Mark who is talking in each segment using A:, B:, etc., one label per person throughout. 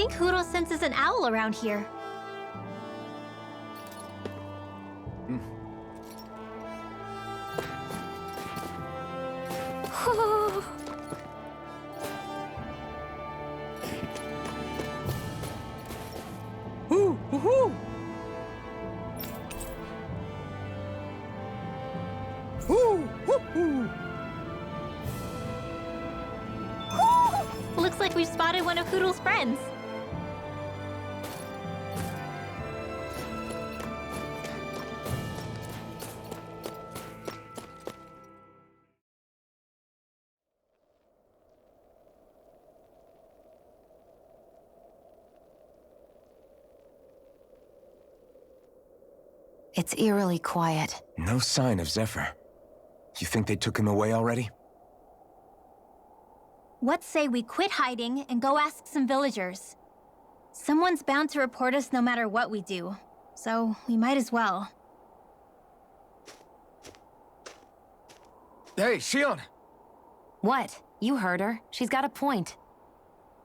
A: think Huro senses an owl around here. Looks like we've spotted one of Huro's friends.
B: It's eerily quiet.
C: No sign of Zephyr. You think they took him away already?
A: What say we quit hiding and go ask some villagers? Someone's bound to report us no matter what we do, so we might as well.
C: Hey, Shion!
B: What? You heard her. She's got a point.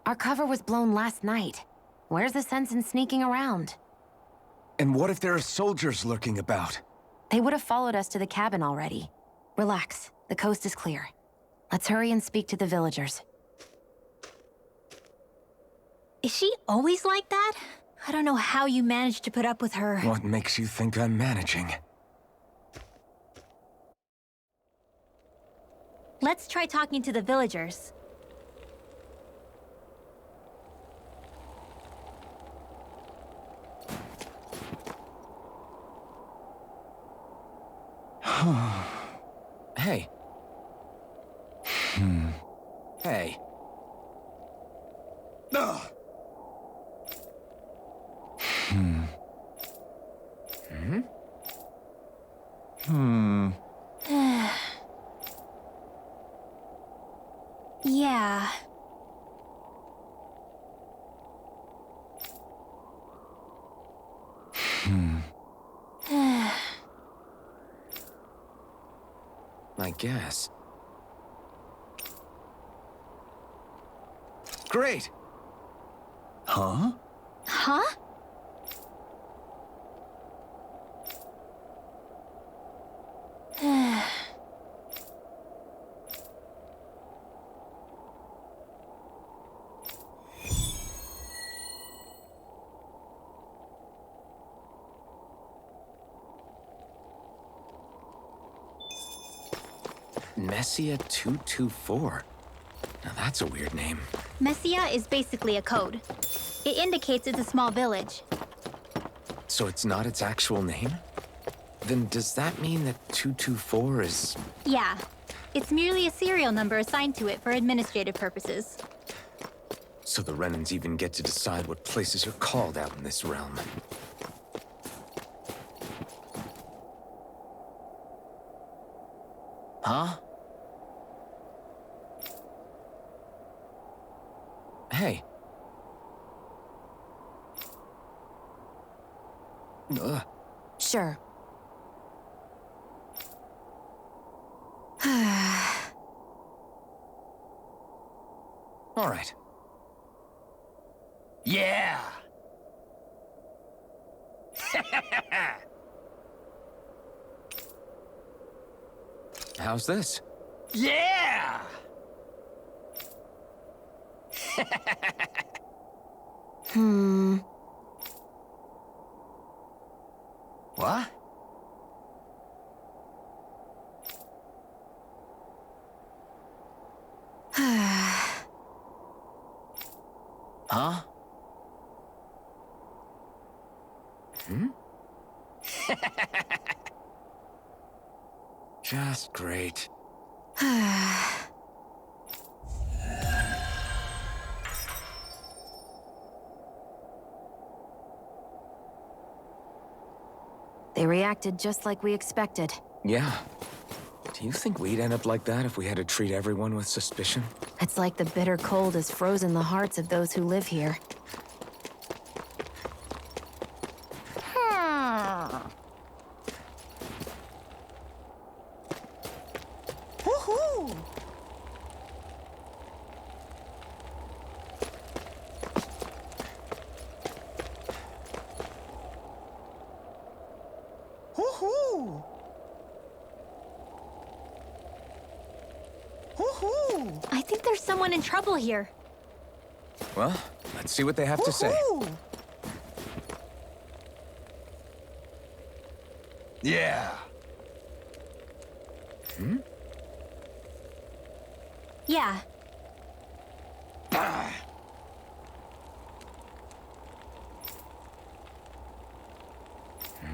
B: Our cover was blown last night. Where's the sense in sneaking around?
C: And what if there are soldiers lurking about?
B: They would have followed us to the cabin already. Relax. The coast is clear. Let's hurry and speak to the villagers.
A: Is she always like that? I don't know how you managed to put up with her.
C: What makes you think I'm managing?
A: Let's try talking to the villagers.
C: Hey. Hey. Ugh.
A: Yeah.
C: I guess. Great! Huh?
A: Huh?
C: Messia 224. Now that's a weird name.
A: Messia is basically a code. It indicates it's a small village.
C: So it's not its actual name? Then does that mean that 224 is...
A: Yeah. It's merely a serial number assigned to it for administrative purposes.
C: So the Renans even get to decide what places are called out in this realm. Huh? Hey.
B: Sure.
C: All right. Yeah! How's this? Yeah! What? Huh? Just great.
B: They reacted just like we expected.
C: Yeah. Do you think we'd end up like that if we had to treat everyone with suspicion?
B: It's like the bitter cold has frozen the hearts of those who live here.
A: there's someone in trouble here.
C: Well, let's see what they have to say.
D: Yeah.
C: Hmm?
A: Yeah.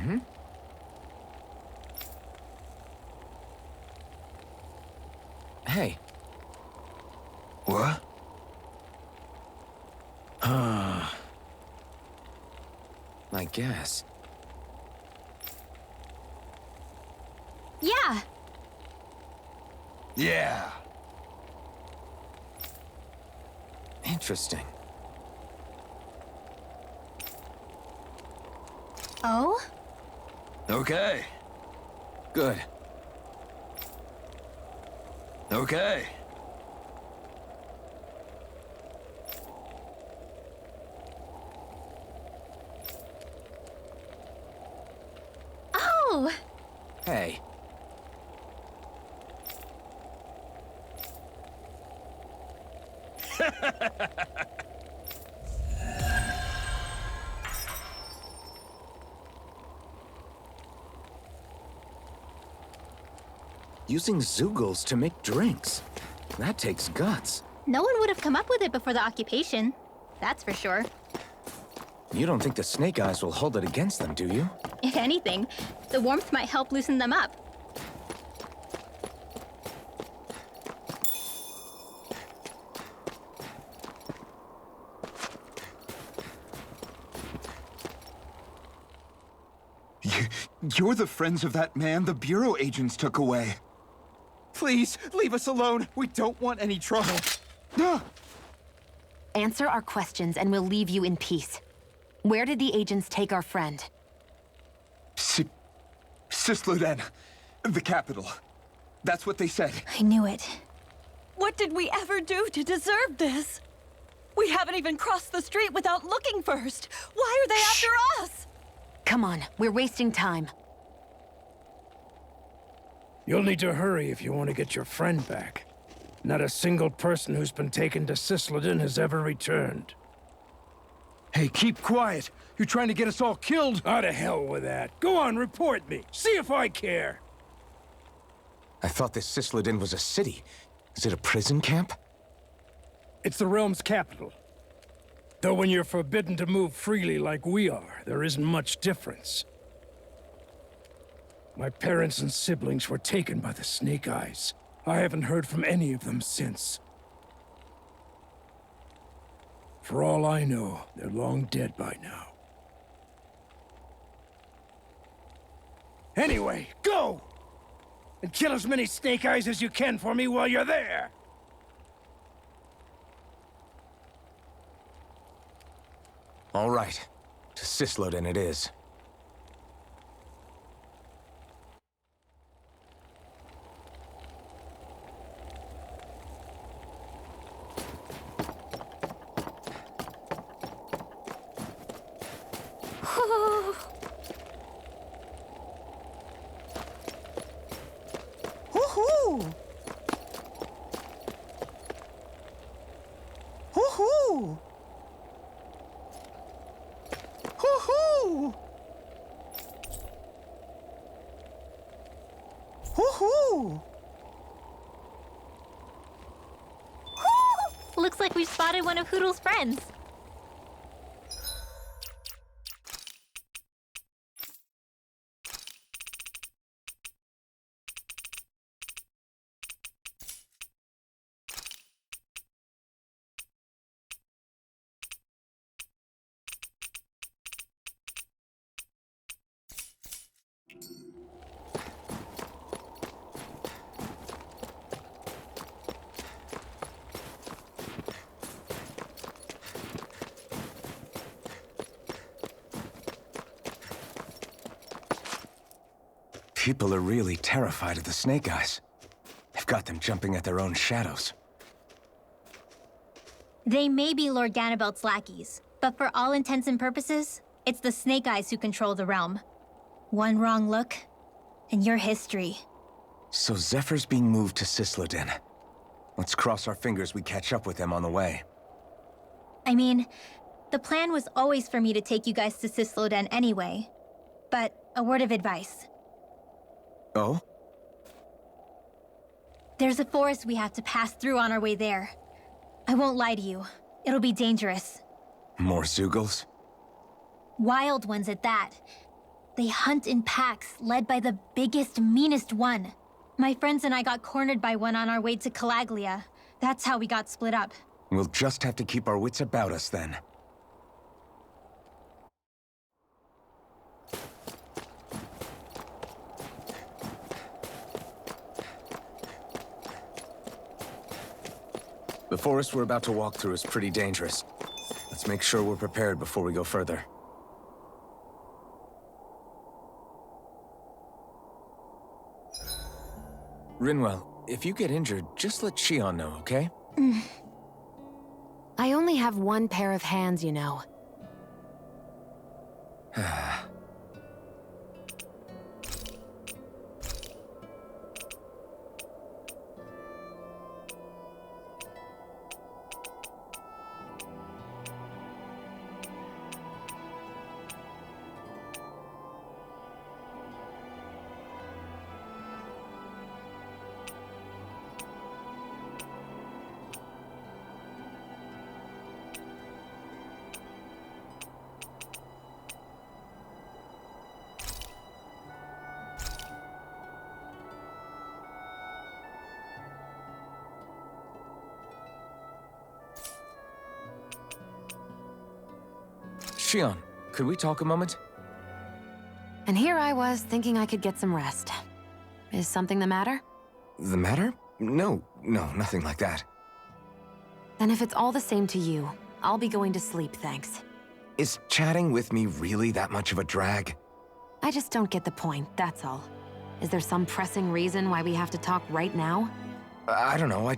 C: Hmm? Hey.
D: What?
C: I guess.
A: Yeah.
D: Yeah.
C: Interesting.
A: Oh?
D: Okay.
C: Good.
D: Okay.
A: Oh!
C: Hey. Using Zoogles to make drinks. That takes guts.
A: No one would have come up with it before the occupation. That's for sure.
C: You don't think the Snake Eyes will hold it against them, do you?
A: If anything, the warmth might help loosen them up.
D: You're the friends of that man the Bureau agents took away. Please, leave us alone. We don't want any trouble.
B: Answer our questions and we'll leave you in peace. Where did the agents take our friend?
D: Cislodia, the capital. That's what they said.
A: I knew it.
E: What did we ever do to deserve this? We haven't even crossed the street without looking first. Why are they after us?
B: Come on, we're wasting time.
F: You'll need to hurry if you want to get your friend back. Not a single person who's been taken to Cislodia has ever returned.
D: Hey, keep quiet. You're trying to get us all killed.
F: Out of hell with that. Go on, report me. See if I care.
C: I thought this Cislodia was a city. Is it a prison camp?
F: It's the realm's capital. Though when you're forbidden to move freely like we are, there isn't much difference. My parents and siblings were taken by the Snake Eyes. I haven't heard from any of them since. For all I know, they're long dead by now. Anyway, go! And kill as many Snake Eyes as you can for me while you're there!
C: All right. To Cislodia it is.
E: Woohoo! Woohoo! Woohoo! Woohoo!
A: Looks like we've spotted one of Hoodle's friends.
C: People are really terrified of the Snake Eyes. They've got them jumping at their own shadows.
A: They may be Lord Ganabelt's lackeys, but for all intents and purposes, it's the Snake Eyes who control the realm. One wrong look, and your history.
C: So Zephyr's being moved to Cislodia.
D: Let's cross our fingers we catch up with them on the way.
A: I mean, the plan was always for me to take you guys to Cislodia anyway. But a word of advice.
D: Oh?
A: There's a forest we have to pass through on our way there. I won't lie to you. It'll be dangerous.
D: More Zeugles?
A: Wild ones at that. They hunt in packs, led by the biggest, meanest one. My friends and I got cornered by one on our way to Calaglia. That's how we got split up.
D: We'll just have to keep our wits about us then. The forest we're about to walk through is pretty dangerous. Let's make sure we're prepared before we go further. Rinwell, if you get injured, just let Shion know, okay?
B: I only have one pair of hands, you know.
C: Shion, could we talk a moment?
B: And here I was, thinking I could get some rest. Is something the matter?
C: The matter? No, nothing like that.
B: Then if it's all the same to you, I'll be going to sleep, thanks.
C: Is chatting with me really that much of a drag?
B: I just don't get the point, that's all. Is there some pressing reason why we have to talk right now?
C: I don't know,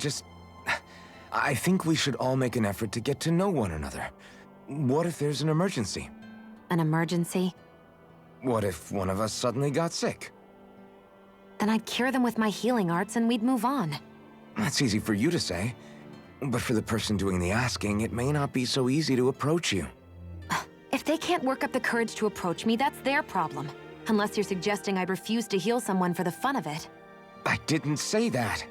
C: I think we should all make an effort to get to know one another. What if there's an emergency?
B: An emergency?
C: What if one of us suddenly got sick?
B: Then I'd cure them with my healing arts and we'd move on.
C: That's easy for you to say. But for the person doing the asking, it may not be so easy to approach you.
B: If they can't work up the courage to approach me, that's their problem. Unless you're suggesting I'd refuse to heal someone for the fun of it.
C: I didn't say that.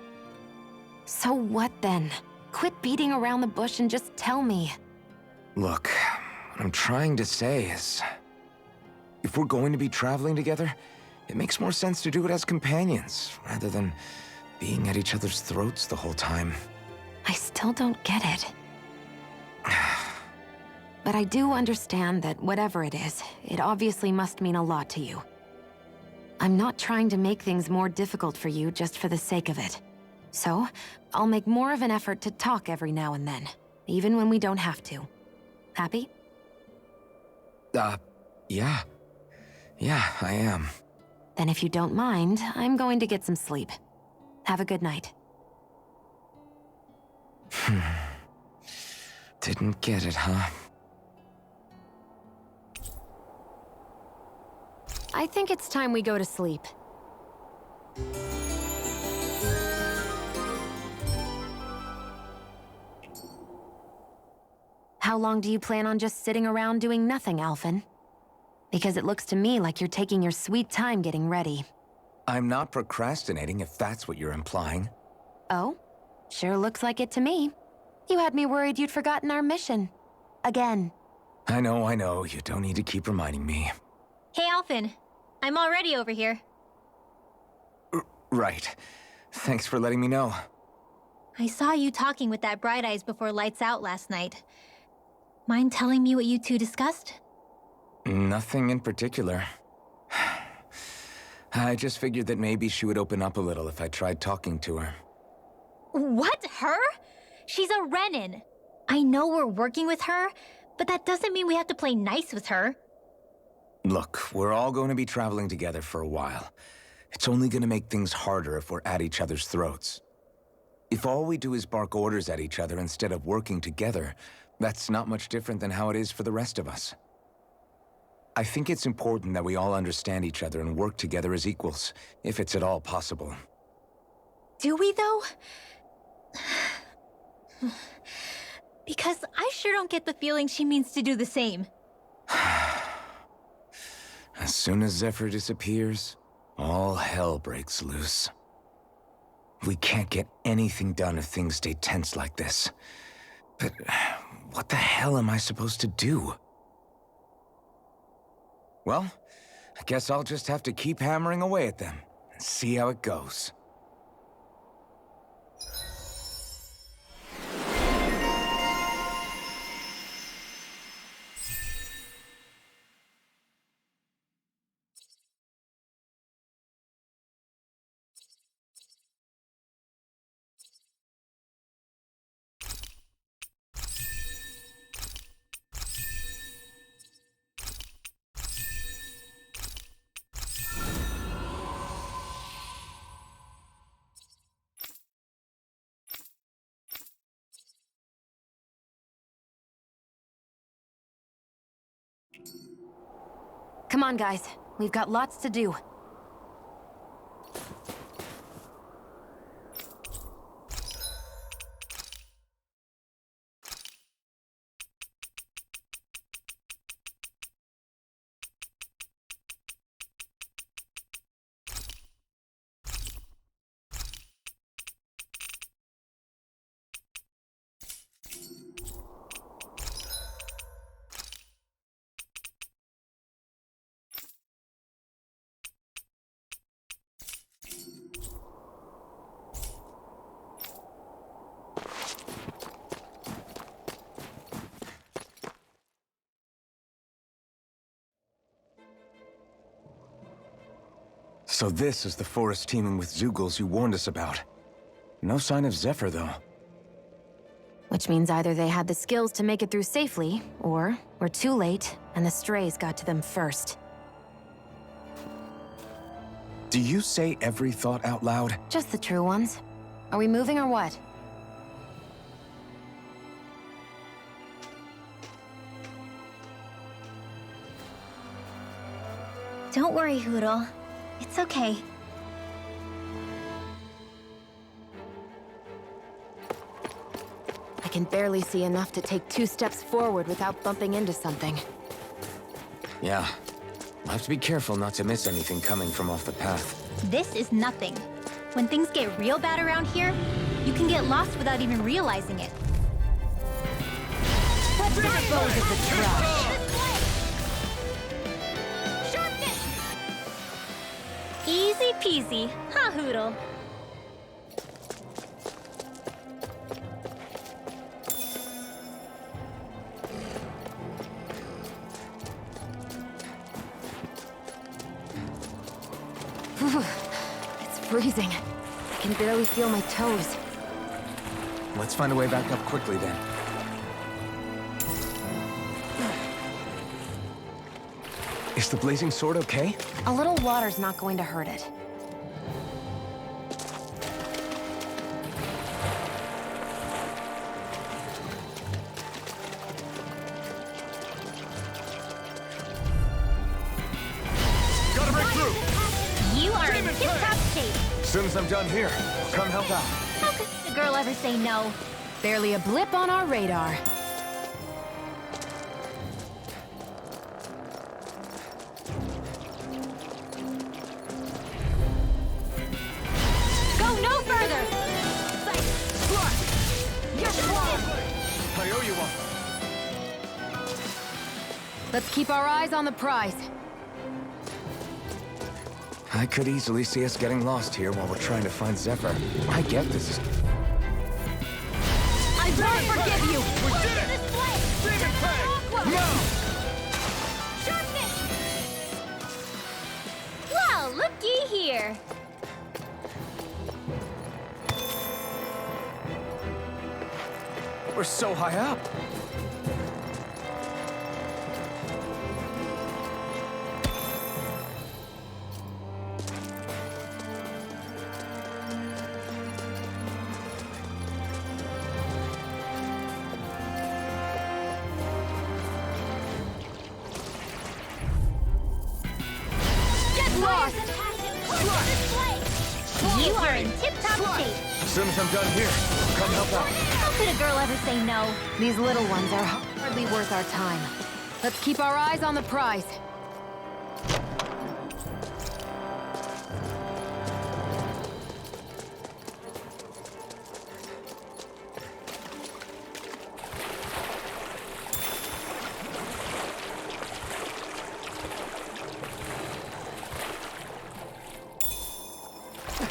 B: So what then? Quit beating around the bush and just tell me.
C: Look, what I'm trying to say is, if we're going to be traveling together, it makes more sense to do it as companions, rather than being at each other's throats the whole time.
B: I still don't get it. But I do understand that whatever it is, it obviously must mean a lot to you. I'm not trying to make things more difficult for you just for the sake of it. So, I'll make more of an effort to talk every now and then, even when we don't have to. Happy?
C: Yeah. Yeah, I am.
B: Then if you don't mind, I'm going to get some sleep. Have a good night.
C: Didn't get it, huh?
B: I think it's time we go to sleep. How long do you plan on just sitting around doing nothing, Alphen? Because it looks to me like you're taking your sweet time getting ready.
C: I'm not procrastinating, if that's what you're implying.
B: Oh? Sure looks like it to me. You had me worried you'd forgotten our mission. Again.
C: I know. You don't need to keep reminding me.
A: Hey, Alphen. I'm already over here.
C: Right. Thanks for letting me know.
A: I saw you talking with that Bright Eyes before lights out last night. Mind telling me what you two discussed?
C: Nothing in particular. I just figured that maybe she would open up a little if I tried talking to her.
A: What? Her? She's a Renin. I know we're working with her, but that doesn't mean we have to play nice with her.
C: Look, we're all going to be traveling together for a while. It's only going to make things harder if we're at each other's throats. If all we do is bark orders at each other instead of working together, that's not much different than how it is for the rest of us. I think it's important that we all understand each other and work together as equals, if it's at all possible.
A: Do we, though? Because I sure don't get the feeling she means to do the same.
C: As soon as Zephyr disappears, all hell breaks loose. We can't get anything done if things stay tense like this. But what the hell am I supposed to do? Well, I guess I'll just have to keep hammering away at them and see how it goes.
B: Come on, guys. We've got lots to do.
C: So this is the forest teeming with Zeugles you warned us about. No sign of Zephyr, though.
B: Which means either they had the skills to make it through safely, or we're too late, and the strays got to them first.
C: Do you say every thought out loud?
B: Just the true ones. Are we moving or what?
A: Don't worry, Hootle. It's okay.
B: I can barely see enough to take 2 steps forward without bumping into something.
C: Yeah. I'll have to be careful not to miss anything coming from off the path.
A: This is nothing. When things get real bad around here, you can get lost without even realizing it.
B: Let's dispose of the trash.
A: Easy peasy, huh, Hootle?
B: It's freezing. I can barely feel my toes.
C: Let's find a way back up quickly, then. Is the blazing sword okay?
B: A little water's not going to hurt it.
C: Gotta break through!
A: You are in tip-top shape.
C: As soon as I'm done here, I'll come help out.
A: How could the girl ever say no?
B: Barely a blip on our radar.
A: Go no further!
C: I owe you one.
B: Let's keep our eyes on the prize.
C: I could easily see us getting lost here while we're trying to find Zephyr. I get this is...
B: I won't forgive you!
C: We did it! Demon Fang! No!
A: Well, looky here.
C: We're so high up.
A: You are in tip-top shape.
C: As soon as I'm done here, come help out.
A: How could a girl ever say no?
B: These little ones are hardly worth our time. Let's keep our eyes on the prize.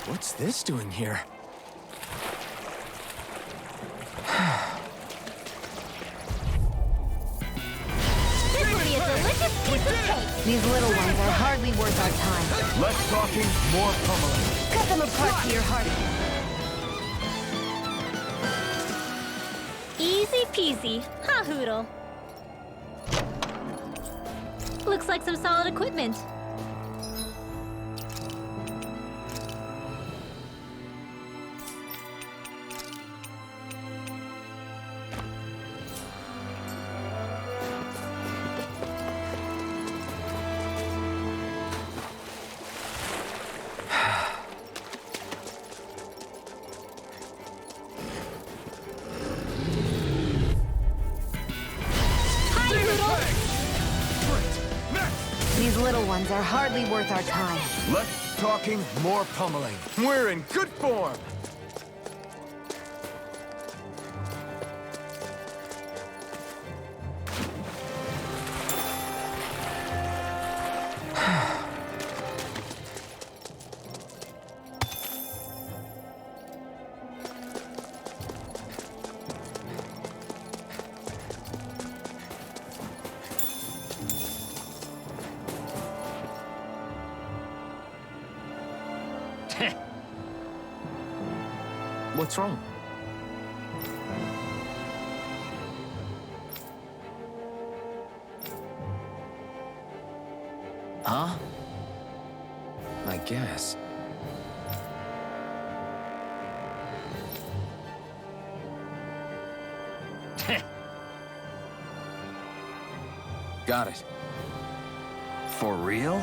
C: What's this doing here?
A: This will be a delicious piece of cake.
B: These little ones are hardly worth our time.
C: Less talking, more pummeling.
B: Cut them apart to your heart.
A: Easy peasy. Ha, Hoodle. Looks like some solid equipment.
B: These little ones are hardly worth our time.
C: Less talking, more pummeling. We're in good form. What's wrong? Huh? I guess. Got it. For real?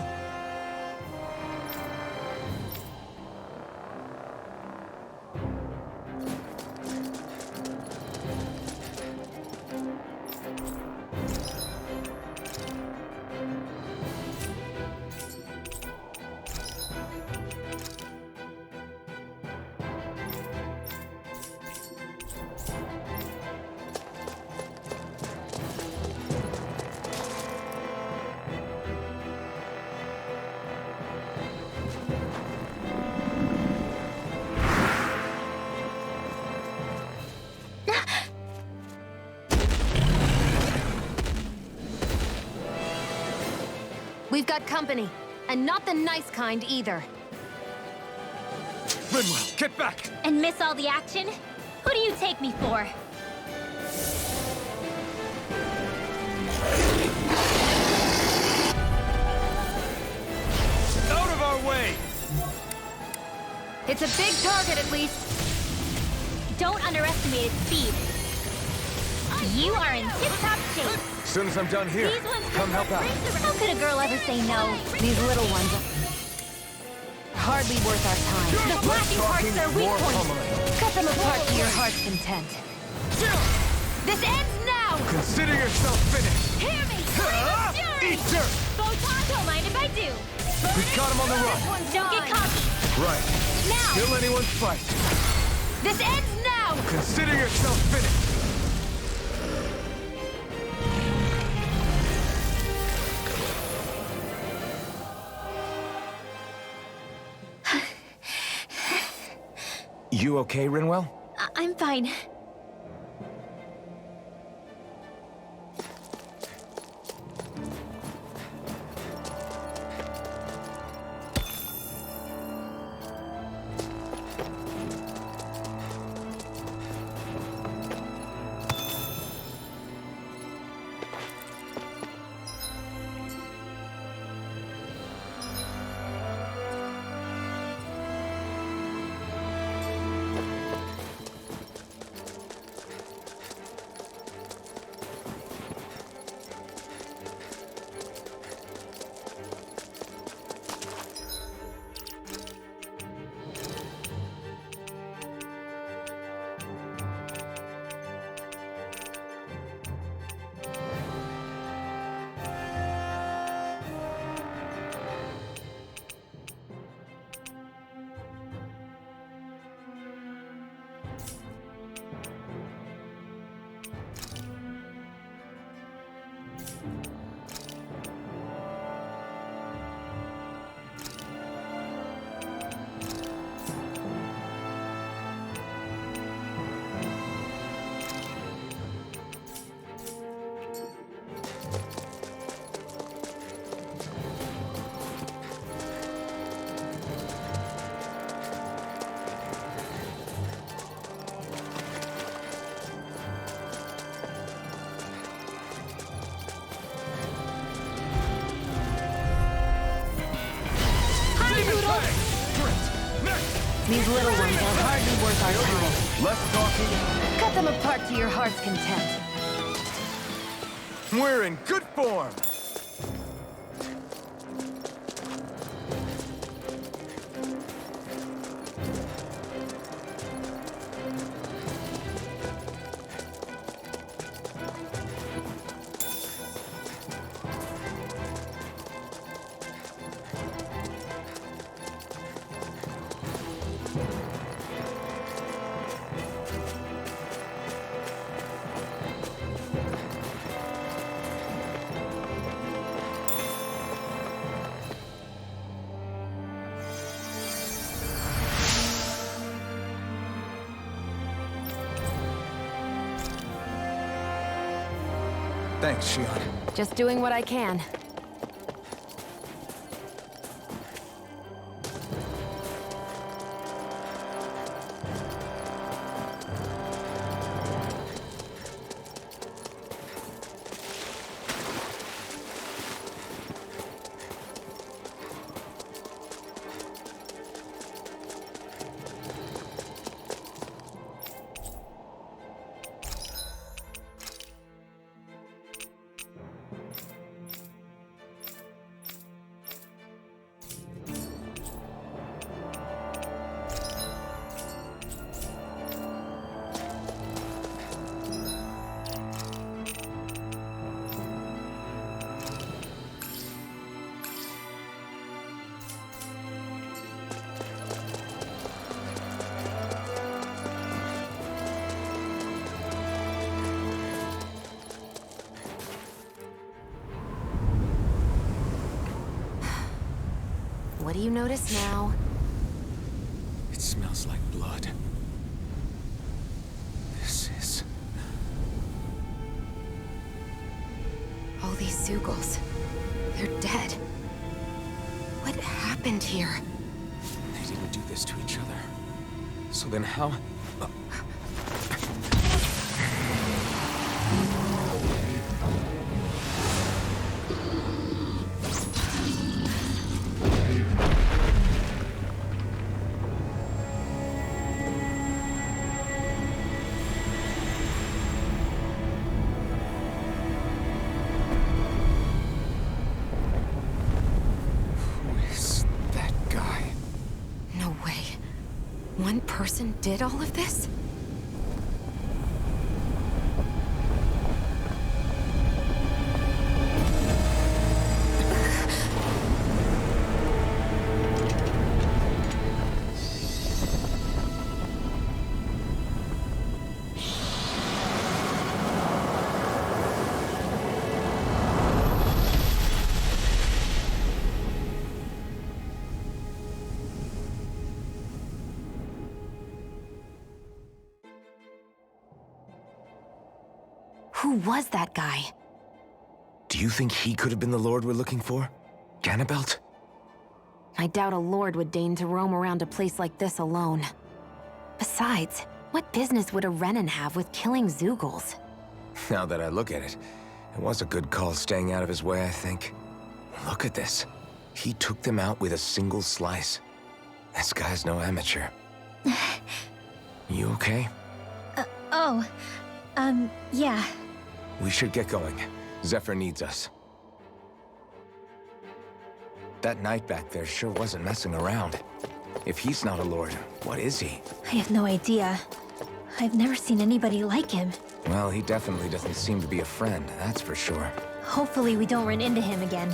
B: We've got company, and not the nice kind either.
C: Rinwell, get back!
A: And miss all the action? Who do you take me for?
C: Out of our way!
B: It's a big target, at least.
A: Don't underestimate its speed. You are in tip-top shape.
C: As soon as I'm done here,
A: These ones
C: come help out.
A: How could a girl ever say no?
B: These little ones are hardly worth our time.
A: The flashing parts are weak
C: more
A: points.
C: pummeling.
B: Cut them apart to your heart's content. This ends now!
C: Consider yourself finished.
A: Hear me!
C: Eat dirt!
A: Photon, don't mind if I do.
C: We've got him on the run.
A: Don't get cocky.
C: Right.
A: Now!
C: Still anyone's fight.
B: This ends now!
C: Consider yourself finished. You okay, Rinwell?
A: I'm fine.
B: These little ones are hardly worth our time.
C: Less talking.
B: Cut them apart to your heart's content.
C: We're in good form. Thanks, Shion.
B: Just doing what I can. What do you notice now?
C: It smells like blood. This is...
B: All these Zeugles. They're dead. What happened here?
C: They didn't do this to each other. So then how...
B: One person did all of this? Who was that guy?
C: Do you think he could have been the Lord we're looking for? Ganabelt?
B: I doubt a lord would deign to roam around a place like this alone. Besides, what business would a Renan have with killing Zeugles?
C: Now that I look at it, it was a good call staying out of his way, I think. Look at this. He took them out with a single slice. This guy's no amateur. You okay?
A: Yeah.
C: We should get going. Zephyr needs us. That knight back there sure wasn't messing around. If he's not a lord, what is he?
A: I have no idea. I've never seen anybody like him.
C: Well, he definitely doesn't seem to be a friend, that's for sure.
A: Hopefully we don't run into him again.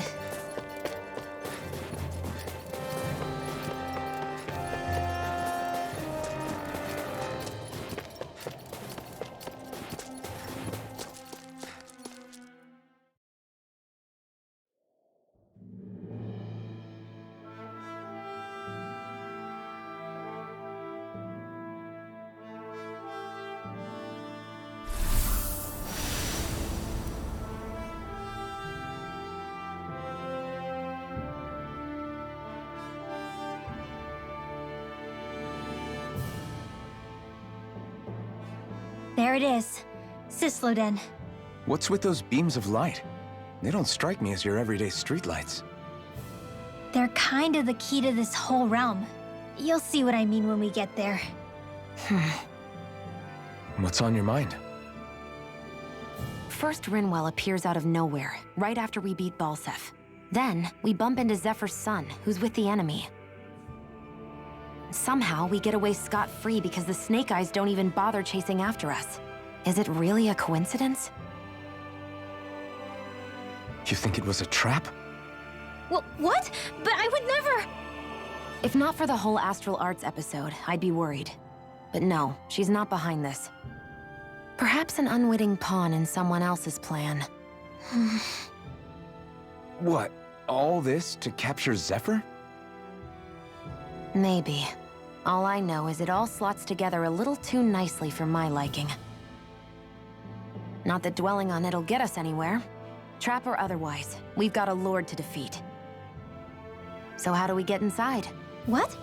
A: There it is. Cislodia.
C: What's with those beams of light? They don't strike me as your everyday streetlights.
A: They're kind of the key to this whole realm. You'll see what I mean when we get there.
C: What's on your mind?
B: First, Rinwell appears out of nowhere, right after we beat Balseph. Then, we bump into Zephyr's son, who's with the enemy. Somehow, we get away scot-free because the Snake Eyes don't even bother chasing after us. Is it really a coincidence?
C: You think it was a trap?
A: What? But I would never...
B: If not for the whole Astral Arts episode, I'd be worried. But no, she's not behind this. Perhaps an unwitting pawn in someone else's plan.
C: What? All this to capture Zephyr?
B: Maybe. All I know is it all slots together a little too nicely for my liking. Not that dwelling on it'll get us anywhere. Trap or otherwise, we've got a lord to defeat. So how do we get inside?
A: What?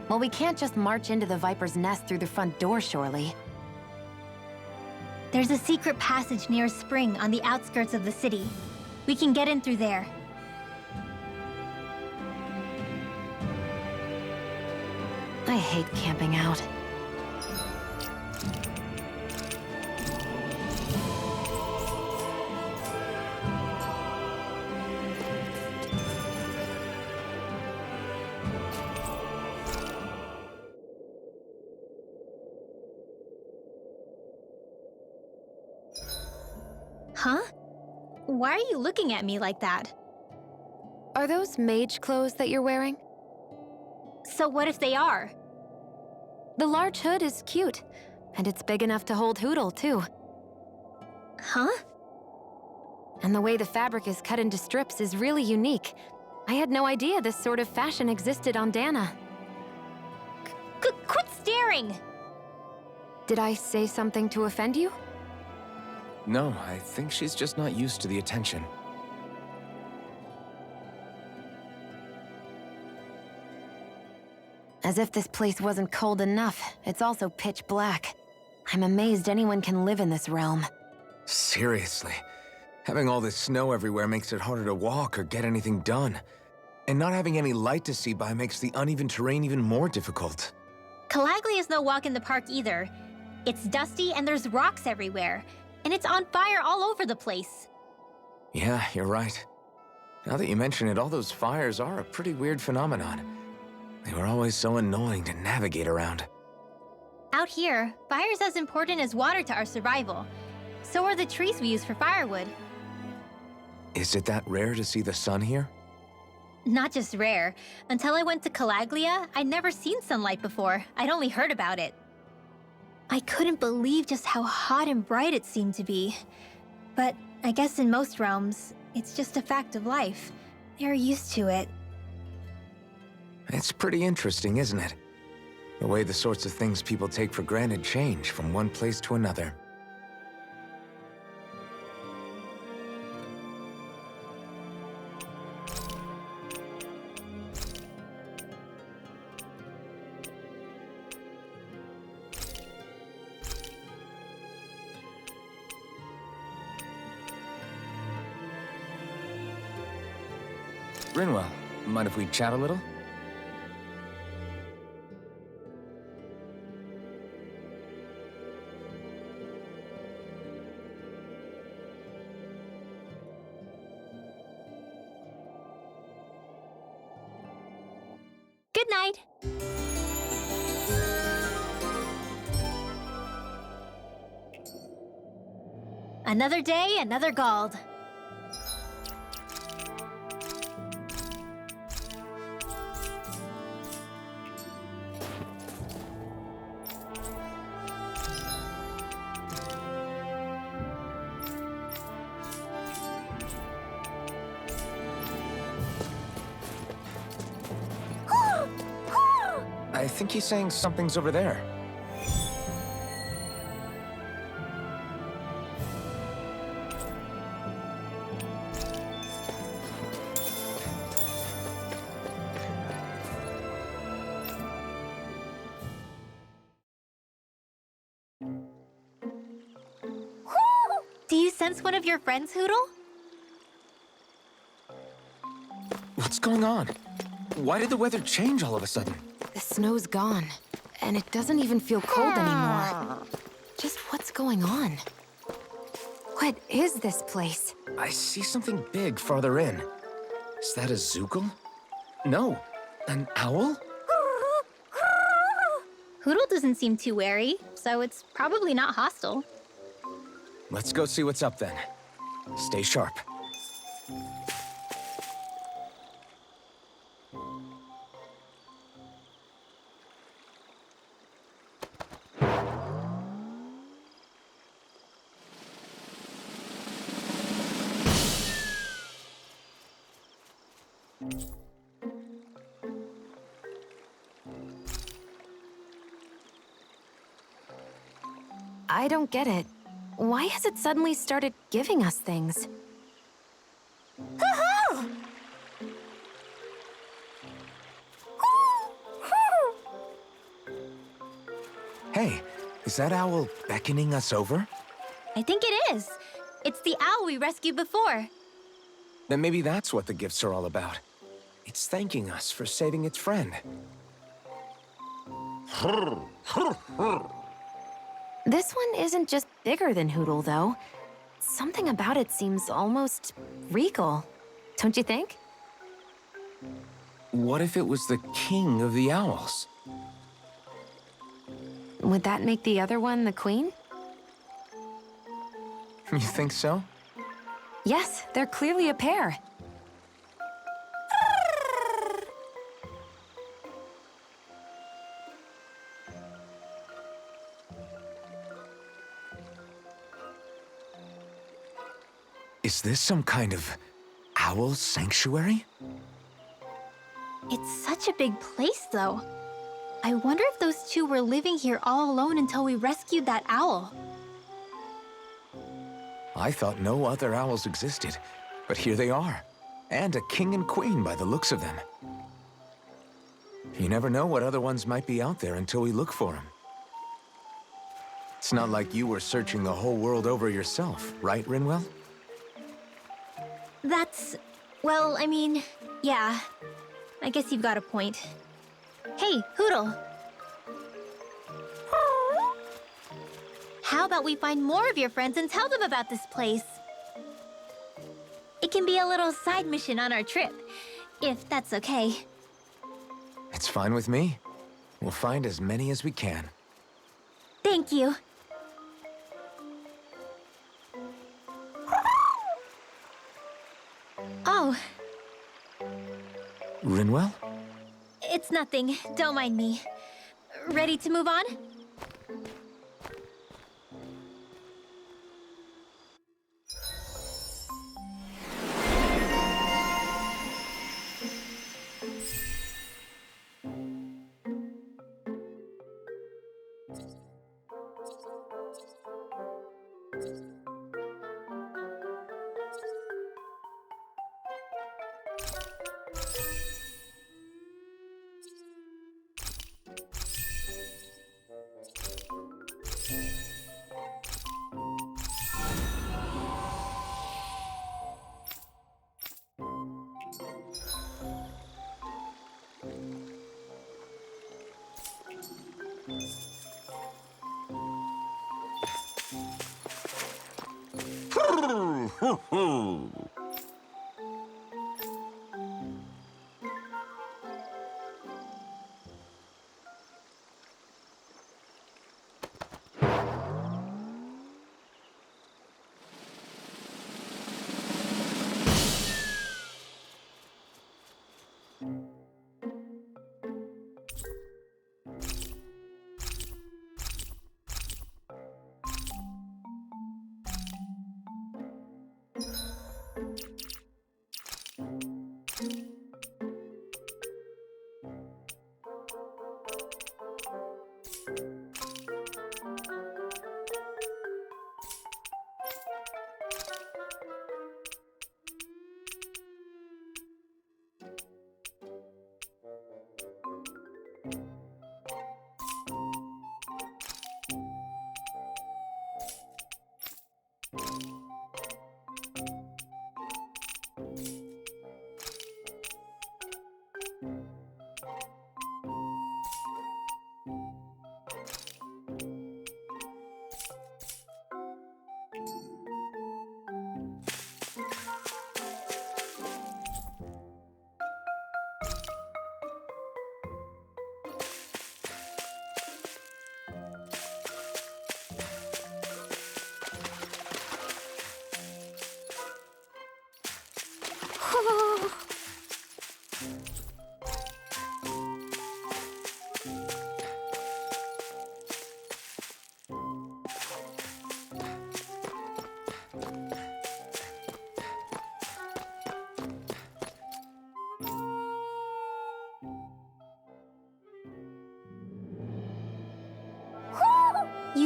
B: Well, we can't just march into the Viper's nest through the front door, surely.
A: There's a secret passage near a spring on the outskirts of the city. We can get in through there.
B: I hate camping out.
A: Huh? Why are you looking at me like that?
B: Are those mage clothes that you're wearing?
A: So what if they are?
B: The large hood is cute, and it's big enough to hold Hootle, too.
A: Huh?
B: And the way the fabric is cut into strips is really unique. I had no idea this sort of fashion existed on Dahna.
A: Quit staring!
B: Did I say something to offend you?
C: No, I think she's just not used to the attention.
B: As if this place wasn't cold enough, it's also pitch black. I'm amazed anyone can live in this realm.
C: Seriously. Having all this snow everywhere makes it harder to walk or get anything done. And not having any light to see by makes the uneven terrain even more difficult.
A: Calaglia is no walk in the park either. It's dusty and there's rocks everywhere. And it's on fire all over the place.
C: Yeah, you're right. Now that you mention it, all those fires are a pretty weird phenomenon. They were always so annoying to navigate around.
A: Out here, fire's as important as water to our survival. So are the trees we use for firewood.
C: Is it that rare to see the sun here?
A: Not just rare. Until I went to Calaglia, I'd never seen sunlight before. I'd only heard about it. I couldn't believe just how hot and bright it seemed to be. But I guess in most realms, it's just a fact of life. They're used to it.
C: It's pretty interesting, isn't it? The way the sorts of things people take for granted change from one place to another. Rinwell, mind if we chat a little?
A: Good night. Another day, another Gald.
C: I think he's saying something's over there.
A: Do you sense one of your friends, Hootle?
C: What's going on? Why did the weather change all of a sudden?
B: The snow's gone, and it doesn't even feel cold anymore. Just what's going on? What is this place?
C: I see something big farther in. Is that a Zookle? No, an owl?
A: Hoodle doesn't seem too wary, so it's probably not hostile.
C: Let's go see what's up then. Stay sharp.
B: I don't get it. Why has it suddenly started giving us things?
C: Hey, is that owl beckoning us over?
A: I think it is. It's the owl we rescued before.
C: Then maybe that's what the gifts are all about. It's thanking us for saving its friend.
B: This one isn't just bigger than Hootle, though. Something about it seems almost regal. Don't you think?
C: What if it was the king of the owls?
B: Would that make the other one the queen?
C: You think so?
B: Yes, they're clearly a pair.
C: Is this some kind of owl sanctuary?
A: It's such a big place, though. I wonder if those two were living here all alone until we rescued that owl.
C: I thought no other owls existed, but here they are. And a king and queen by the looks of them. You never know what other ones might be out there until we look for them. It's not like you were searching the whole world over yourself, right, Rinwell?
A: Well, I mean, yeah. I guess you've got a point. Hey, Hootle. How about we find more of your friends and tell them about this place? It can be a little side mission on our trip, if that's okay.
C: It's fine with me. We'll find as many as we can.
A: Thank you. Oh,
C: Rinwell?
A: it's nothing. Don't mind me. Ready to move on?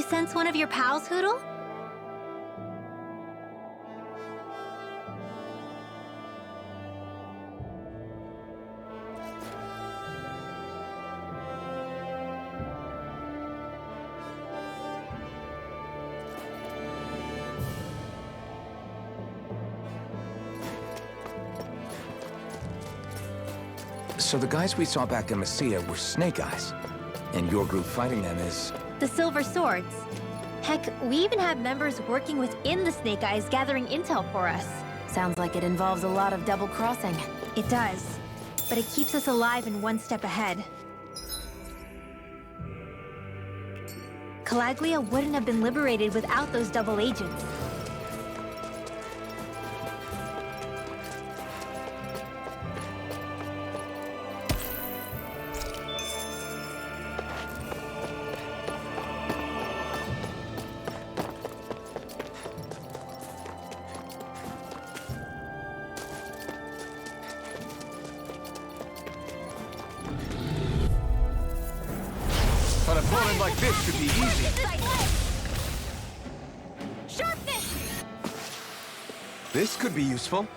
A: sense one of your pals, Hoodle?
C: So the guys we saw back in Messia were Snake Eyes, and your group fighting them is...
A: The Silver Swords. Heck, we even have members working within the Snake Eyes gathering intel for us.
B: Sounds like it involves a lot of double-crossing.
A: It does. But it keeps us alive and one step ahead. Calaglia wouldn't have been liberated without those double agents.
C: An opponent like this should be easy.
A: Sharpness!
D: This could be useful.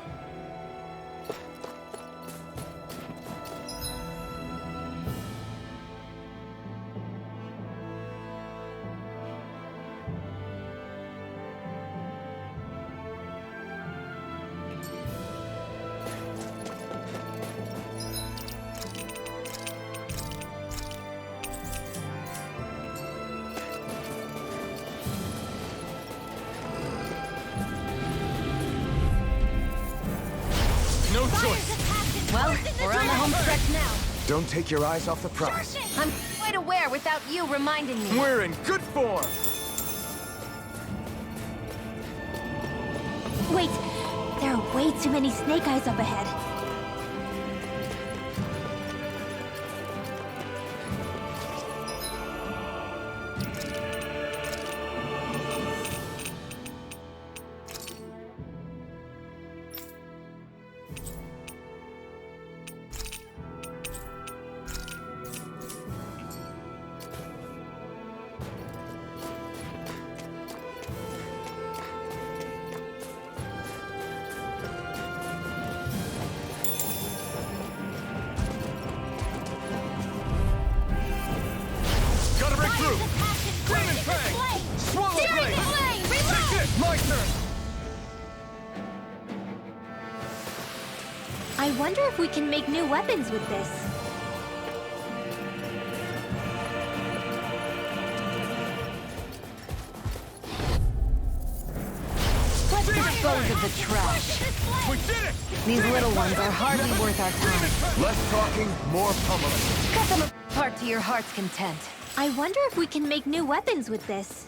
C: No choice.
B: Well, we're on the home stretch now.
C: Don't take your eyes off the prize.
B: I'm quite aware without you reminding me.
C: We're in good form.
A: Wait, there are way too many Snake Eyes up ahead.
C: Gotta break through. Green and Fang. Swallow blade. Take it. My turn.
A: I wonder if we can make new weapons with this.
B: Let's dispose of the trash.
C: We did it.
B: These little ones are hardly worth our time.
C: Less talking, more pummeling.
B: Cut them apart to your heart's content.
A: I wonder if we can make new weapons with this.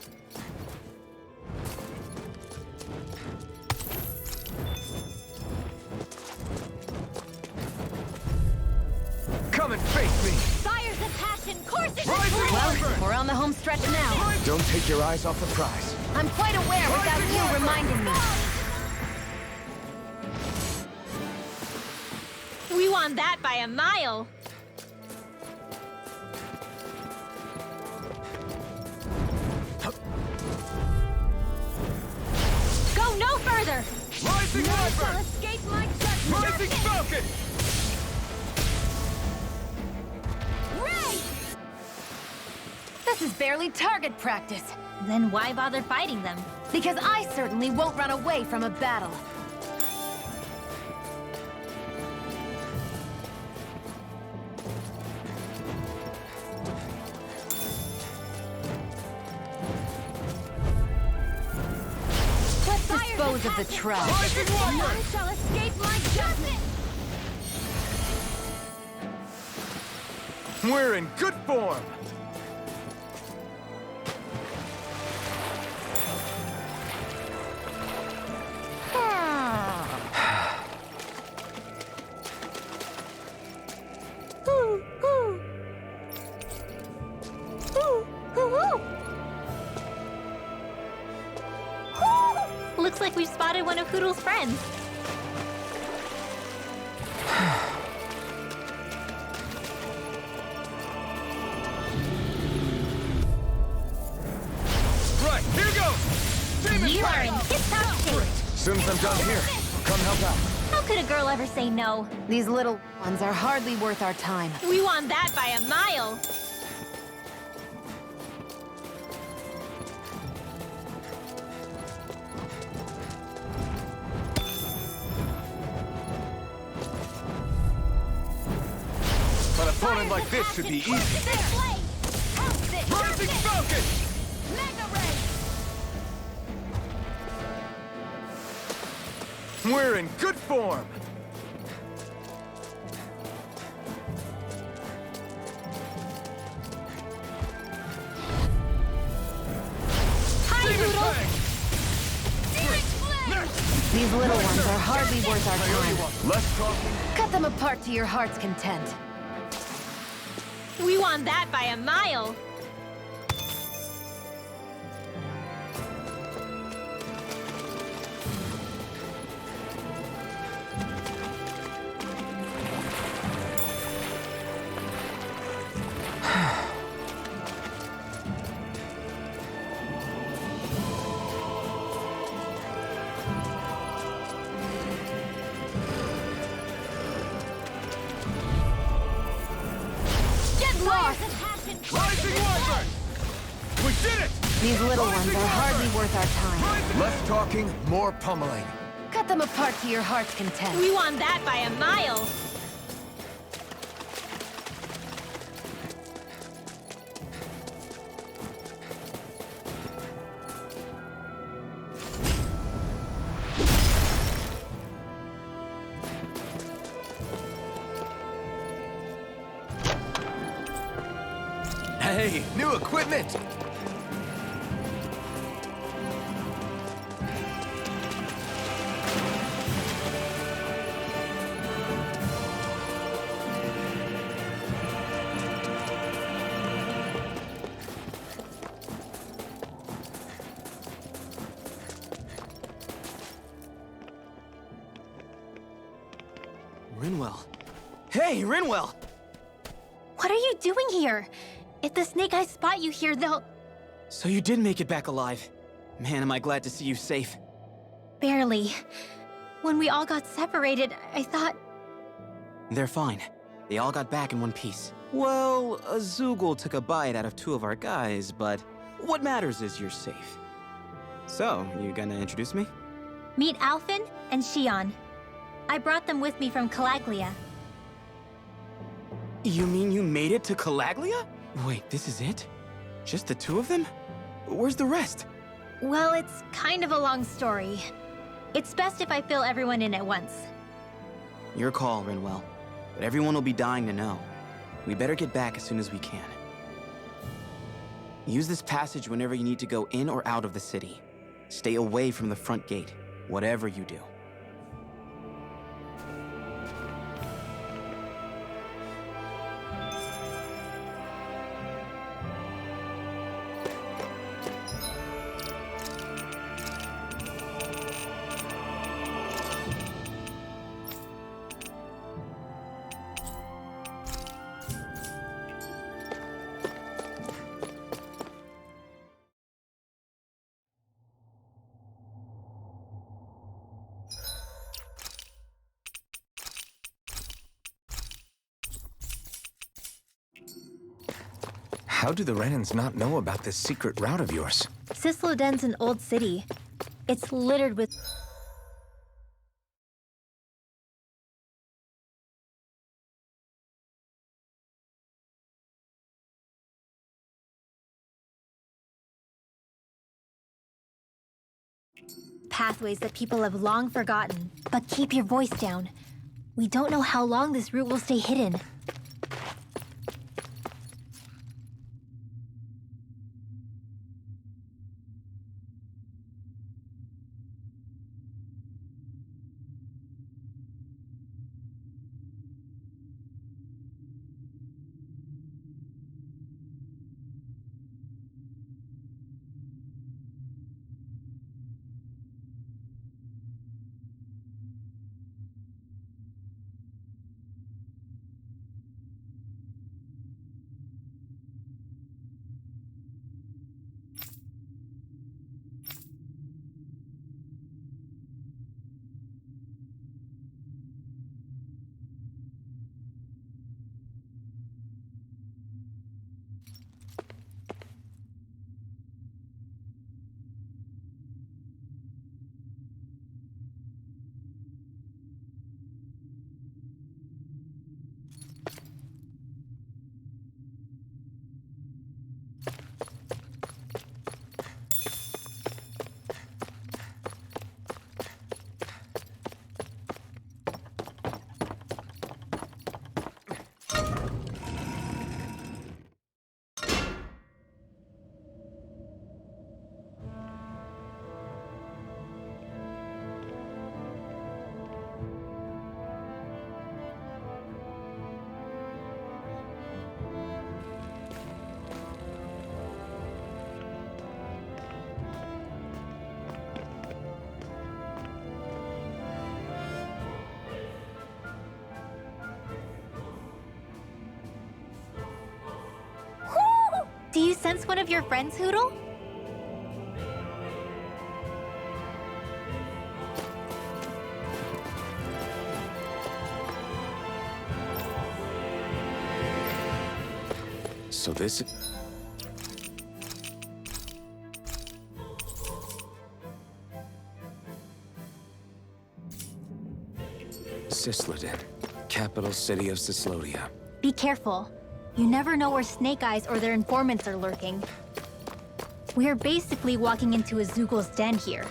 C: Come and face me.
A: Fires of passion courses
C: Rising
B: Well,
C: Wyvern.
B: we're on the home stretch now.
C: Don't take your eyes off the prize.
B: I'm quite aware without you reminding me.
A: We won that by a mile. Go no further.
C: Rising Wyvern.
A: Escape my judgment.
C: Rising Falcon.
A: Ray!
B: This is barely target practice.
A: Then why bother fighting them?
B: Because I certainly won't run away from a battle. Let's dispose of the trash.
C: Rising Wyvern.
A: None shall escape my judgment.
C: We're in good form.
A: Looks like we've spotted one of Hoodle's friends.
C: I'm done here, come help out.
A: How could a girl ever say no?
B: These little ones are hardly worth our time.
A: We won that by a mile.
D: An opponent like this should be easy. Rising Falcon! We're in good form.
B: These little ones are hardly worth our time.
D: Less talking.
B: Cut them apart to your heart's content.
A: We won that by a mile.
D: Rising Wyvern! We did it!
B: These little ones are hardly worth our time.
C: Less talking, more pummeling.
B: Cut them apart to your heart's content.
A: We won that by a mile.
C: Hey, new equipment!
G: Rinwell. Hey, Rinwell!
A: What are you doing here? If the Snake Eyes spot you here, they'll...
G: So you did make it back alive. Man, am I glad to see you safe.
A: Barely. When we all got separated, I thought...
G: They're fine. They all got back in one piece. Well, a Zoogle took a bite out of 2 of our guys, but what matters is you're safe. So, you gonna introduce me?
A: Meet Alphen and Shion. I brought them with me from Calaglia.
G: You mean you made it to Calaglia? Wait, this is it? Just the 2 of them? Where's the rest?
A: Well, it's kind of a long story. It's best if I fill everyone in at once.
G: Your call, Rinwell. But everyone will be dying to know. We better get back as soon as we can. Use this passage whenever you need to go in or out of the city. Stay away from the front gate, whatever you do.
C: How do the Renans not know about this secret route of yours?
A: Cislodia's an old city. It's littered with... pathways that people have long forgotten. But keep your voice down. We don't know how long this route will stay hidden. sense one of your friends, Hootle?
C: So this... Cislodia, capital city of Cislodia.
A: Be careful. You never know where Snake Eyes or their informants are lurking. We're basically walking into a Zoogl's den here.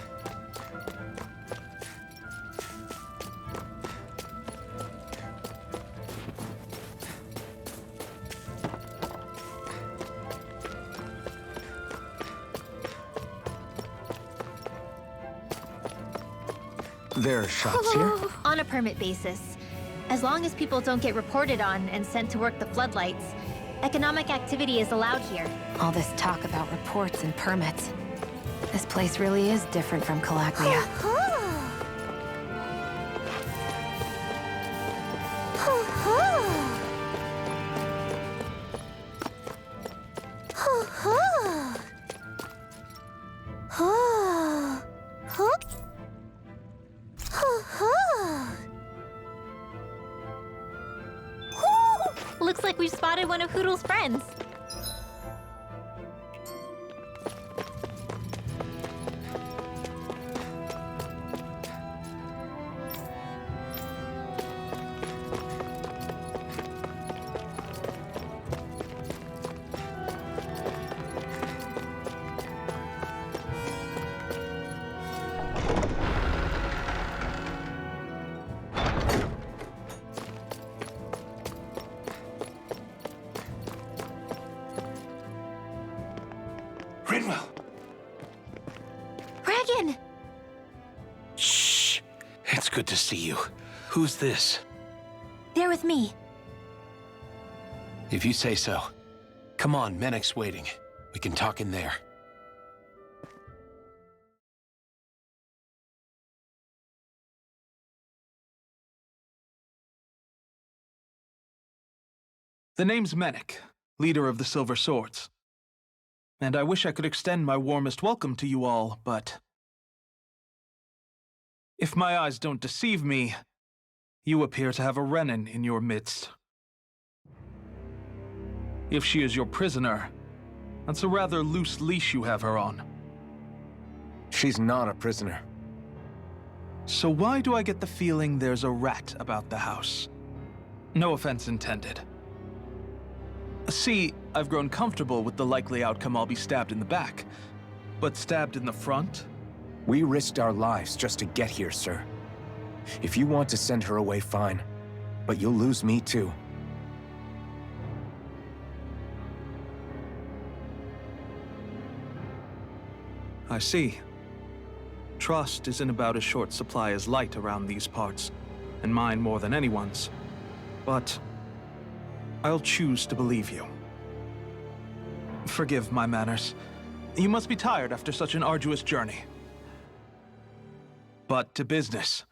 C: There are shops here?
A: On a permit basis. As long as people don't get reported on and sent to work the floodlights, economic activity is allowed here.
B: All this talk about reports and permits. This place really is different from Calaglia.
A: Looks like we've spotted one of Hootle's friends. Regan!
H: Shh! It's good to see you. Who's this?
A: They're with me.
H: If you say so. Come on, Menek's waiting. We can talk in there.
I: The name's Menek, leader of the Silver Swords. And I wish I could extend my warmest welcome to you all, but... if my eyes don't deceive me, you appear to have a Renin in your midst. If she is your prisoner, that's a rather loose leash you have her on.
C: She's not a prisoner.
I: So why do I get the feeling there's a rat about the house? No offense intended. See, I've grown comfortable with the likely outcome I'll be stabbed in the back. But stabbed in the front?
C: We risked our lives just to get here, sir. If you want to send her away, fine. But you'll lose me too.
I: I see. Trust isn't about as short supply as light around these parts, and mine more than anyone's. But I'll choose to believe you. Forgive my manners. You must be tired after such an arduous journey. But to business.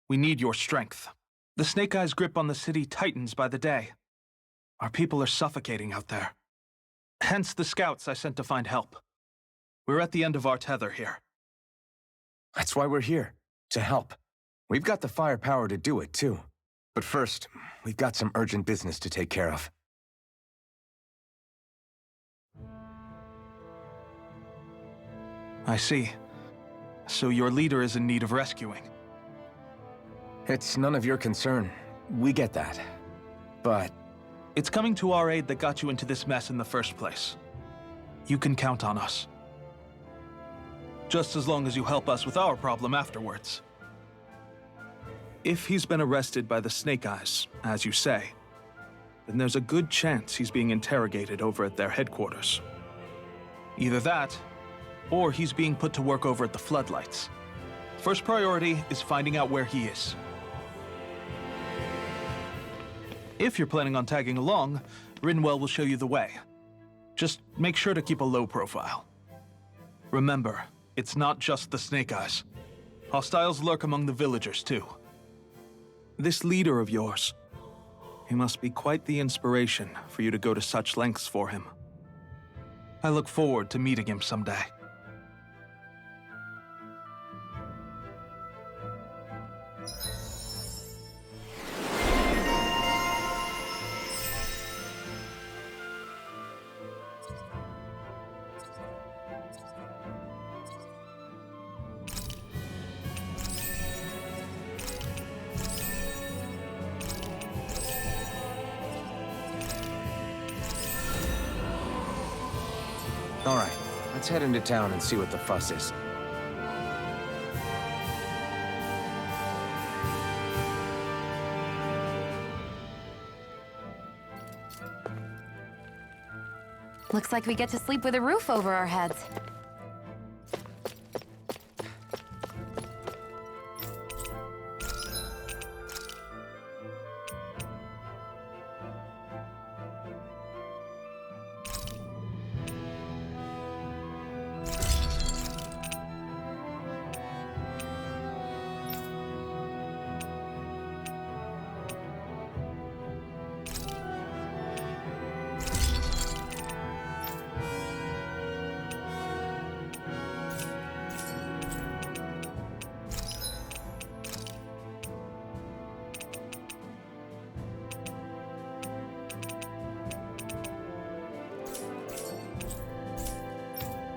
I: We need your strength. The Snake Eyes' grip on the city tightens by the day. Our people are suffocating out there. Hence the scouts I sent to find help. We're at the end of our tether here.
C: That's why we're here, to help. We've got the firepower to do it, too. But first, we've got some urgent business to take care of.
I: I see. So your leader is in need of rescuing.
C: It's none of your concern. We get that. But...
I: it's coming to our aid that got you into this mess in the first place. You can count on us. Just as long as you help us with our problem afterwards. If he's been arrested by the Snake Eyes, as you say, then there's a good chance he's being interrogated over at their headquarters. Either that, or he's being put to work over at the Floodlights. First priority is finding out where he is. If you're planning on tagging along, Rinwell will show you the way. Just make sure to keep a low profile. Remember, it's not just the Snake Eyes. Hostiles lurk among the villagers, too. This leader of yours, he must be quite the inspiration for you to go to such lengths for him. I look forward to meeting him someday.
C: All right, let's head into town and see what the fuss is.
B: Looks like we get to sleep with a roof over our heads.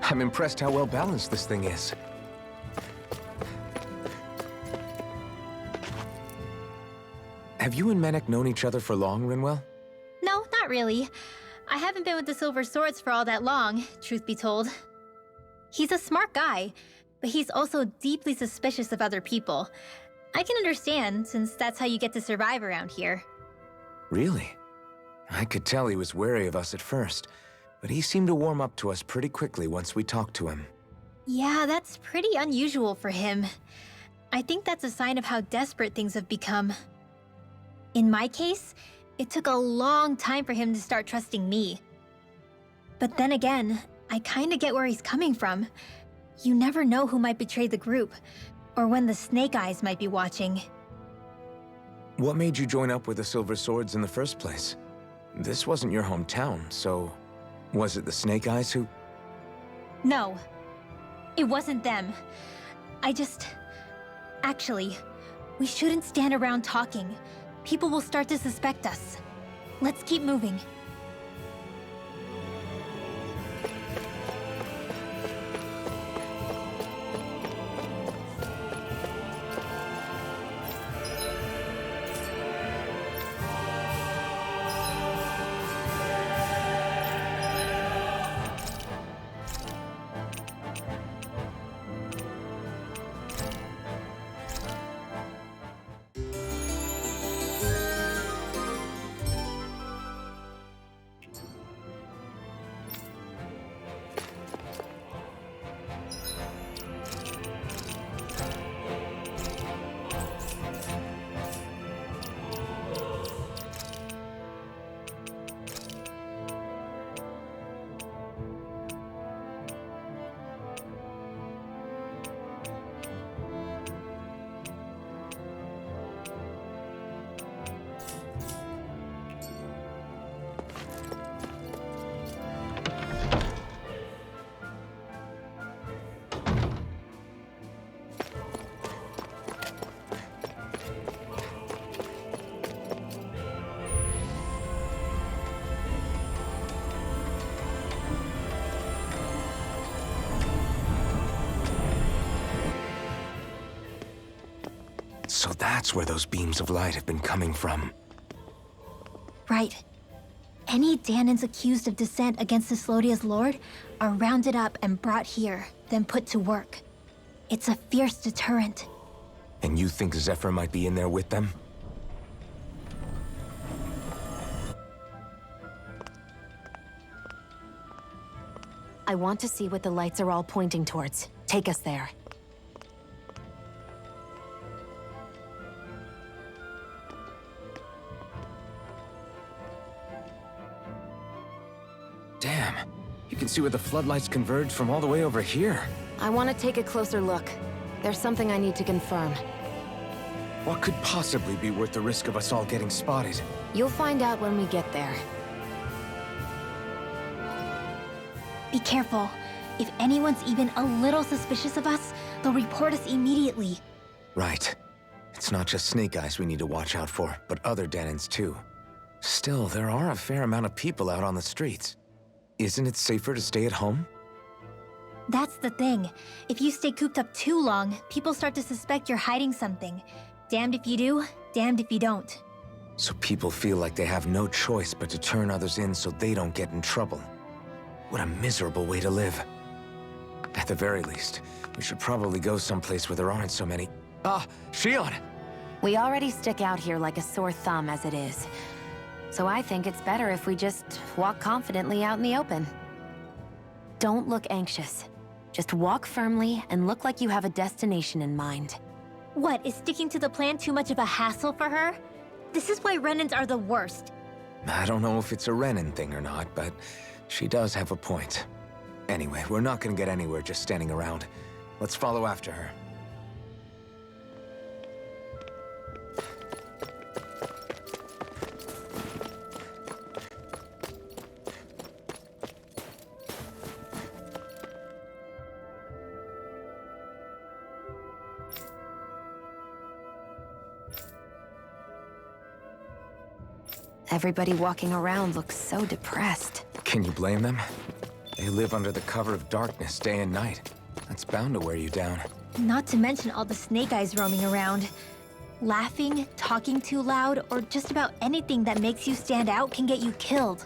C: I'm impressed how well balanced this thing is. Have you and Menek known each other for long, Rinwell?
A: No, not really. I haven't been with the Silver Swords for all that long, truth be told. He's a smart guy, but he's also deeply suspicious of other people. I can understand, since that's how you get to survive around here.
C: Really? I could tell he was wary of us at first, but he seemed to warm up to us pretty quickly once we talked to him.
A: Yeah, that's pretty unusual for him. I think that's a sign of how desperate things have become. In my case, it took a long time for him to start trusting me. But then again, I kinda get where he's coming from. You never know who might betray the group, or when the Snake Eyes might be watching.
C: What made you join up with the Silver Swords in the first place? This wasn't your hometown, so was it the Snake Eyes who...
A: No, it wasn't them. Actually, we shouldn't stand around talking. People will start to suspect us. Let's keep moving.
C: So that's where those beams of light have been coming from.
A: Right. Any Dahnans accused of dissent against Cislodia's lord are rounded up and brought here, then put to work. It's a fierce deterrent.
C: And you think Zephyr might be in there with them?
B: I want to see what the lights are all pointing towards. Take us there.
C: Damn, you can see where the floodlights converge from all the way over here.
B: I want to take a closer look. There's something I need to confirm.
C: What could possibly be worth the risk of us all getting spotted?
B: You'll find out when we get there.
A: Be careful. If anyone's even a little suspicious of us, they'll report us immediately.
C: Right. It's not just Snake Eyes we need to watch out for, but other Danins too. Still, there are a fair amount of people out on the streets. Isn't it safer to stay at home?
A: That's the thing. If you stay cooped up too long, people start to suspect you're hiding something. Damned if you do, damned if you don't.
C: So people feel like they have no choice but to turn others in so they don't get in trouble. What a miserable way to live. At the very least, we should probably go someplace where there aren't so many... Ah, Shion!
B: We already stick out here like a sore thumb as it is. So I think it's better if we just walk confidently out in the open. Don't look anxious. Just walk firmly and look like you have a destination in mind.
A: What, is sticking to the plan too much of a hassle for her? This is why Renans are the worst.
C: I don't know if it's a Renan thing or not, but she does have a point. Anyway, we're not gonna get anywhere just standing around. Let's follow after her.
B: Everybody walking around looks so depressed.
C: Can you blame them? They live under the cover of darkness day and night. That's bound to wear you down.
A: Not to mention all the Snake Eyes roaming around. Laughing, talking too loud, or just about anything that makes you stand out can get you killed.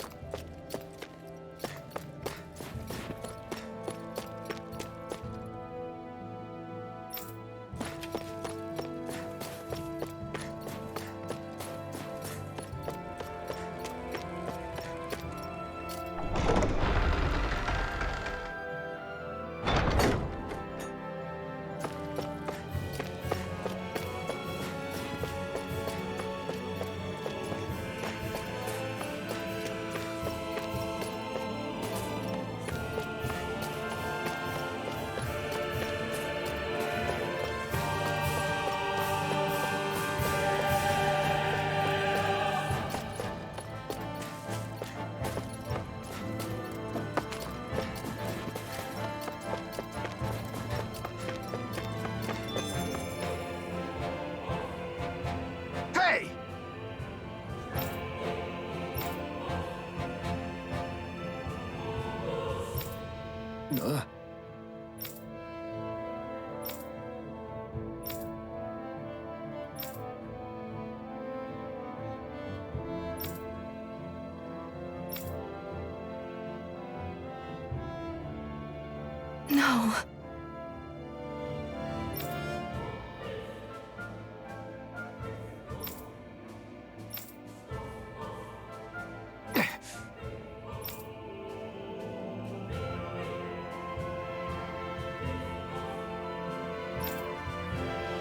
B: No.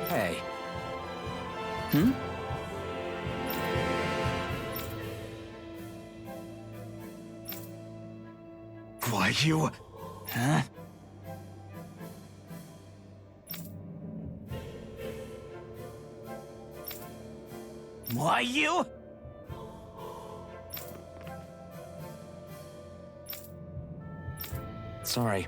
C: Hey.
D: Why, you... Huh? Why, you...
C: Sorry.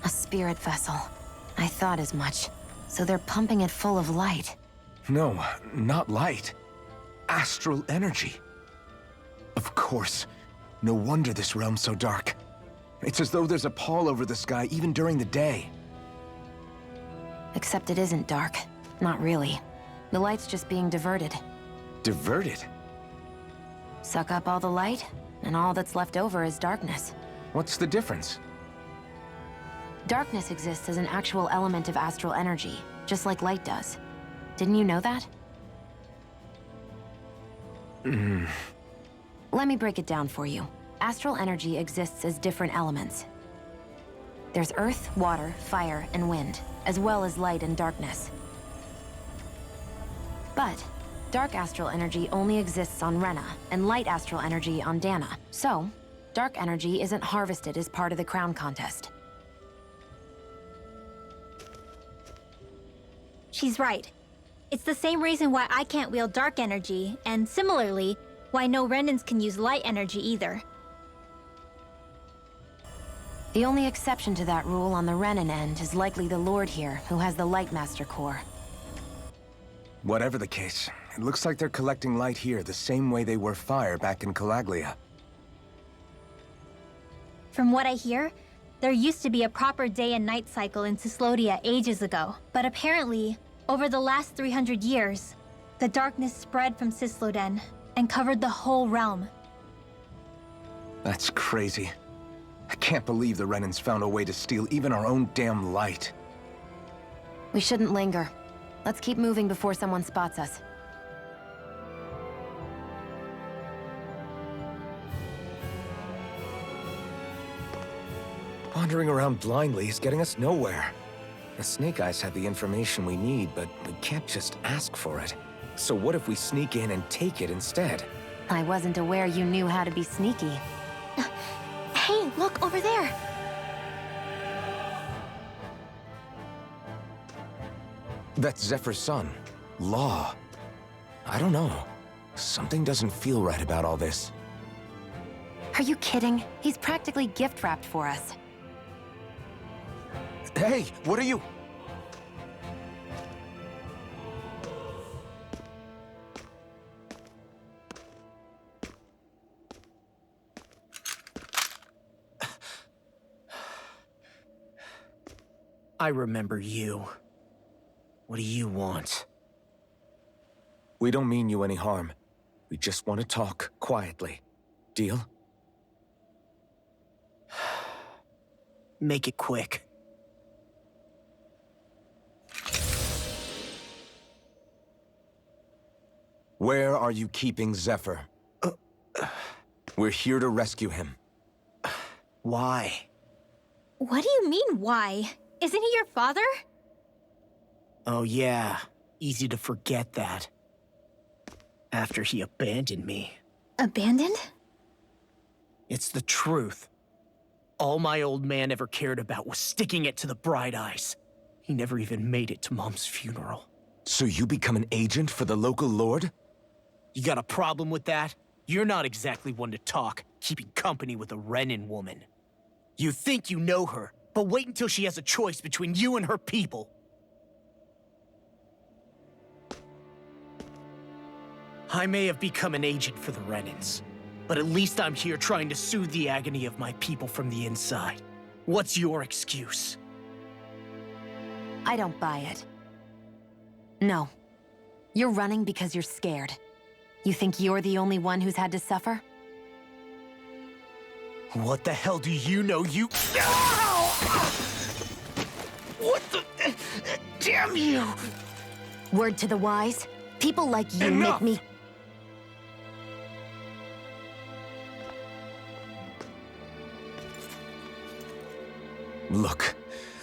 B: Spirit vessel. I thought as much. So they're pumping it full of light.
C: No, not light. Astral energy. Of course. No wonder this realm's so dark. It's as though there's a pall over the sky even during the day.
B: Except it isn't dark. Not really. The light's just being diverted.
C: Diverted?
B: Suck up all the light, and all that's left over is darkness.
C: What's the difference?
B: Darkness exists as an actual element of astral energy, just like light does. Didn't you know that? Let me break it down for you. Astral energy exists as different elements. There's earth, water, fire, and wind, as well as light and darkness. But dark astral energy only exists on Rena, and light astral energy on Dahna. So, dark energy isn't harvested as part of the crown contest.
A: She's right. It's the same reason why I can't wield dark energy, and similarly, why no Renans can use light energy either.
B: The only exception to that rule on the Renan end is likely the Lord here, who has the Light Master core.
C: Whatever the case, it looks like they're collecting light here the same way they were fire back in Calaglia.
A: From what I hear, there used to be a proper day and night cycle in Cislodia ages ago. But apparently, over the last 300 years, the darkness spread from Cisloden and covered the whole realm.
C: That's crazy. I can't believe the Renans found a way to steal even our own damn light.
B: We shouldn't linger. Let's keep moving before someone spots us.
C: Wandering around blindly is getting us nowhere. The Snake Eyes have the information we need, but we can't just ask for it. So what if we sneak in and take it instead?
B: I wasn't aware you knew how to be sneaky.
A: Hey, look over there!
C: That's Zephyr's son, Law. I don't know. Something doesn't feel right about all this.
B: Are you kidding? He's practically gift-wrapped for us.
C: Hey, what are you?
J: I remember you. What do you want?
C: We don't mean you any harm. We just want to talk quietly. Deal?
J: Make it quick.
C: Where are you keeping Zephyr? We're here to rescue him.
J: Why?
A: What do you mean, why? Isn't he your father?
J: Oh yeah, easy to forget that. After he abandoned me.
A: Abandoned?
J: It's the truth. All my old man ever cared about was sticking it to the Bright Eyes. He never even made it to Mom's funeral.
C: So you become an agent for the local lord?
J: You got a problem with that? You're not exactly one to talk, keeping company with a Renan woman. You think you know her, but wait until she has a choice between you and her people. I may have become an agent for the Renans, but at least I'm here trying to soothe the agony of my people from the inside. What's your excuse?
B: I don't buy it. No. You're running because you're scared. You think you're the only one who's had to suffer?
J: What the hell do you know, you— What the— Damn you!
B: Word to the wise, people like you
C: Enough!
B: make me—
C: Look,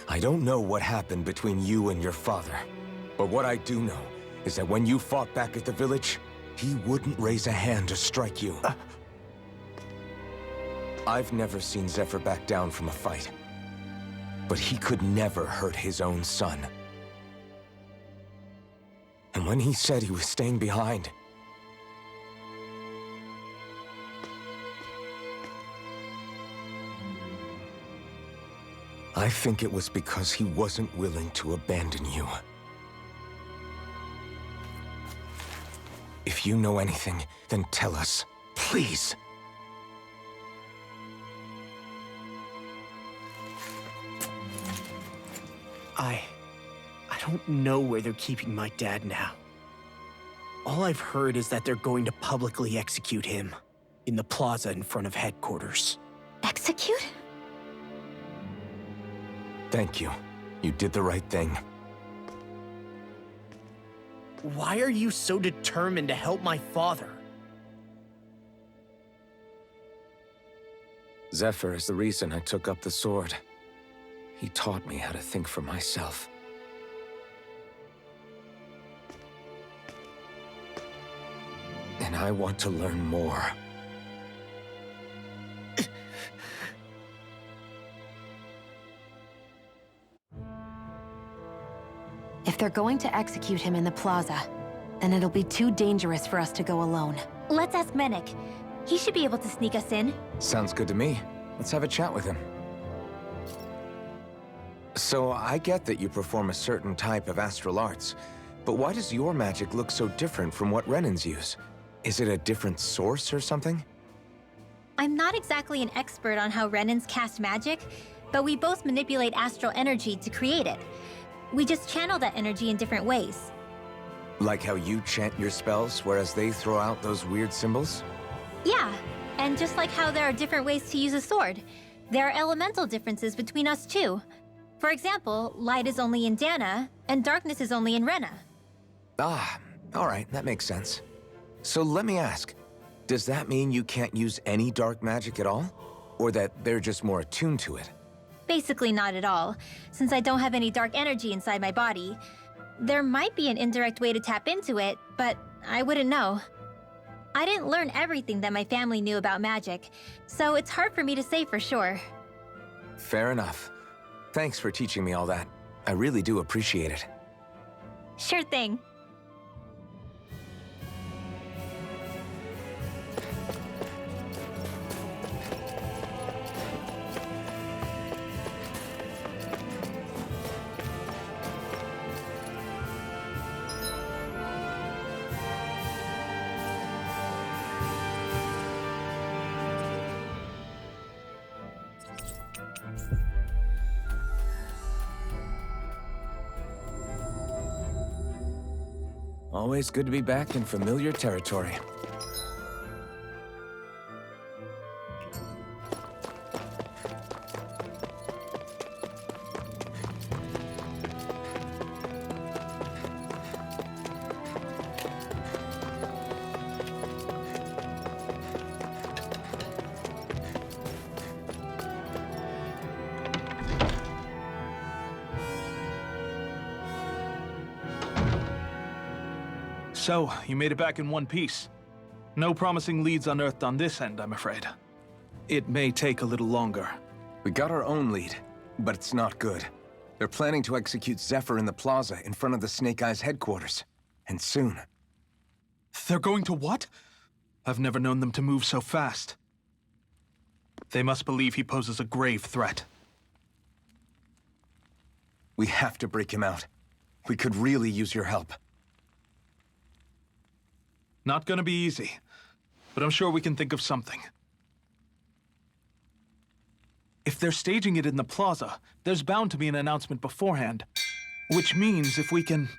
C: I don't know what happened between you and your father. But what I do know is that when you fought back at the village, he wouldn't raise a hand to strike you. I've never seen Zephyr back down from a fight. But he could never hurt his own son. And when he said he was staying behind, I think it was because he wasn't willing to abandon you. If you know anything, then tell us, please.
J: I don't know where they're keeping my dad now. All I've heard is that they're going to publicly execute him in the plaza in front of headquarters.
A: Execute?
C: Thank you. You did the right thing.
J: Why are you so determined to help my father?
C: Zephyr is the reason I took up the sword. He taught me how to think for myself. And I want to learn more.
B: If they're going to execute him in the plaza, then it'll be too dangerous for us to go alone.
A: Let's ask Menik. He should be able to sneak us in.
C: Sounds good to me. Let's have a chat with him. So, I get that you perform a certain type of astral arts, but why does your magic look so different from what Renan's use? Is it a different source or something?
A: I'm not exactly an expert on how Renans cast magic, but we both manipulate astral energy to create it. We just channel that energy in different ways.
C: Like how you chant your spells, whereas they throw out those weird symbols?
A: Yeah, and just like how there are different ways to use a sword, there are elemental differences between us too. For example, light is only in Dahna, and darkness is only in Rena.
C: Ah, alright, that makes sense. So let me ask, does that mean you can't use any dark magic at all? Or that they're just more attuned to it?
A: Basically not at all, since I don't have any dark energy inside my body. There might be an indirect way to tap into it, but I wouldn't know. I didn't learn everything that my family knew about magic, so it's hard for me to say for sure.
C: Fair enough. Thanks for teaching me all that. I really do appreciate it.
A: Sure thing.
C: Always good to be back in familiar territory.
I: So, you made it back in one piece. No promising leads unearthed on this end, I'm afraid. It may take a little longer.
C: We got our own lead, but it's not good. They're planning to execute Zephyr in the plaza in front of the Snake Eyes headquarters. And soon.
I: They're going to what? I've never known them to move so fast. They must believe he poses a grave threat.
C: We have to break him out. We could really use your help.
I: Not gonna be easy, but I'm sure we can think of something. If they're staging it in the plaza, there's bound to be an announcement beforehand. Which means if we can...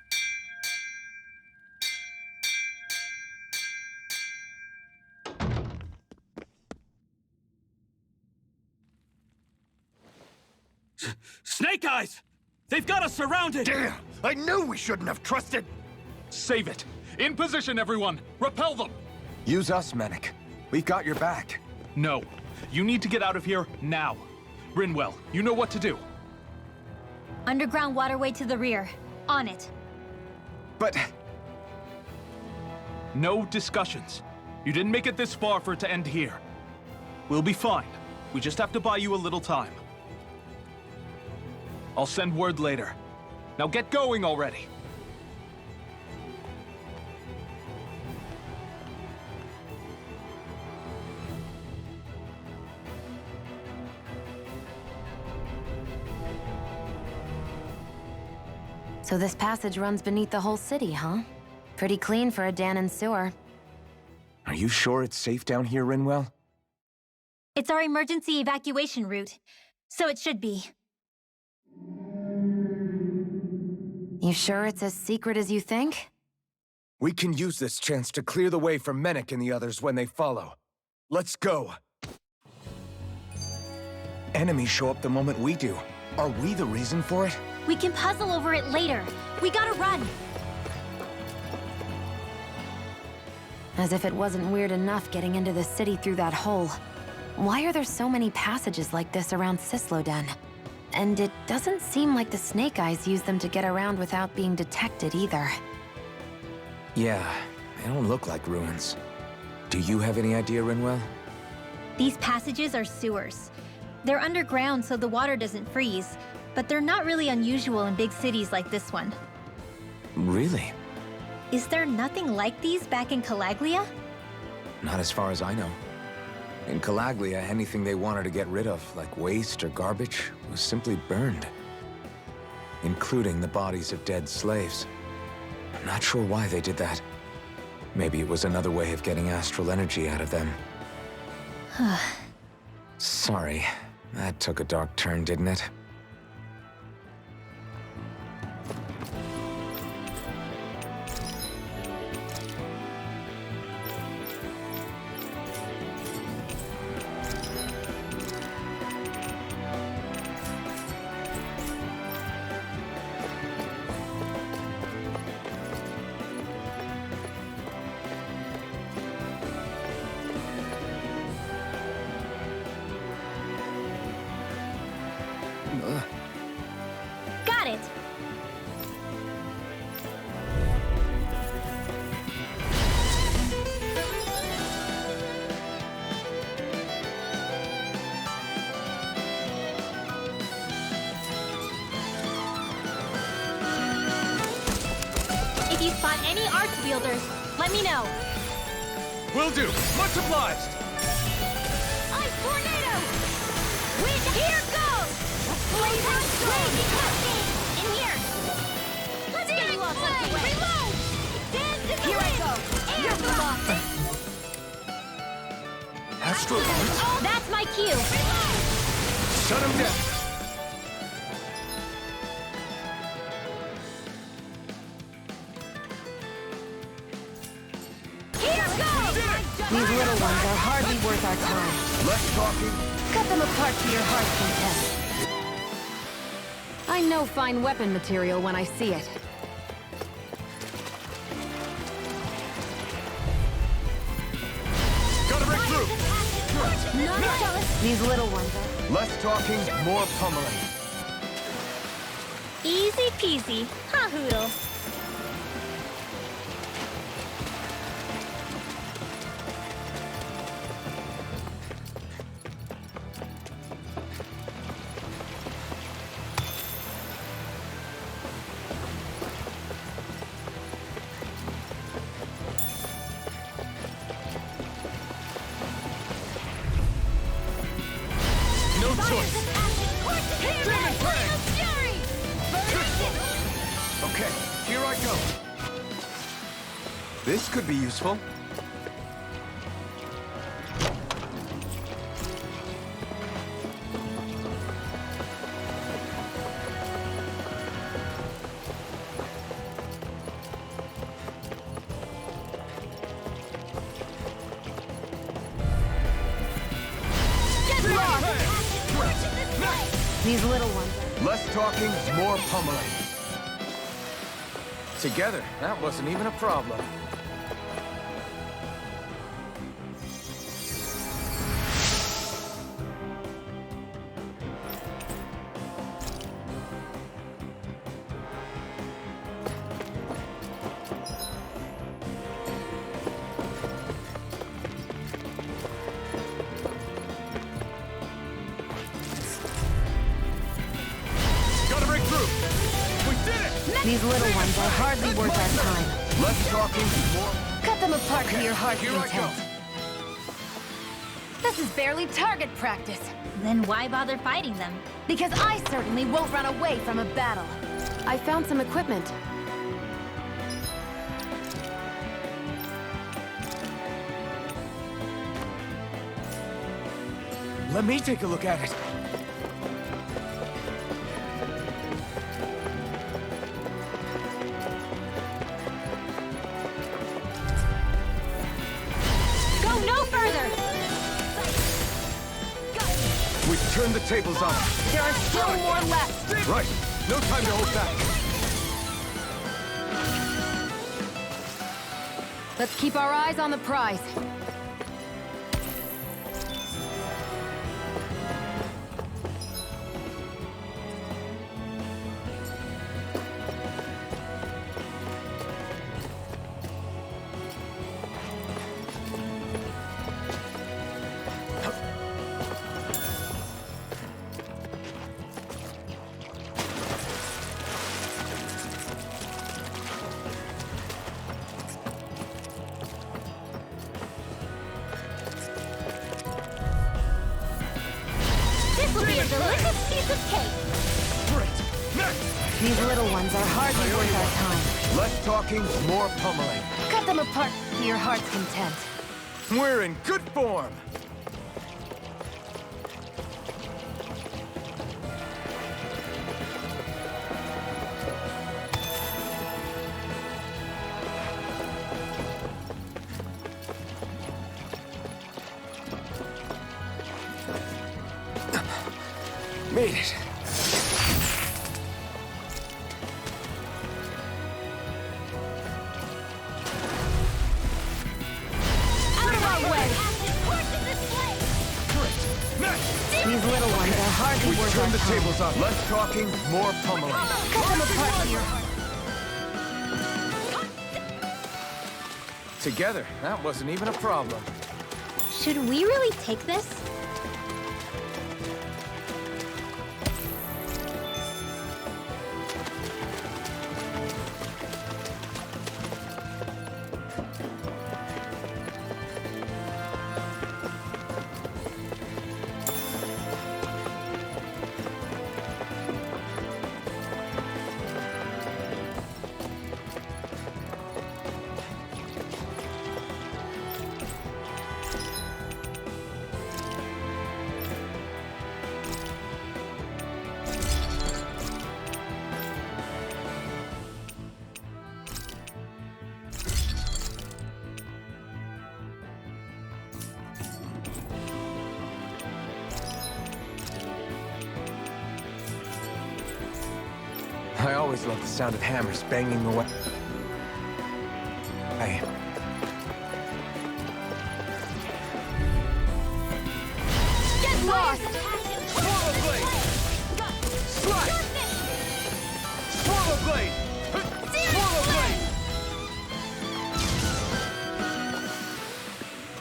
K: Snake Eyes! They've got us surrounded!
D: Damn! I knew we shouldn't have trusted!
I: Save it! In position, everyone! Repel them!
C: Use us, Menik. We've got your back.
I: No. You need to get out of here now. Rinwell, you know what to do.
A: Underground waterway to the rear. On it.
C: But...
I: No discussions. You didn't make it this far for it to end here. We'll be fine. We just have to buy you a little time. I'll send word later. Now get going already.
B: So this passage runs beneath the whole city, huh? Pretty clean for a Dahnan sewer.
C: Are you sure it's safe down here, Rinwell?
A: It's our emergency evacuation route, so it should be.
B: You sure it's as secret as you think?
C: We can use this chance to clear the way for Menik and the others when they follow. Let's go! Enemies show up the moment we do. Are we the reason for it?
A: We can puzzle over it later. We gotta run.
B: As if it wasn't weird enough getting into the city through that hole. Why are there so many passages like this around Cislodia? And it doesn't seem like the Snake Eyes use them to get around without being detected either.
C: Yeah, they don't look like ruins. Do you have any idea, Rinwell?
A: These passages are sewers. They're underground so the water doesn't freeze, but they're not really unusual in big cities like this one.
C: Really?
A: Is there nothing like these back in Calaglia?
C: Not as far as I know. In Calaglia, anything they wanted to get rid of, like waste or garbage, was simply burned. Including the bodies of dead slaves. I'm not sure why they did that. Maybe it was another way of getting astral energy out of them. Sorry, that took a dark turn, didn't it?
A: Got it! If you spot any arch wielders, let me know.
K: Will do. Much obliged.
A: Ice tornado! Wind, here goes! In here! Let's get you all tucked away! Reload! Dance in the here wind! I go! You're lost!
C: Astral
A: That's my cue!
C: Shut him down!
A: Here goes!
B: These little ones are hardly worth our time.
C: Less talking.
B: Cut them apart to your heart's content. I know fine weapon material when I see it.
C: Gotta break through!
B: These little ones are...
C: Less talking, more pummeling.
A: Easy peasy, huh, Hoodle?
K: No choice.
C: Okay, here I go. This could be useful.
B: These little ones are...
C: Less talking, more pummeling. Together, that wasn't even a problem.
B: These little ones are hardly worth our time.
C: Less talking, more...
B: Cut them apart to your heart's
C: Here I
B: content.
C: go.
B: This is barely target practice.
A: Then why bother fighting them?
B: Because I certainly won't run away from a battle. I found some equipment.
C: Let me take a look at it.
A: Go no further!
C: We turned the tables on them.
B: There are still more left.
C: Right. No time to hold back.
B: Let's keep our eyes on the prize.
A: This will be a delicious piece of cake.
B: These little ones are hardly worth our time.
C: Less talking, more pummeling.
B: Cut them apart to your heart's content.
C: We're in good form. Made it.
B: Out of our way! These little ones are hardly
C: We
B: worth
C: turned
B: our
C: the
B: time.
C: tables on. Less talking, more pummeling.
B: Cut them apart to your heart.
C: Together, that wasn't even a problem.
A: Should we really take this?
C: I always love the sound of hammers banging away. Hey.
B: Get lost!
C: Swallow blade! Slide! Swallow blade! Swallow blade!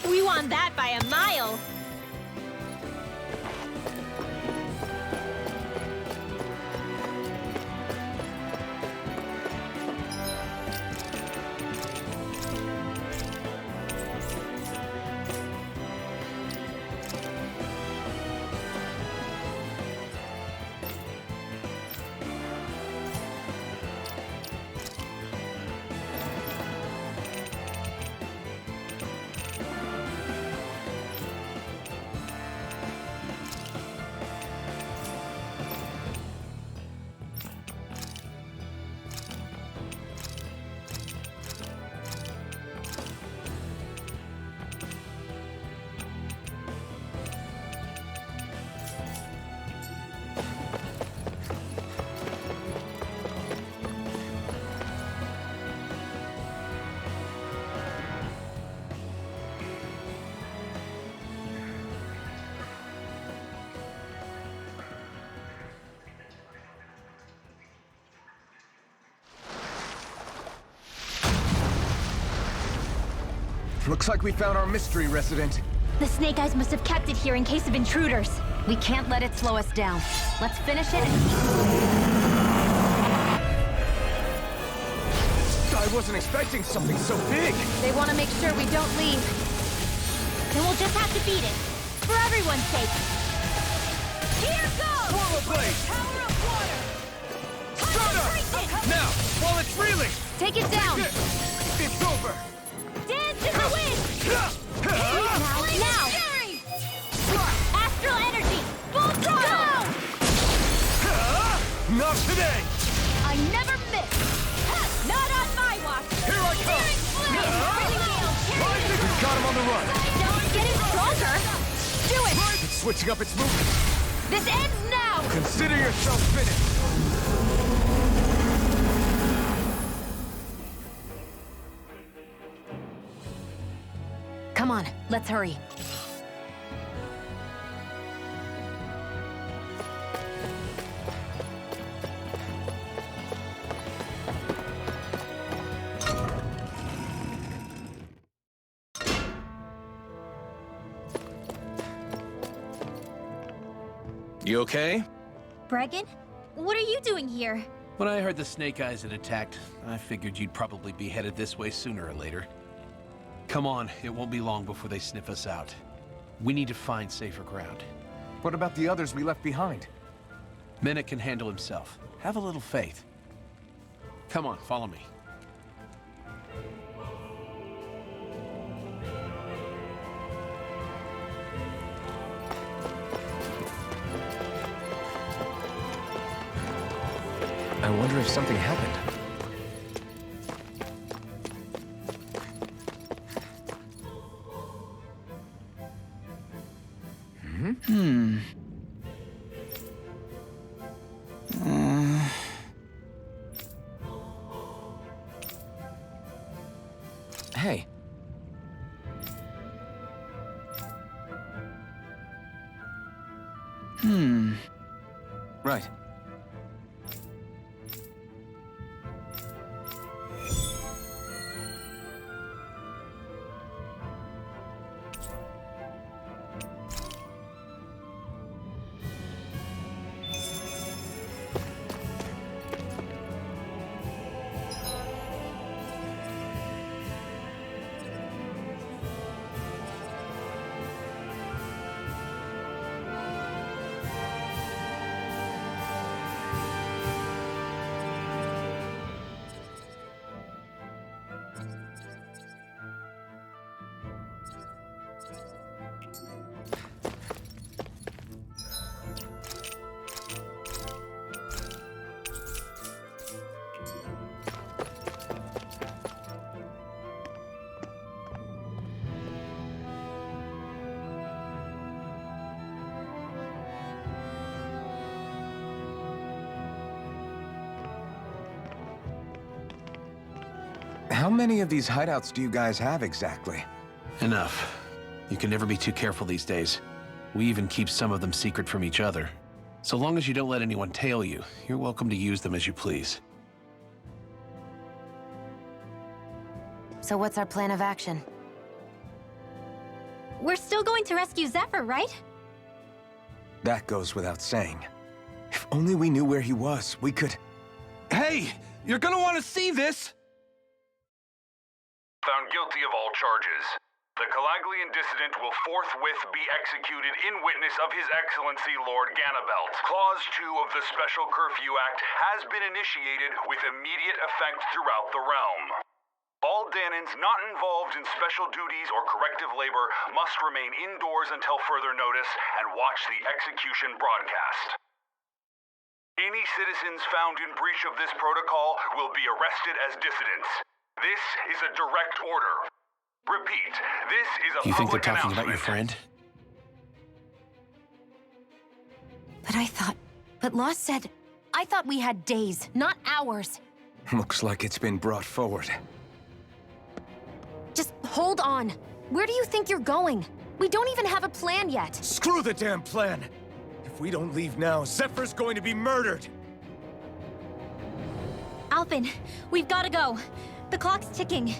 A: We won that by a mile.
C: Looks like we found our mystery resident.
A: The Snake Eyes must have kept it here in case of intruders.
B: We can't let it slow us down. Let's finish it and...
C: I wasn't expecting something so big.
B: They want to make sure we don't leave.
A: Then we'll just have to beat it. For everyone's sake. Here goes!
C: Swallow blade!
E: Power of water!
C: Shut up! Now, while it's reeling!
B: Take it down!
C: It's over!
A: Dance in the wind! Now! Astral energy! Full throttle!
C: Not today!
A: I never miss! Not on my watch!
C: Here I come! We've got him on the run!
A: Now it's getting stronger! Do it!
C: It's switching up its movement.
A: This ends now!
C: Consider yourself finished!
B: Come on, let's hurry.
H: You okay?
A: Bregan? What are you doing here?
H: When I heard the Snake Eyes had attacked, I figured you'd probably be headed this way sooner or later. Come on, it won't be long before they sniff us out. We need to find safer ground.
C: What about the others we left behind?
H: Menek can handle himself. Have a little faith. Come on, follow me.
C: I wonder if something happened. Hey. Right. How many of these hideouts do you guys have exactly?
H: Enough. You can never be too careful these days. We even keep some of them secret from each other. So long as you don't let anyone tail you, you're welcome to use them as you please.
B: So what's our plan of action?
A: We're still going to rescue Zephyr, right?
C: That goes without saying. If only we knew where he was, we could...
D: Hey! You're gonna want to see this!
L: Found guilty of all charges. The Calaglian dissident will forthwith be executed in witness of His Excellency Lord Ganabelt. Clause 2 of the Special Curfew Act has been initiated with immediate effect throughout the realm. All Dahnans not involved in special duties or corrective labor must remain indoors until further notice and watch the execution broadcast. Any citizens found in breach of this protocol will be arrested as dissidents. This is a direct order. Repeat, this is a
H: You think they're
L: public
H: talking about
L: announcement.
H: your friend?
B: But Lost said... I thought we had days, not hours.
C: Looks like it's been brought forward.
B: Just hold on. Where do you think you're going? We don't even have a plan yet.
C: Screw the damn plan! If we don't leave now, Zephyr's going to be murdered!
A: Alphen, we've got to go. The clock's ticking.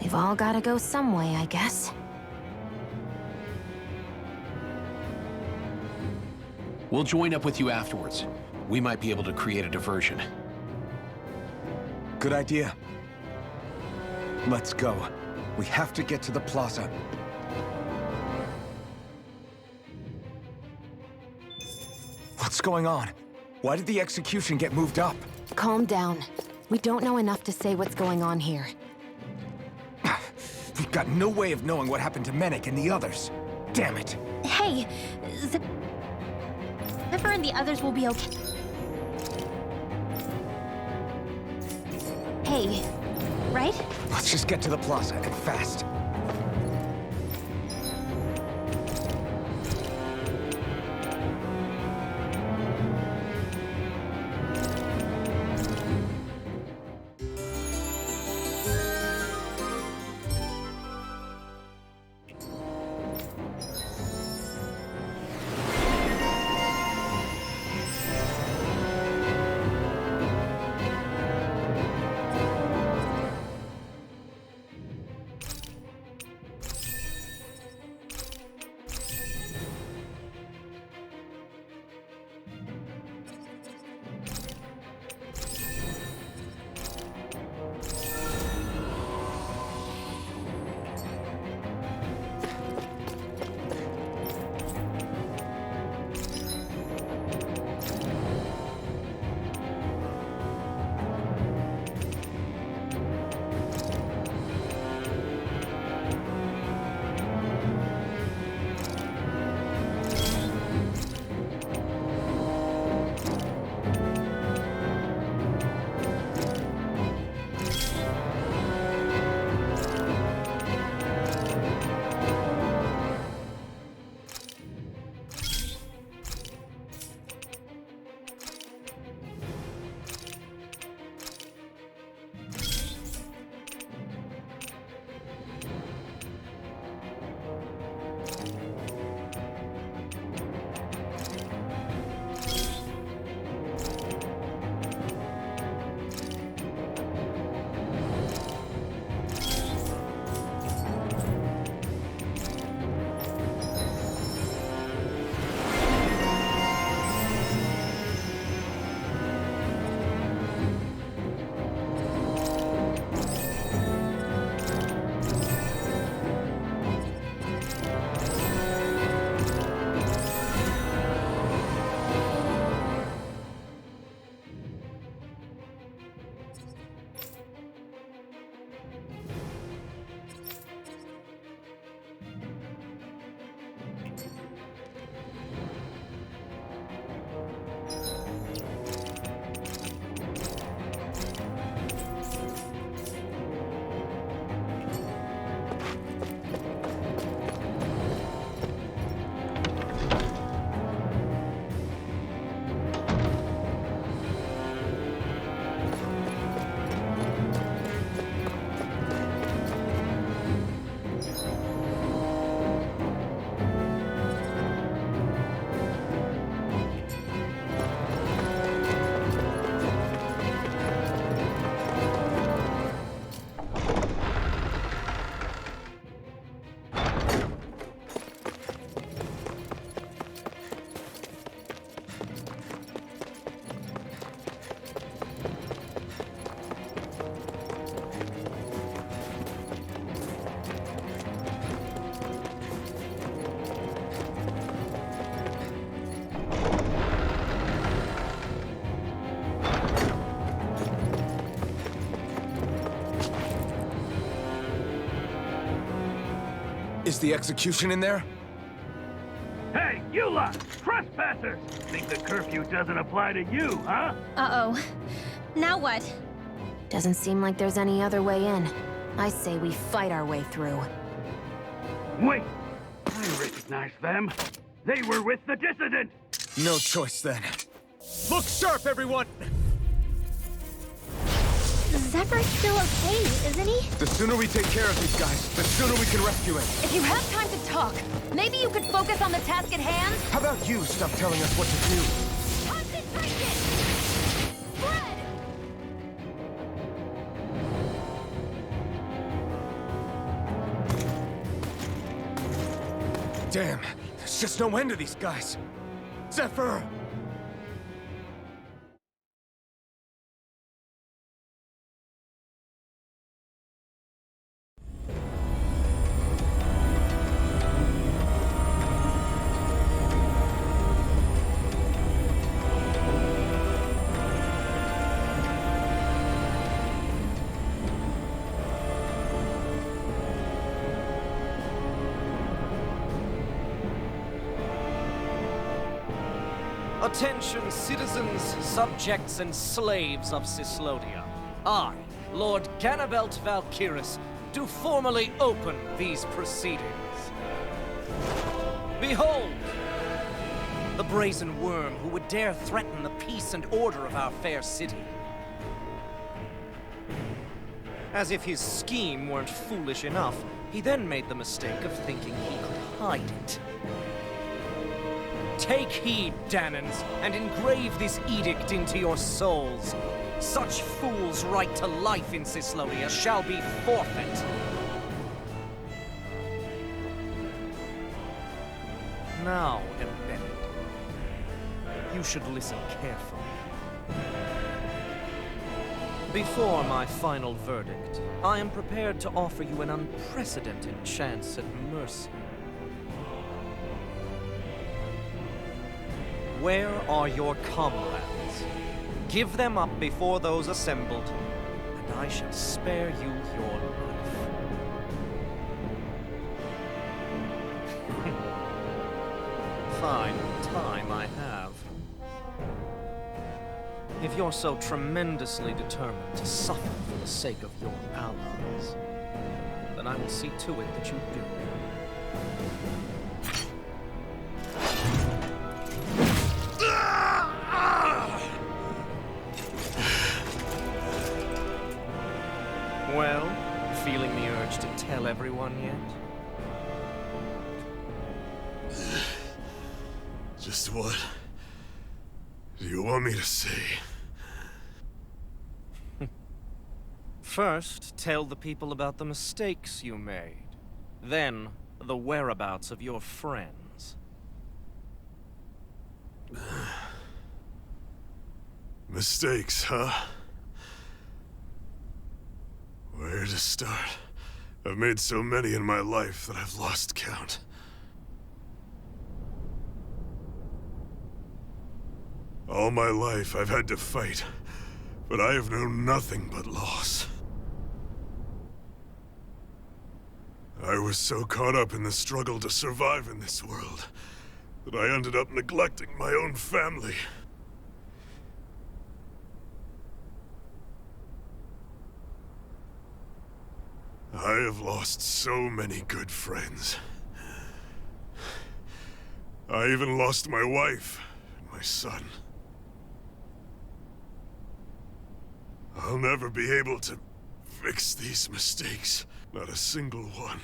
B: We've all gotta go some way, I guess.
H: We'll join up with you afterwards. We might be able to create a diversion.
C: Good idea. Let's go. We have to get to the plaza. What's going on? Why did the execution get moved up?
B: Calm down. We don't know enough to say what's going on here.
C: We've got no way of knowing what happened to Menek and the others. Damn it.
A: Hey, Zephyr and the others will be okay. Hey, right?
C: Let's just get to the plaza, and fast. the execution in there?
K: Hey, you lot! Trespassers! Think the curfew doesn't apply to you, huh?
A: Uh-oh. Now what?
B: Doesn't seem like there's any other way in. I say we fight our way through.
K: Wait! I recognize them. They were with the dissident!
D: No choice then. Look sharp, everyone!
A: Zephyr's still okay, isn't he?
C: The sooner we take care of these guys, the sooner we can rescue him.
E: If you have time to talk, maybe you could focus on the task at hand?
C: How about you stop telling us what to do?
E: Concentration! Spread!
C: Damn, there's just no end to these guys. Zephyr!
M: Attention, citizens, subjects, and slaves of Cislodia. I, Lord Ganabelt Valkyris, do formally open these proceedings. Behold! The brazen worm who would dare threaten the peace and order of our fair city. As if his scheme weren't foolish enough, he then made the mistake of thinking he could hide it. Take heed, Dahnans, and engrave this edict into your souls. Such fools' right to life in Cislodia shall be forfeit. Now, Embedded, you should listen carefully. Before my final verdict, I am prepared to offer you an unprecedented chance at mercy. Where are your comrades? Give them up before those assembled, and I shall spare you your life. Fine time I have. If you're so tremendously determined to suffer for the sake of your allies, then I will see to it that you do. Well, feeling the urge to tell everyone yet?
N: Just what do you want me to say?
M: First, tell the people about the mistakes you made. Then, the whereabouts of your friends.
N: Mistakes, huh? Where to start? I've made so many in my life that I've lost count. All my life I've had to fight, but I have known nothing but loss. I was so caught up in the struggle to survive in this world that I ended up neglecting my own family. I have lost so many good friends. I even lost my wife and my son. I'll never be able to fix these mistakes. Not a single one.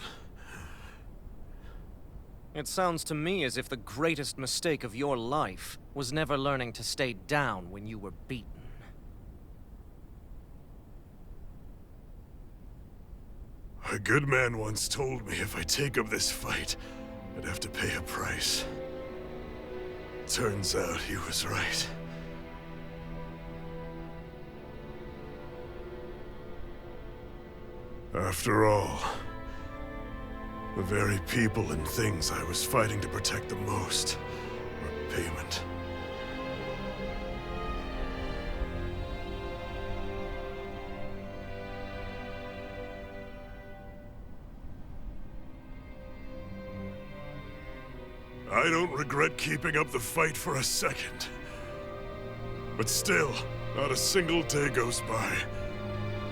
M: It sounds to me as if the greatest mistake of your life was never learning to stay down when you were beaten.
N: A good man once told me if I take up this fight, I'd have to pay a price. Turns out he was right. After all, the very people and things I was fighting to protect the most were payment. I don't regret keeping up the fight for a second. But still, not a single day goes by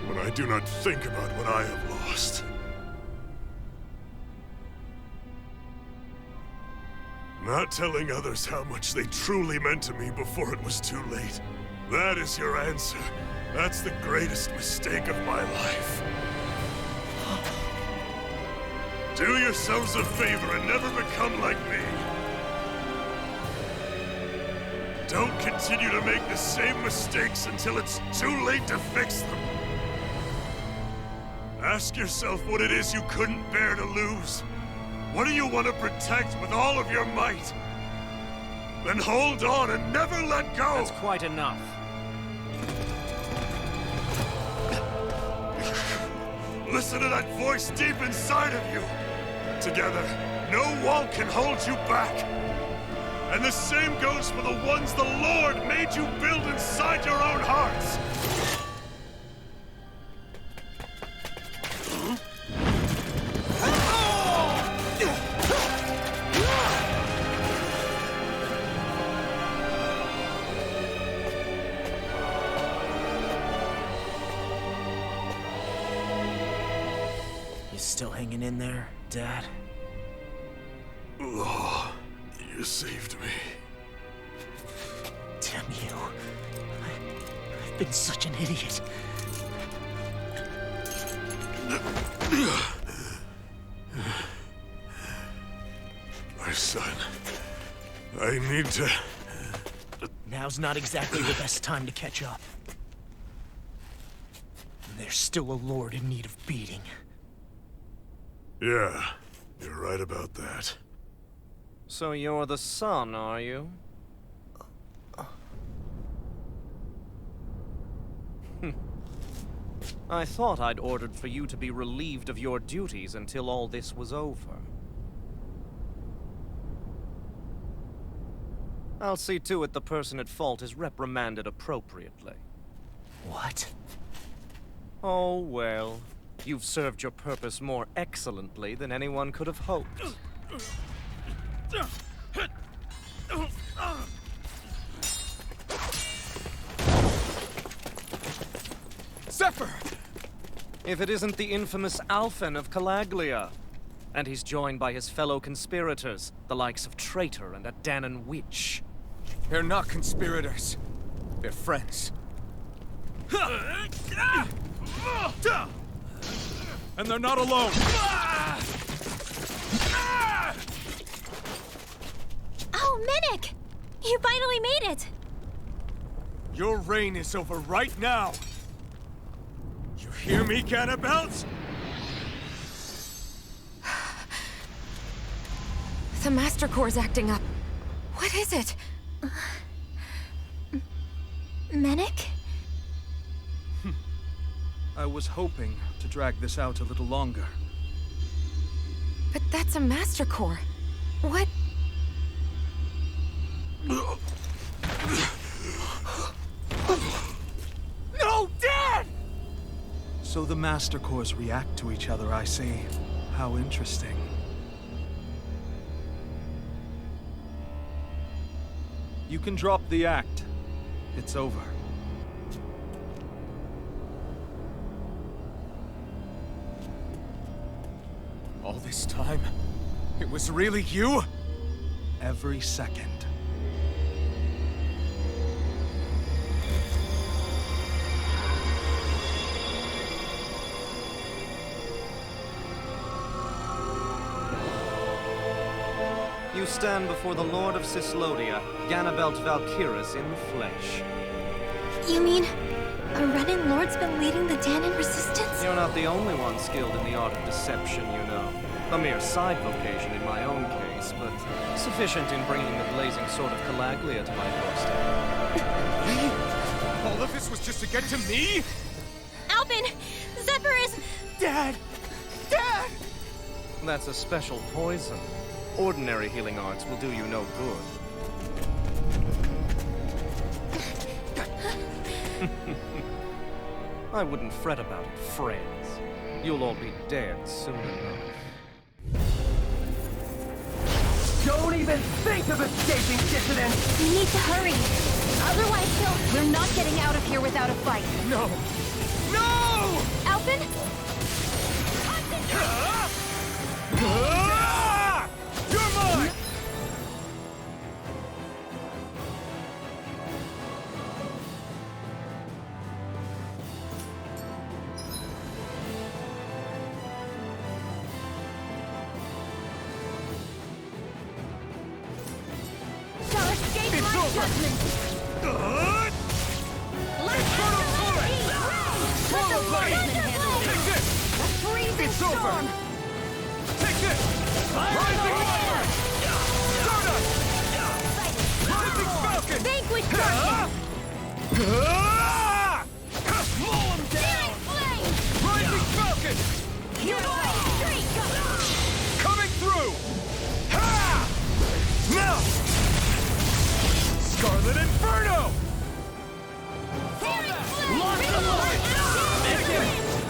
N: when I do not think about what I have lost. Not telling others how much they truly meant to me before it was too late. That is your answer. That's the greatest mistake of my life. Do yourselves a favor and never become like me. Don't continue to make the same mistakes until it's too late to fix them. Ask yourself what it is you couldn't bear to lose. What do you want to protect with all of your might? Then hold on and never let go!
M: That's quite enough.
N: Listen to that voice deep inside of you! Together, no wall can hold you back! And the same goes for the ones the Lord made you build inside your own hearts!
J: You still hanging in there, Dad?
N: Oh, you saved me.
J: Damn you. I've been such an idiot.
N: My son, I need to...
J: Now's not exactly the best time to catch up. There's still a lord in need of beating.
N: Yeah, you're right about that.
M: So you're the son, are you? I thought I'd ordered for you to be relieved of your duties until all this was over. I'll see to it the person at fault is reprimanded appropriately.
J: What?
M: Oh, well. You've served your purpose more excellently than anyone could have hoped.
D: Zephyr!
M: If it isn't the infamous Alphen of Calaglia. And he's joined by his fellow conspirators, the likes of Traitor and a Dahnan Witch.
D: They're not conspirators. They're friends.
F: And they're not alone!
A: Oh, Minnick! You finally made it!
D: Your reign is over right now! You hear me, Cannibals?
B: The Master Core's acting up. What is it?
A: Minnick?
I: I was hoping to drag this out a little longer.
B: But that's a Master Core. What?
D: No, Dad!
I: So the Master Cores react to each other, I see. How interesting. You can drop the act. It's over.
D: All this time, it was really you?
I: Every second.
M: You stand before the Lord of Cislodia, Ganabelt Valkyris in the flesh.
A: You mean a Renin Lord's been leading the Dahnan resistance?
M: You're not the only one skilled in the art of deception, you know. A mere side vocation in my own case, but sufficient in bringing the blazing sword of Calaglia to my doorstep.
D: All of this was just to get to me?
A: Alphen! Zephyr is...
D: Dad! Dad!
M: That's a special poison. Ordinary healing arts will do you no good. I wouldn't fret about it, friends. You'll all be dead soon enough.
D: Don't
O: even think of escaping, dissidents!
A: We need to hurry. Otherwise, we're not getting out of here without a fight.
O: No! No!
A: Alphen?
O: You're mine!
A: Shall escape my judgment. Let the swordsman handle it.
O: Take this!
A: A freezing
O: It's over.
A: storm.
O: Take this! Rising fire! Stardust! Rising falcon!
A: Vanquish darkness.
O: Maul him down!
A: Flame.
O: Rising falcon!
A: United streak.
O: Coming through! Ha! Now! Scarlet Inferno! Launch the light!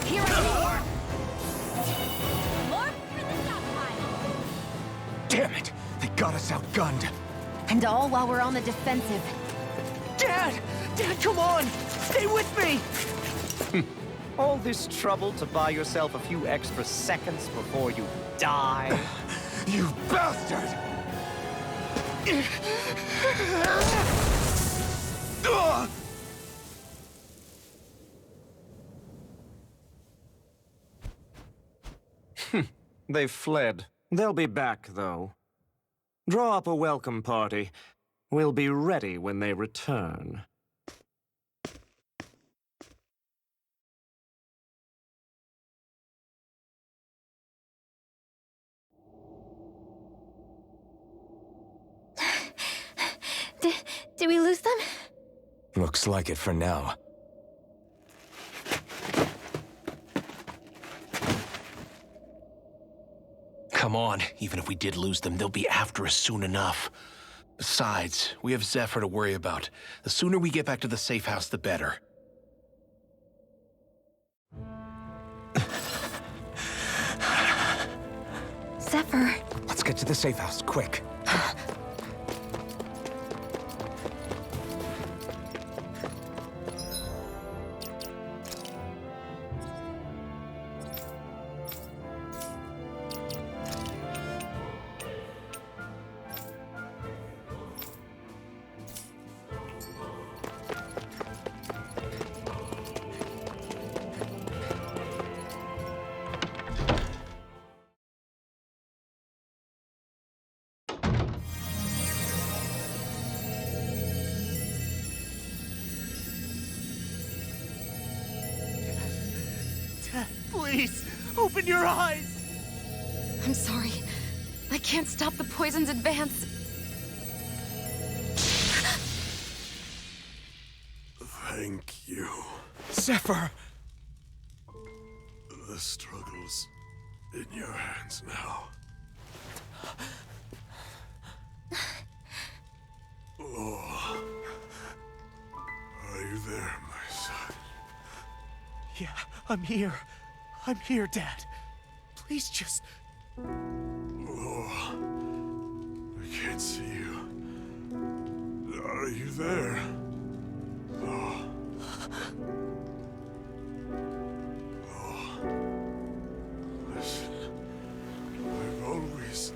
A: Here I am. More for the stockpile.
D: Damn it! They got us outgunned.
B: And all while we're on the defensive.
J: Dad! Dad, come on! Stay with me!
M: All this trouble to buy yourself a few extra seconds before you die?
D: You bastard! Ugh!
M: They've fled. They'll be back, though. Draw up a welcome party. We'll be ready when they return.
A: Did we lose them?
C: Looks like it for now.
H: Come on, even if we did lose them, they'll be after us soon enough. Besides, we have Zephyr to worry about. The sooner we get back to the safe house, the better.
A: Zephyr.
C: Let's get to the safe house, quick.
J: Please, open your eyes!
B: I'm sorry. I can't stop the poison's advance.
N: Thank you.
D: Zephyr!
N: The struggle's in your hands now. Oh. Are you there, my son?
J: Yeah, I'm here. I'm here, Dad. Please just...
N: Oh. I can't see you. Are you there? Oh. Oh. Listen. I've always...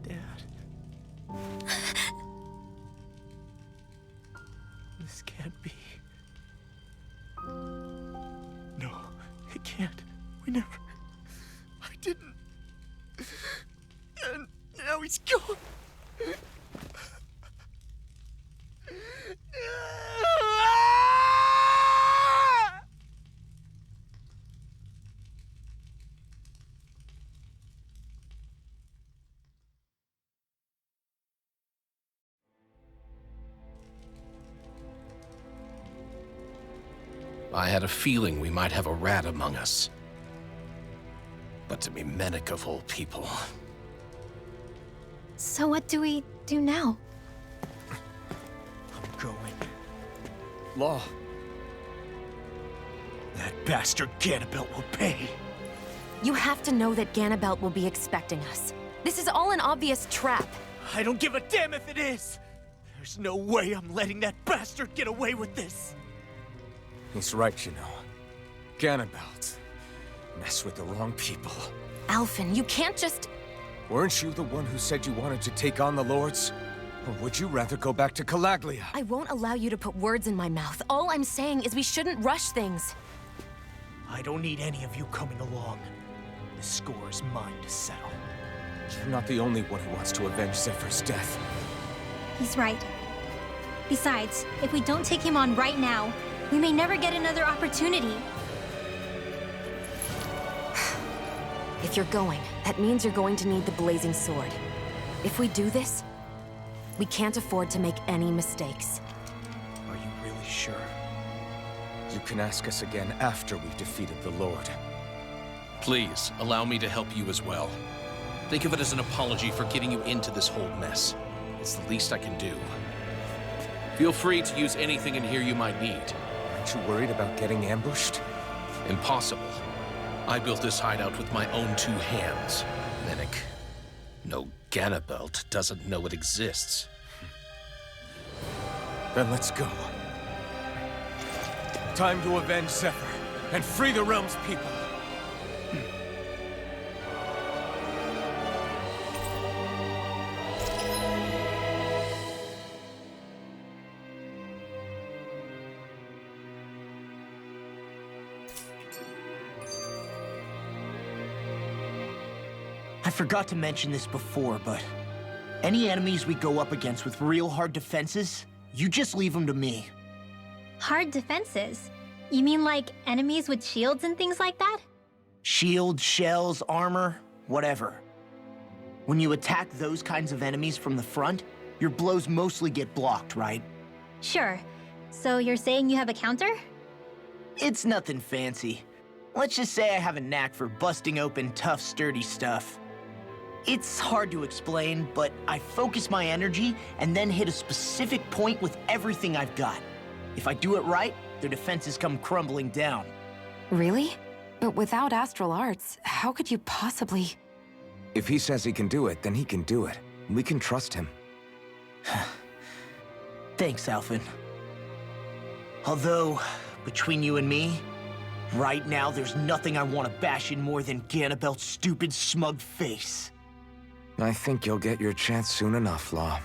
J: Dad. This can't be. No, it can't. We never... I didn't. And now he's gone.
H: I had a feeling we might have a rat among us. But to be Menek of all people.
A: So what do we do now?
J: I'm going.
D: Law.
J: That bastard Ganabelt will pay.
B: You have to know that Ganabelt will be expecting us. This is all an obvious trap.
J: I don't give a damn if it is! There's no way I'm letting that bastard get away with this!
C: He's right, you know. Ganabelt. Mess with the wrong people.
B: Alphen, you can't just...
C: Weren't you the one who said you wanted to take on the Lords? Or would you rather go back to Calaglia?
B: I won't allow you to put words in my mouth. All I'm saying is we shouldn't rush things.
J: I don't need any of you coming along. The score is mine to settle.
C: You're not the only one who wants to avenge Zephyr's death.
A: He's right. Besides, if we don't take him on right now, we may never get another opportunity.
B: If you're going, that means you're going to need the Blazing Sword. If we do this, we can't afford to make any mistakes.
J: Are you really sure?
C: You can ask us again after we've defeated the Lord.
H: Please, allow me to help you as well. Think of it as an apology for getting you into this whole mess. It's the least I can do. Feel free to use anything in here you might need.
C: Aren't you worried about getting ambushed?
H: Impossible. I built this hideout with my own 2 hands. Minik. No Ganabelt doesn't know it exists.
C: Then let's go. Time to avenge Zephyr and free the realm's people.
J: I forgot to mention this before, but any enemies we go up against with real hard defenses, you just leave them to me.
A: Hard defenses? You mean like enemies with shields and things like that?
J: Shields, shells, armor, whatever. When you attack those kinds of enemies from the front, your blows mostly get blocked, right?
A: Sure. So you're saying you have a counter?
J: It's nothing fancy. Let's just say I have a knack for busting open tough, sturdy stuff. It's hard to explain, but I focus my energy and then hit a specific point with everything I've got. If I do it right, their defenses come crumbling down.
B: Really? But without astral arts, how could you possibly...
C: If he says he can do it, then he can do it. We can trust him.
J: Thanks, Alphen. Although, between you and me, right now there's nothing I want to bash in more than Ganabelt's stupid, smug face.
C: I think you'll get your chance soon enough, Law.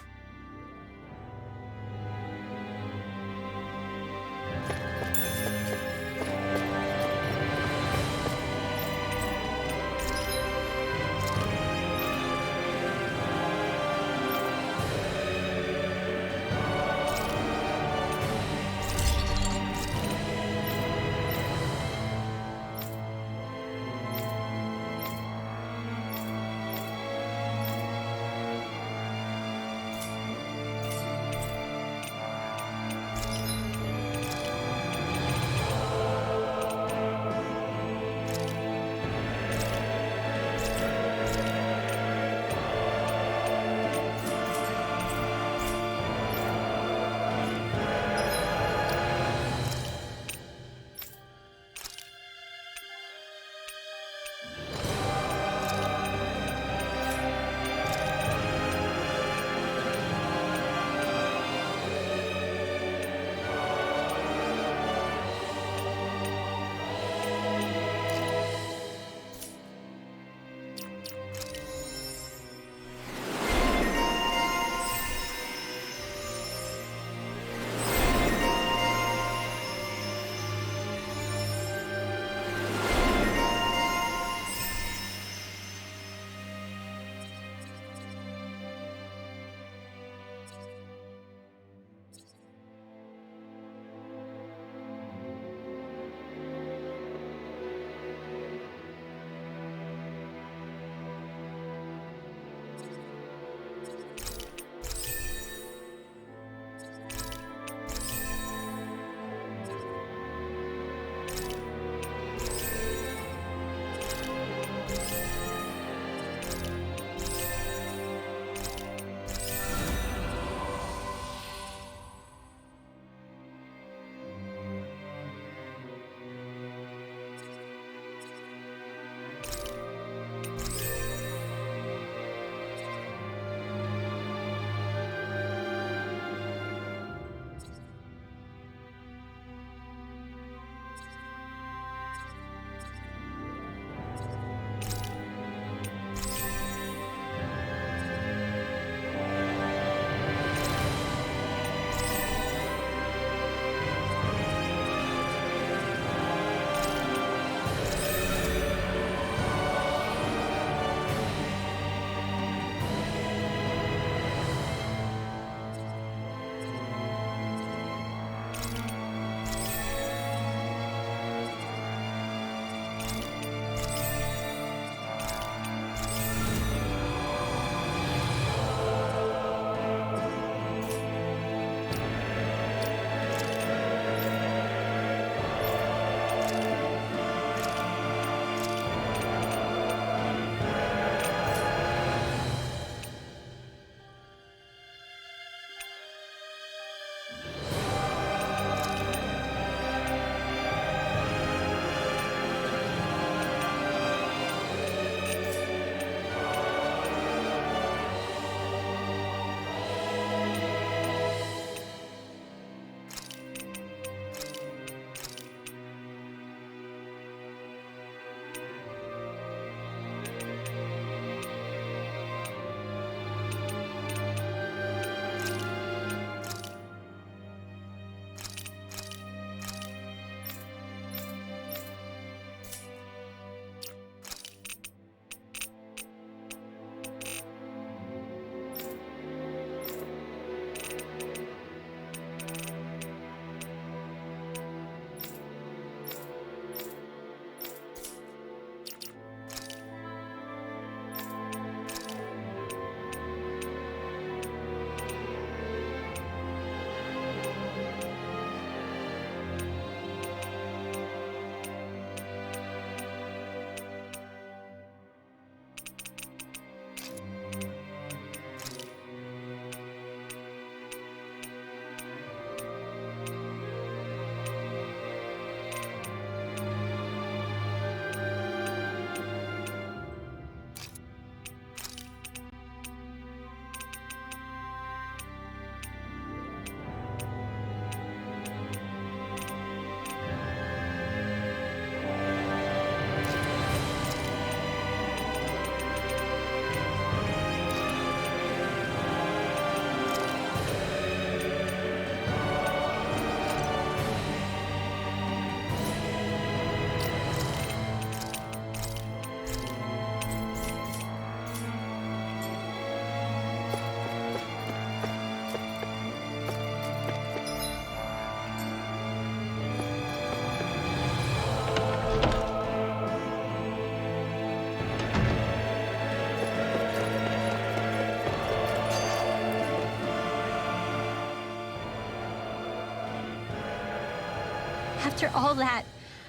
A: After all that,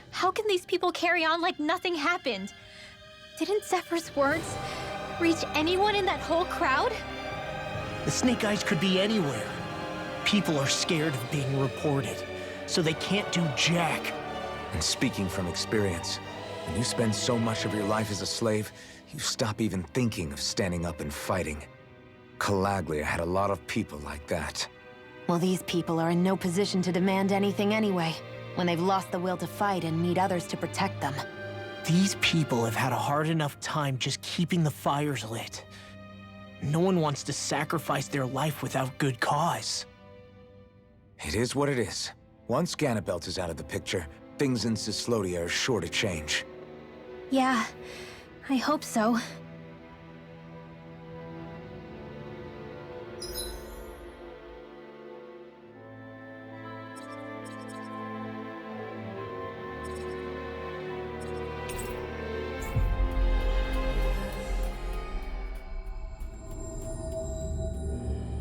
A: how can these people carry on like nothing happened? Didn't Zephyr's words reach anyone in that whole crowd?
J: The Snake Eyes could be anywhere. People are scared of being reported, so they can't do jack.
C: And speaking from experience, when you spend so much of your life as a slave, you stop even thinking of standing up and fighting. Calaglia had a lot of people like that.
B: Well, these people are in no position to demand anything anyway, when they've lost the will to fight and need others to protect them.
J: These people have had a hard enough time just keeping the fires lit. No one wants to sacrifice their life without good cause.
C: It is what it is. Once Ganabelt is out of the picture, things in Cislodia are sure to change.
A: Yeah, I hope so.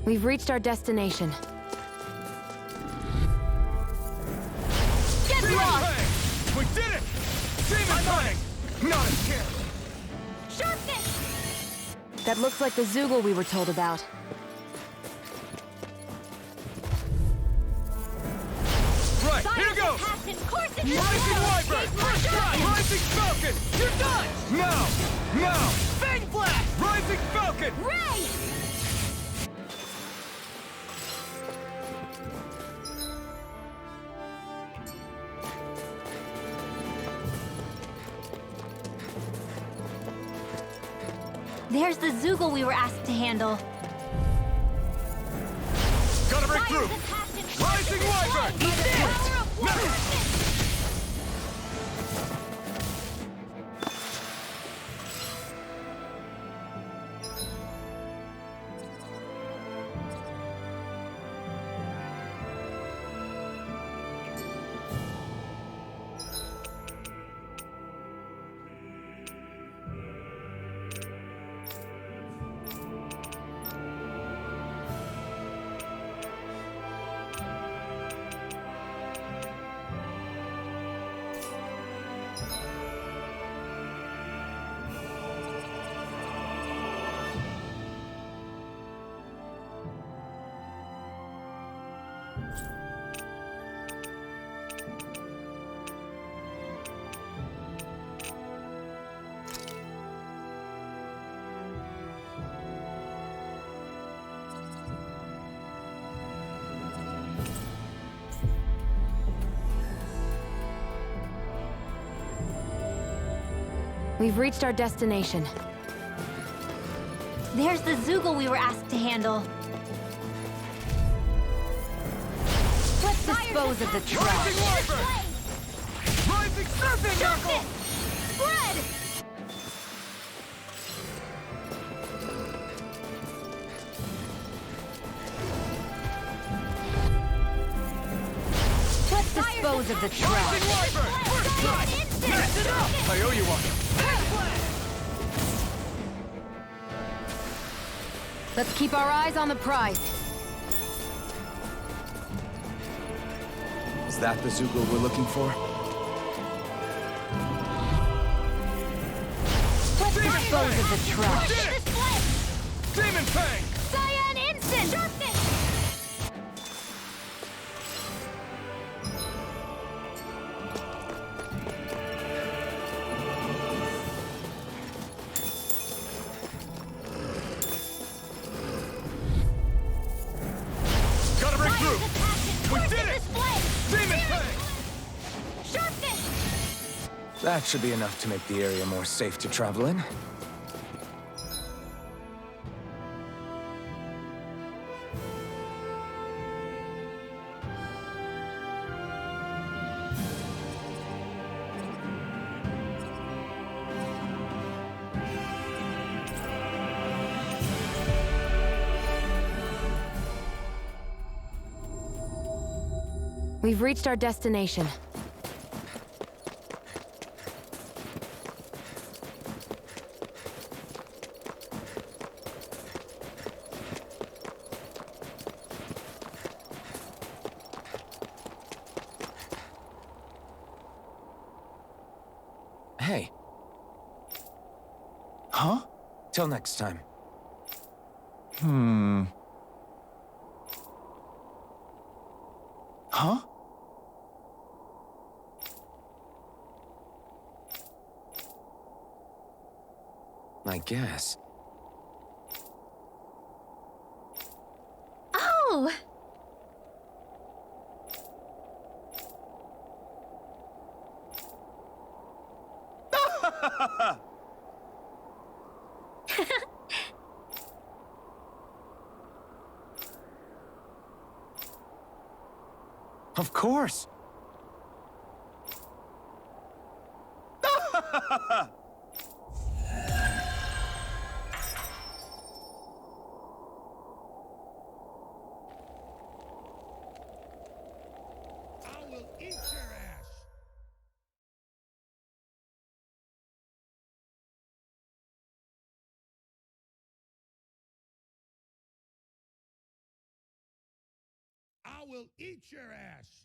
B: We've reached our destination.
O: Get lost! We did it! Demon Fang! Not a chance!
A: Sharpness!
B: That looks like the Zoogle we were told about.
O: Right, here goes! Rising Wyvern! First strike! Rising Falcon! You're done! Now! Now! Fang Blast! Rising Falcon!
A: Ray! There's the Zoogle we were asked to handle.
O: Gotta break through! Rising Wyvern!
B: We've reached our destination.
A: There's the Zoogle we were asked to handle.
B: Let's dispose of the trash.
O: Rising Wyvern! Rising Serpent Knuckle!
A: Spread!
B: Let's dispose of the trash.
O: Rising Wyvern! First strike! Mess it up! I owe you one.
B: Let's keep our eyes on the prize.
C: Is that the Zoogle we're looking for?
B: Let's dispose of the trash.
O: Demon Fang!
A: Cyan Instant! Sharpness!
O: Gotta break through! We did it! Demon Fang!
A: Sharpness!
C: That should be enough to make the area more safe to travel in.
B: We've reached our destination.
C: Hey.
D: Huh?
C: Till next time.
D: Huh?
C: I guess.
A: Oh!
C: Of course!
N: I will eat your ass!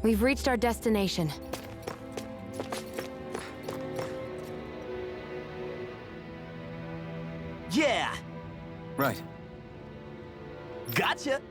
B: We've reached our destination.
J: Yeah!
C: Right.
J: Gotcha!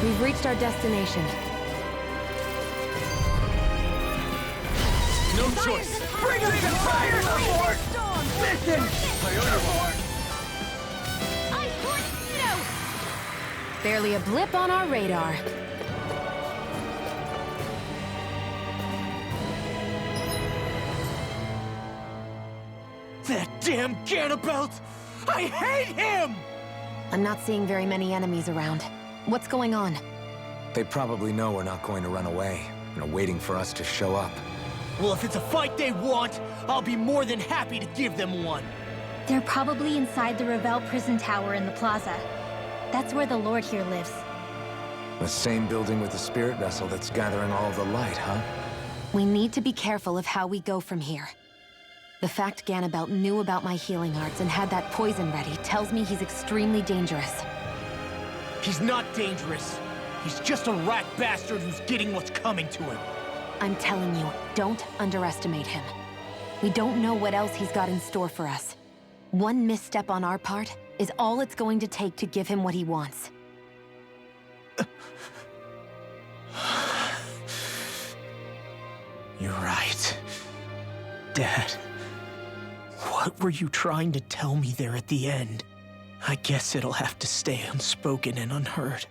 B: We've reached our destination.
O: No choice! Bring us the fire support! Listen!
A: Ice tornado!
B: Barely a blip on our radar.
J: That damn Ganabelt! I hate him!
B: I'm not seeing very many enemies around. What's going on?
C: They probably know we're not going to run away, and are waiting for us to show up.
J: Well, if it's a fight they want, I'll be more than happy to give them one.
A: They're probably inside the Revel prison tower in the plaza. That's where the Lord here lives.
C: The same building with the spirit vessel that's gathering all of the light, huh?
B: We need to be careful of how we go from here. The fact Ganabelt knew about my healing arts and had that poison ready tells me he's extremely dangerous.
J: He's not dangerous. He's just a rat bastard who's getting what's coming to him.
B: I'm telling you, don't underestimate him. We don't know what else he's got in store for us. One misstep on our part is all it's going to take to give him what he wants.
J: You're right. Dad, what were you trying to tell me there at the end? I guess it'll have to stay unspoken and unheard.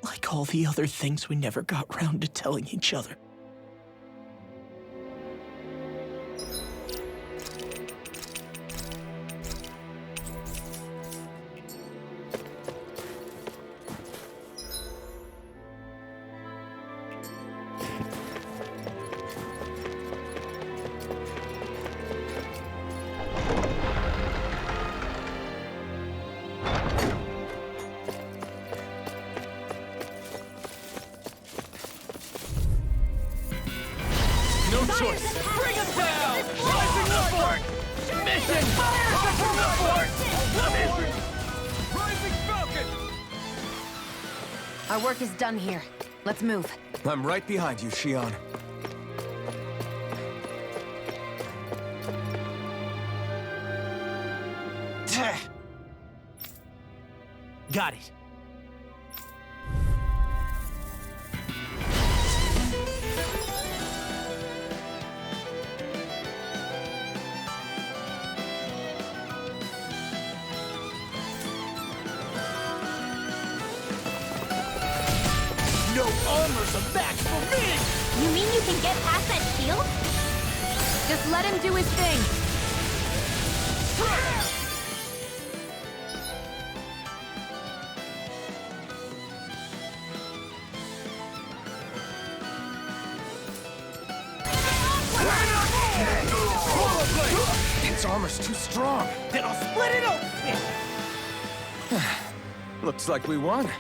J: Like all the other things we never got round to telling each other.
O: No choice! Bring us down! Rising upward! Mission! Fire support! Rising Falcon!
B: Our work is done here. Let's move.
C: I'm right behind you, Shion.
J: Got it. No armor's a match for me!
A: You mean you can get past that shield?
B: Just let him do his thing.
C: Its armor's too strong.
J: Then I'll split it open!
C: Looks like we won.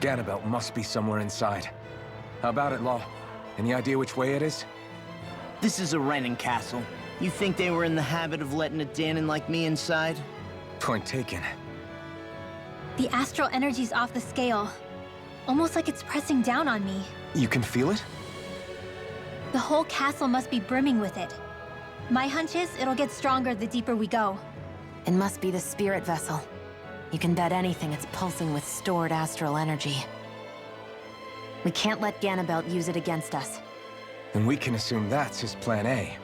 C: Ganabelt must be somewhere inside. How about it, Law? Any idea which way it is?
J: This is a Renan castle. You think they were in the habit of letting a Danon like me inside?
C: Point taken.
A: The astral energy's off the scale. Almost like it's pressing down on me.
C: You can feel it?
A: The whole castle must be brimming with it. My hunch is it'll get stronger the deeper we go.
B: It must be the spirit vessel. You can bet anything it's pulsing with stored astral energy. We can't let Ganabelt use it against us.
C: Then we can assume that's his plan A.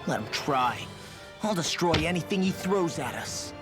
J: Let him try. I'll destroy anything he throws at us.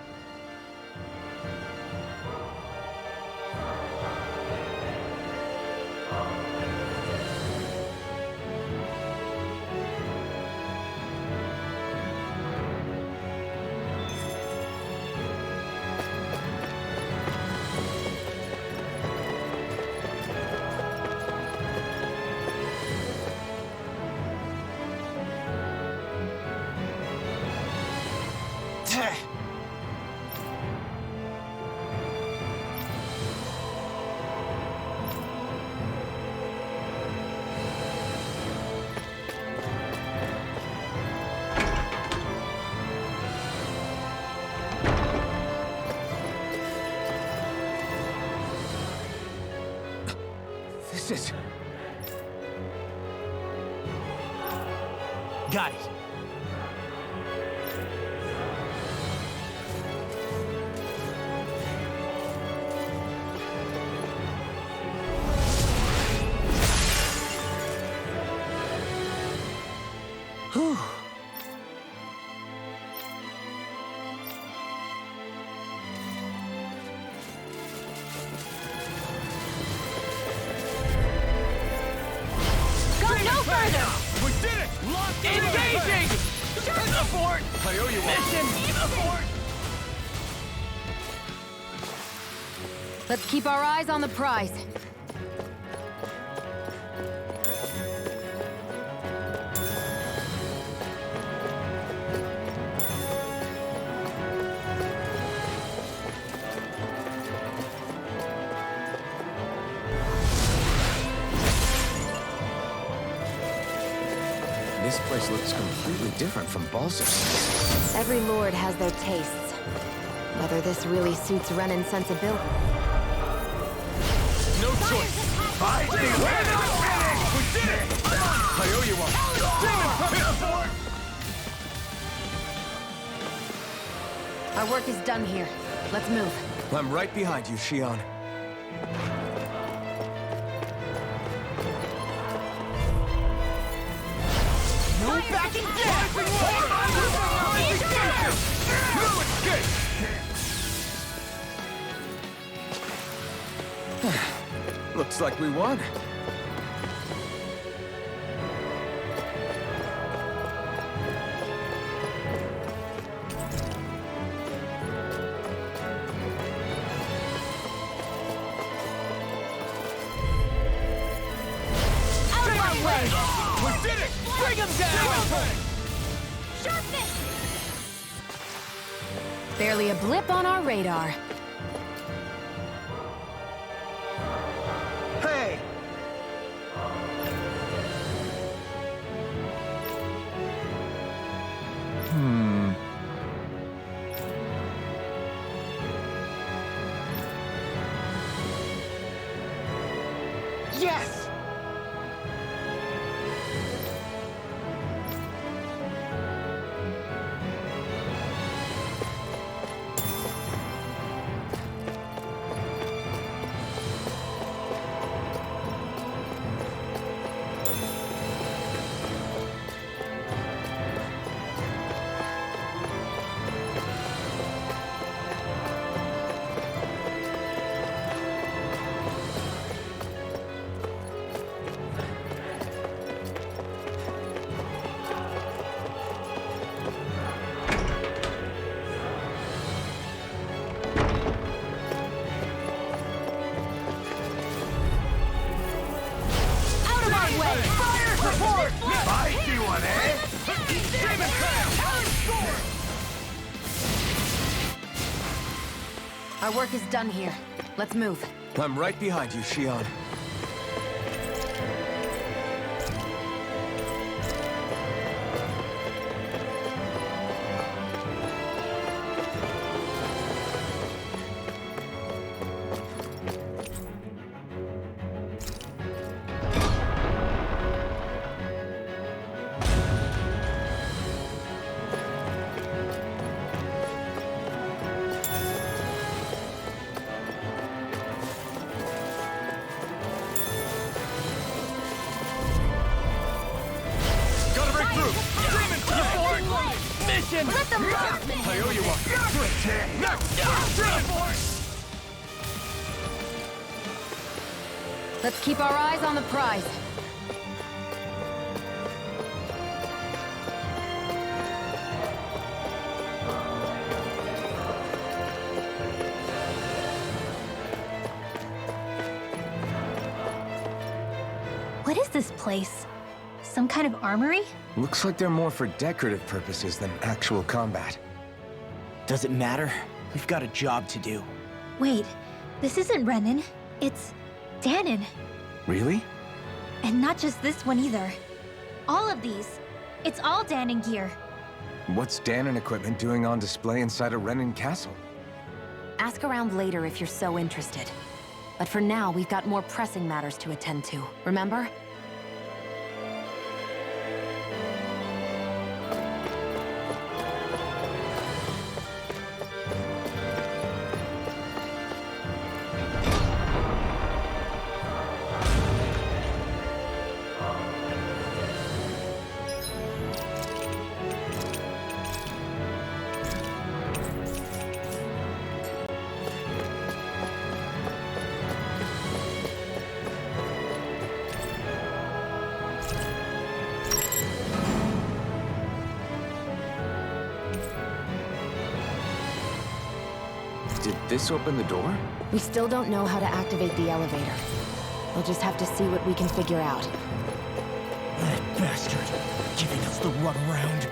C: Jesus!
J: Got it. Whew.
O: Go no further! We did it! Locked in! Engaging! Abort! I owe you one. Mission! Abort!
B: Let's keep our eyes on the prize.
C: This place looks completely different from Balsam.
B: Every lord has their tastes. Whether this really suits Renin's sensibility.
O: No choice! We're not finished! We did it! I owe you one.
B: Our work is done here. Let's move.
C: I'm right behind you, Shion.
O: No backing down! No escape!
C: Looks like we won.
O: Out of my way! We did it! Bring him down!
A: Sharpness!
B: Barely a blip on our radar.
D: Hey! Yes!
O: I see one, eh? Demon
B: Our work is done here. Let's move.
C: I'm right behind you, Shion.
O: Mission! Let them rock me! I owe you one.
B: Let's keep our eyes on the prize.
A: What is this place? Some kind of armory?
C: Looks like they're more for decorative purposes than actual combat.
J: Does it matter? We've got a job to do.
A: Wait, this isn't Renin. It's Dahna.
C: Really?
A: And not just this one either. All of these. It's all Dahna gear.
C: What's Dahna equipment doing on display inside a Renin castle?
B: Ask around later if you're so interested. But for now, we've got more pressing matters to attend to, remember?
C: Did this open the door?
B: We still don't know how to activate the elevator. We'll just have to see what we can figure out.
J: That bastard, giving us the runaround.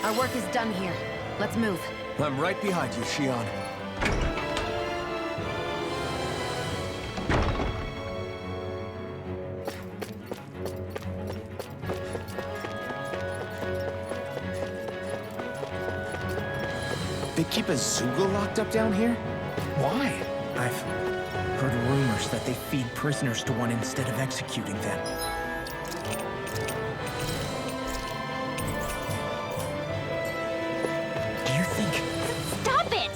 B: Our work is done here. Let's move.
C: I'm right behind you, Shion. They keep a Zoogle locked up down here?
J: Why? I've heard rumors that they feed prisoners to one instead of executing them. Do you think...
A: Stop it!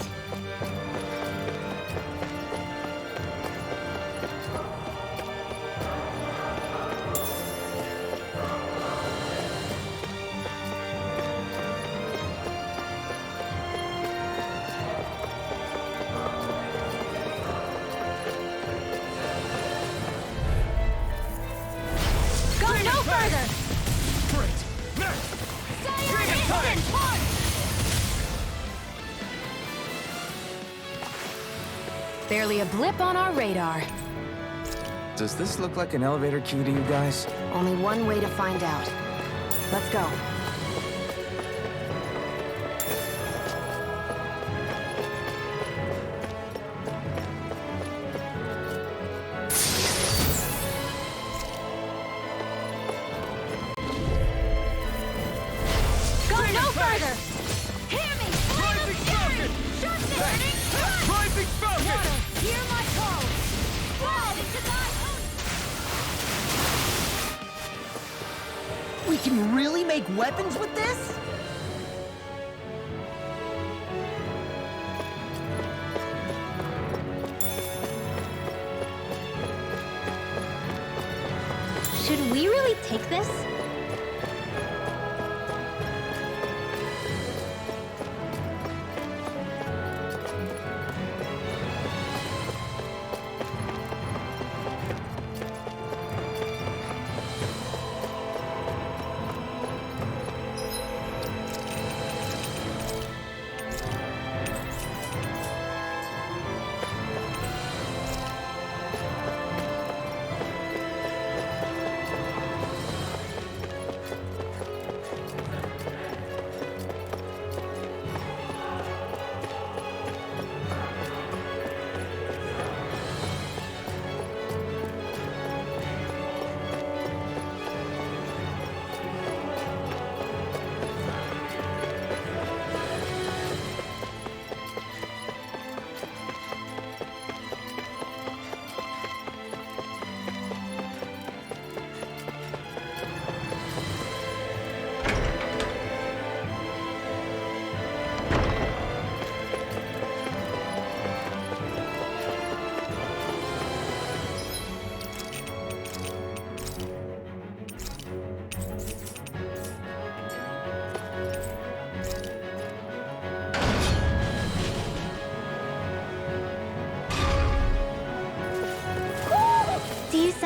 B: Barely a blip on our radar.
C: Does this look like an elevator key to you guys?
B: Only one way to find out. Let's go.
A: Go no further! Hear me! Rising Falcon!
O: Rising Falcon!
A: Water, hear my call! Fall into thy own...
J: We can really make weapons with this?
A: Should we really take this?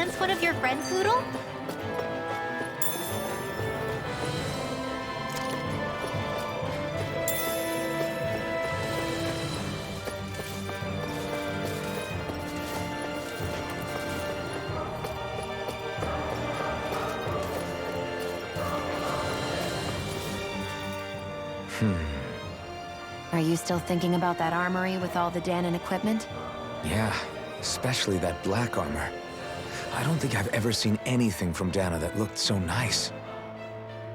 A: Dan's one of your friends, Hoodle?
B: Are you still thinking about that armory with all the Dahnan equipment?
C: Yeah, especially that black armor. I don't think I've ever seen anything from Dahna that looked so nice.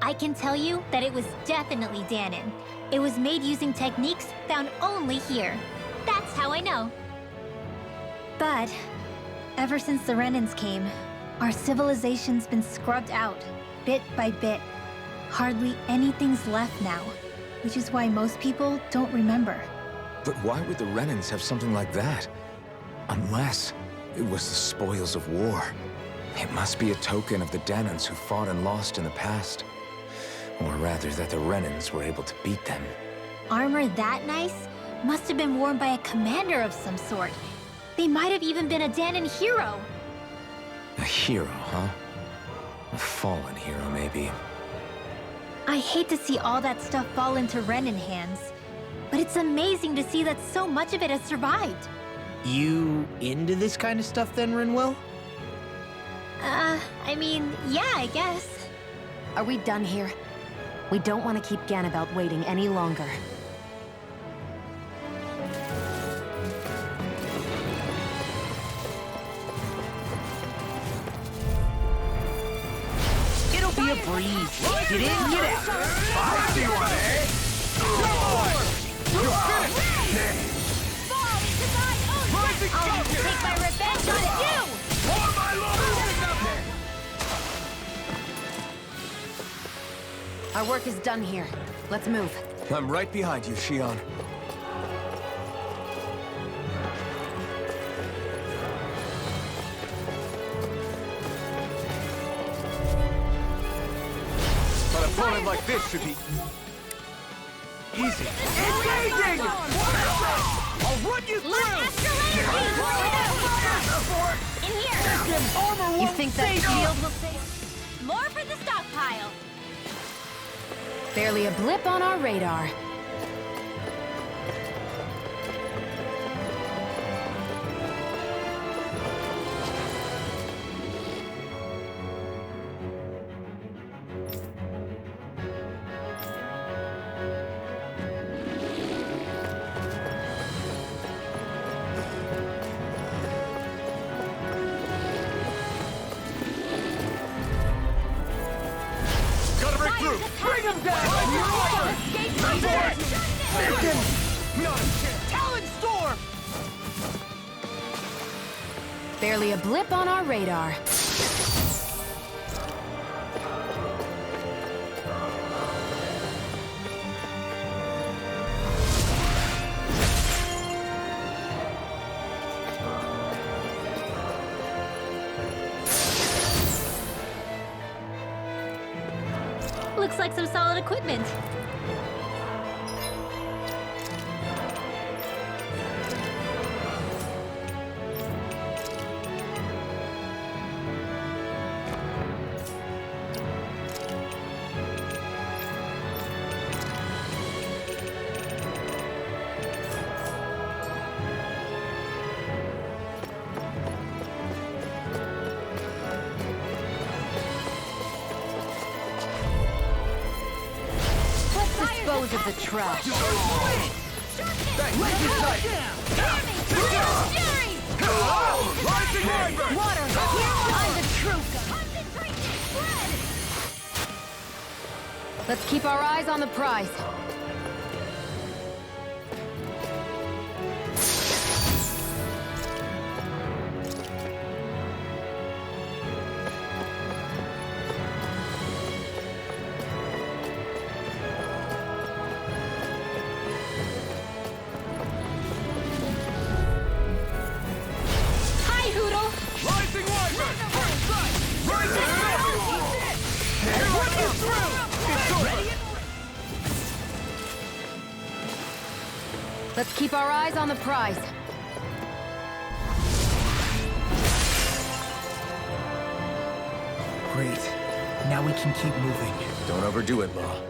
A: I can tell you that it was definitely Dahnan. It was made using techniques found only here. That's how I know. But ever since the Renans came, our civilization's been scrubbed out, bit by bit. Hardly anything's left now, which is why most people don't remember.
C: But why would the Renans have something like that? Unless it was the spoils of war. It must be a token of the Dahnans who fought and lost in the past. Or rather, that the Renans were able to beat them.
A: Armor that nice must have been worn by a commander of some sort. They might have even been a Dahnan hero.
C: A hero, huh? A fallen hero, maybe.
A: I hate to see all that stuff fall into Renan hands, but it's amazing to see that so much of it has survived.
J: You into this kind of stuff then, Rinwell?
A: I mean, yeah, I guess.
B: Are we done here? We don't want to keep Ganabelt waiting any longer.
J: It'll be a breeze. Get in, get out.
O: I see one, eh? You're finished!
A: Fall into my own death! I'll take my revenge on you!
O: For my lord!
B: Our work is done here. Let's move.
D: I'm right behind you, Shion.
O: An opponent like this should be easy. Engaging! I'll run you through!
A: In here!
B: You think that shield will save?
A: More for the stockpile!
B: Barely a blip on our radar.
O: Gotta break through! Bring him down! Talon Storm!
B: Barely a blip on our radar.
A: Looks like some solid equipment.
B: Dispose of the trash.
O: Water!
B: I'm the truth. Let's keep our eyes on the prize. Let's keep our eyes on the prize.
J: Great. Now we can keep moving.
C: Don't overdo it, Law.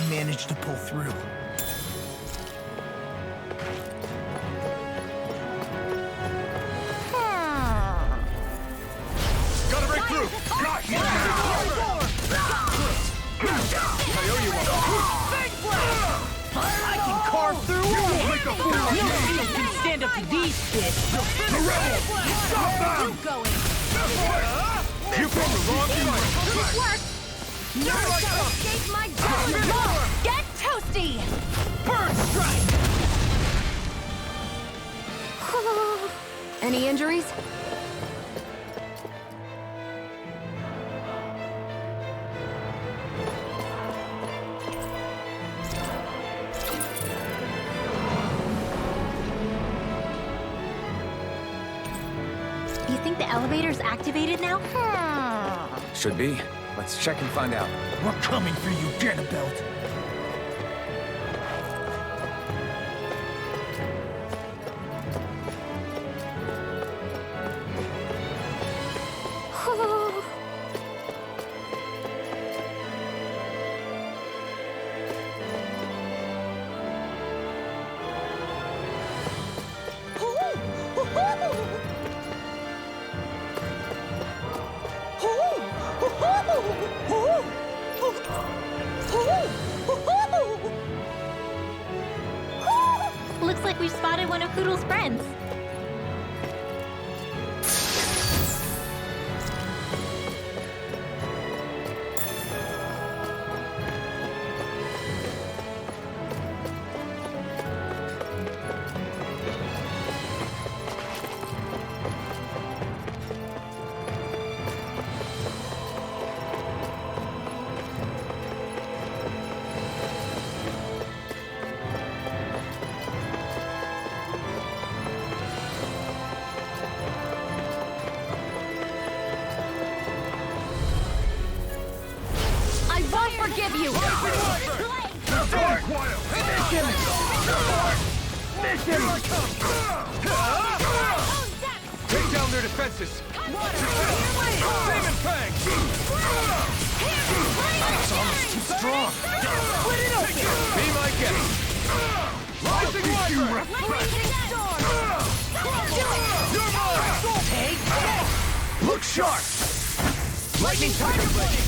J: Managed to pull through.
O: Gotta break through!
J: I can carve through all! You can stand up to these fish!
O: The rebel! Stop them! You from the wrong side!
E: You're gonna escape my judgment! Get toasty!
J: Bird strike!
B: Any injuries?
A: You think the elevator's activated now?
C: Should be. Let's check and find out.
J: We're coming for you, Ganabelt.
A: Looks like we spotted one of Poodle's friends.
E: Forgive you!
O: Take down their defenses! Demon Fang!
J: It's almost too strong! Split it open!
O: Be my guest! Rising Wyvern! You're mine!
J: Take! Look sharp! Lightning Tiger ready!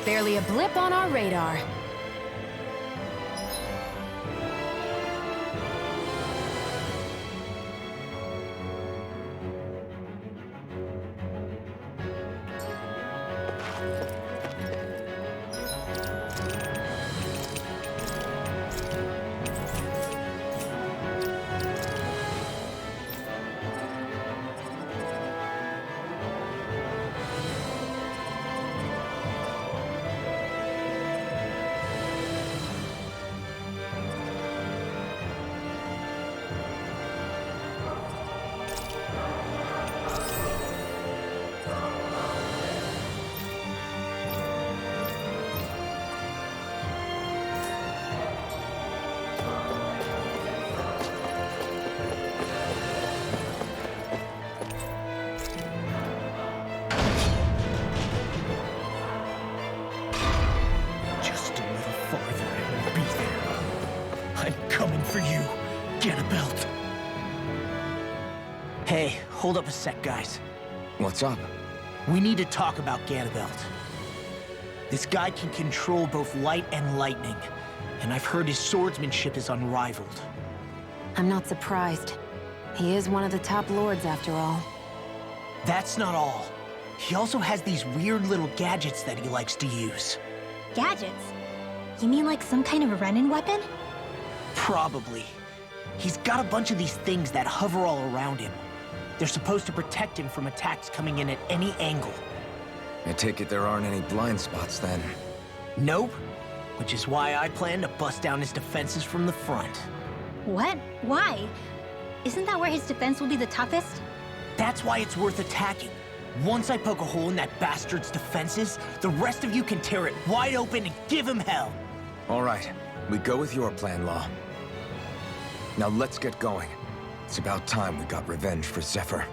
B: Barely a blip on our radar.
J: For you, Ganabelt. Hey, hold up a sec, guys.
C: What's up?
J: We need to talk about Ganabelt. This guy can control both light and lightning, and I've heard his swordsmanship is unrivaled.
B: I'm not surprised. He is one of the top lords, after all.
J: That's not all. He also has these weird little gadgets that he likes to use.
A: Gadgets? You mean like some kind of a Renin weapon?
J: Probably. He's got a bunch of these things that hover all around him. They're supposed to protect him from attacks coming in at any angle.
C: I take it there aren't any blind spots then.
J: Nope. Which is why I plan to bust down his defenses from the front.
A: What? Why? Isn't that where his defense will be the toughest?
J: That's why it's worth attacking. Once I poke a hole in that bastard's defenses, the rest of you can tear it wide open and give him hell.
C: All right, we go with your plan, Law. Now let's get going. It's about time we got revenge for Zephyr.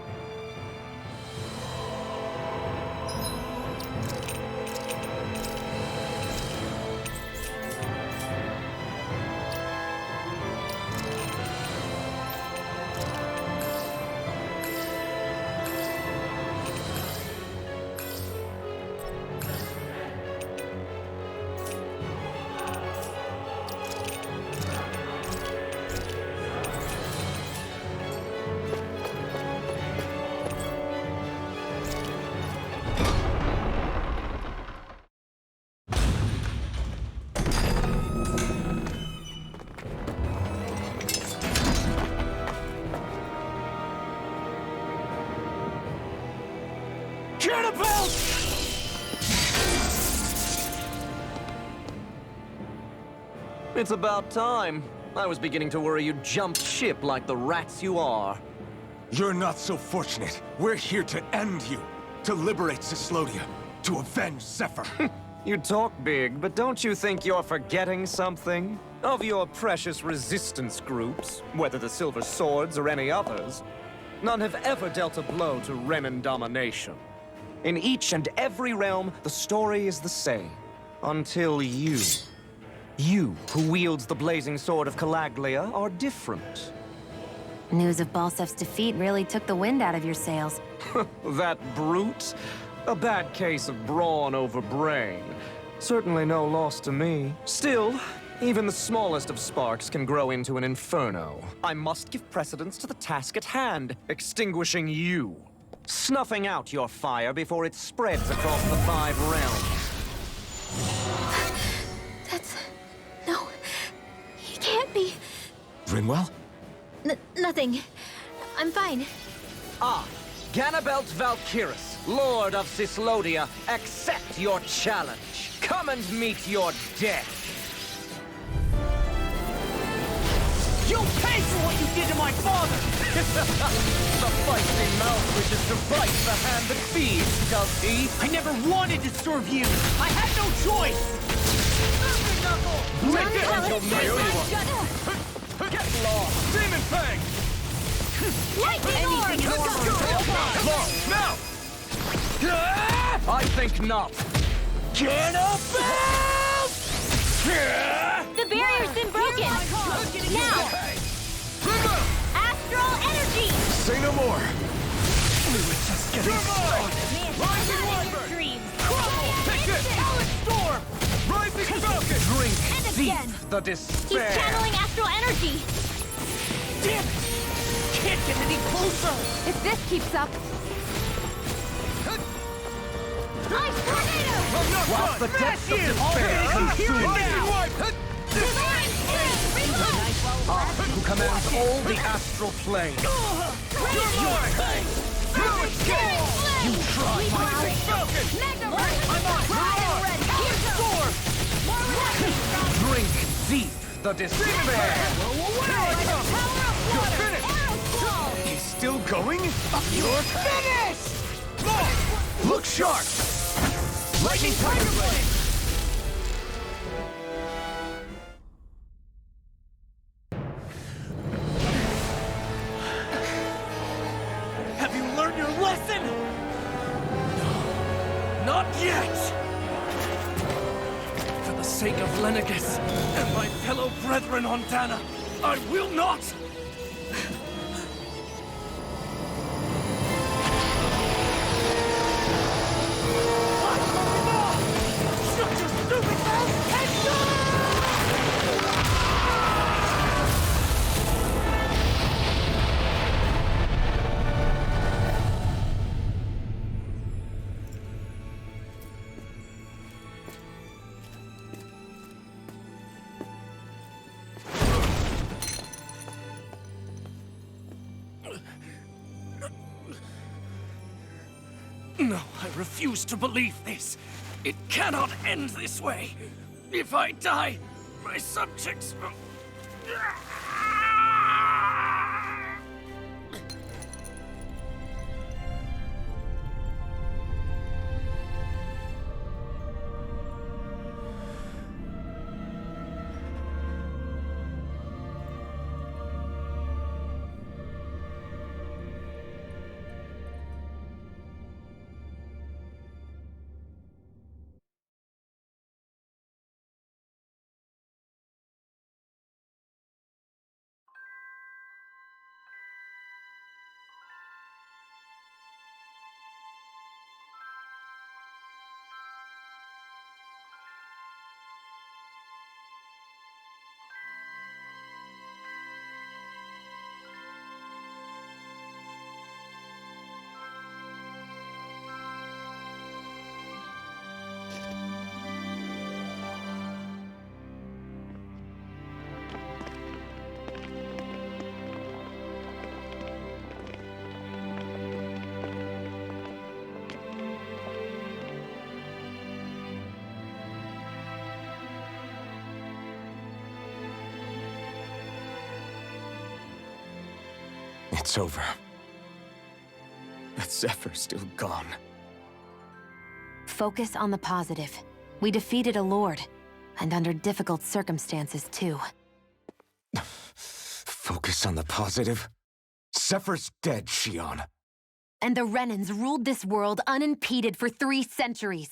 M: It's about time. I was beginning to worry you jumped ship like the rats you are.
C: You're not so fortunate. We're here to end you. To liberate Cislodia. To avenge Zephyr.
M: You talk big, but don't you think you're forgetting something? Of your precious resistance groups, whether the Silver Swords or any others, none have ever dealt a blow to Renin domination. In each and every realm, the story is the same. Until you, who wields the blazing sword of Calaglia, are different.
B: News of Balsef's defeat really took the wind out of your sails.
M: That brute? A bad case of brawn over brain. Certainly no loss to me. Still, even the smallest of sparks can grow into an inferno. I must give precedence to the task at hand, extinguishing you. Snuffing out your fire before it spreads across the 5 realms.
A: No. He can't be.
C: Rinwell?
A: Nothing. I'm fine.
M: Ah, Ganabelt Valkyris, Lord of Cislodia, accept your challenge. Come and meet your death.
J: You'll pay for what you did to my father!
M: The feisty mouth wishes to bite the hand that feeds, does he?
J: I never wanted to serve you! I had no choice!
M: Get lost!
O: Demon Fang!
A: Lightning Orb!
O: Now!
M: I think not.
J: Ganabelt!
A: The barrier's been broken! Now! Astral energy!
C: Say no more!
O: We were just getting started! Rising Wyvern! Crumble! Take this! Solid Storm! Rising Falcon!
M: Drink
A: And
M: deep
A: again!
M: the
A: He's
M: despair!
A: channeling astral energy!
J: Damn it! Can't get any closer!
B: If this keeps up,
A: Ice tornado!
M: Whilst the depths of despair consume you, who commands all the astral plane.
O: You try, my Falcon!
M: Drink deep the despair.
O: You're finished!
C: He's still going?
J: You're finished!
C: Look sharp!
J: Lightning Tiger Blade!
O: Have you learned your lesson? No, not yet! For the sake of Lenegus and my fellow brethren on Dahna, I will not! No, I refuse to believe this. It cannot end this way. If I die, my subjects will...
C: It's over. But Zephyr's still gone.
B: Focus on the positive. We defeated a lord, and under difficult circumstances, too.
C: Focus on the positive? Zephyr's dead, Xion.
B: And the Renans ruled this world unimpeded for 3 centuries.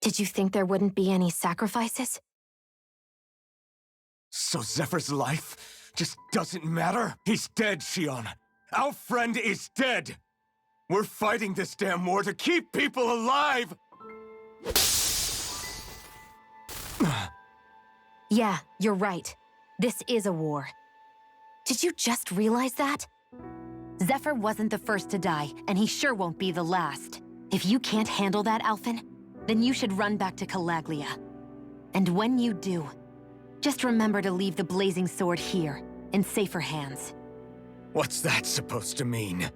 B: Did you think there wouldn't be any sacrifices?
C: So Zephyr's life just doesn't matter? He's dead, Xion. Our friend is dead. We're fighting this damn war to keep people alive!
B: Yeah, you're right. This is a war. Did you just realize that? Zephyr wasn't the first to die, and he sure won't be the last. If you can't handle that, Alphen, then you should run back to Calaglia. And when you do, just remember to leave the blazing sword here, in safer hands.
C: What's that supposed to mean?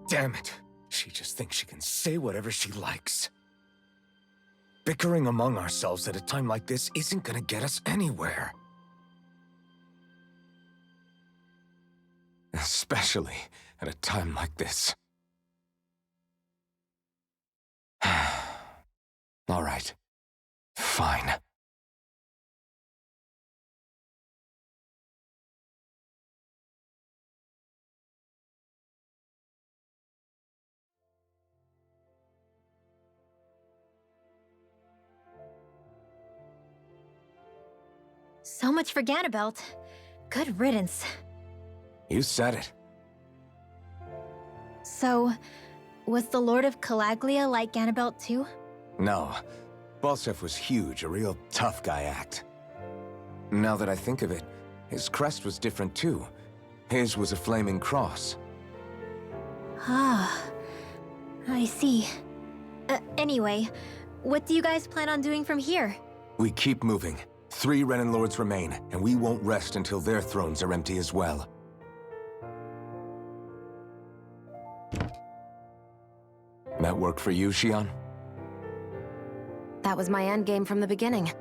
C: Damn it. She just thinks she can say whatever she likes. Bickering among ourselves at a time like this isn't gonna get us anywhere. Especially at a time like this. All right. Fine.
A: So much for Ganabelt. Good riddance.
C: You said it.
A: So, was the Lord of Calaglia like Ganabelt too?
C: No. Balsef was huge, a real tough guy act. Now that I think of it, his crest was different too. His was a flaming cross.
A: Ah, I see. Anyway, what do you guys plan on doing from here?
C: We keep moving. 3 Renan Lords remain, and we won't rest until their thrones are empty as well. That work for you, Xion?
B: That was my endgame from the beginning.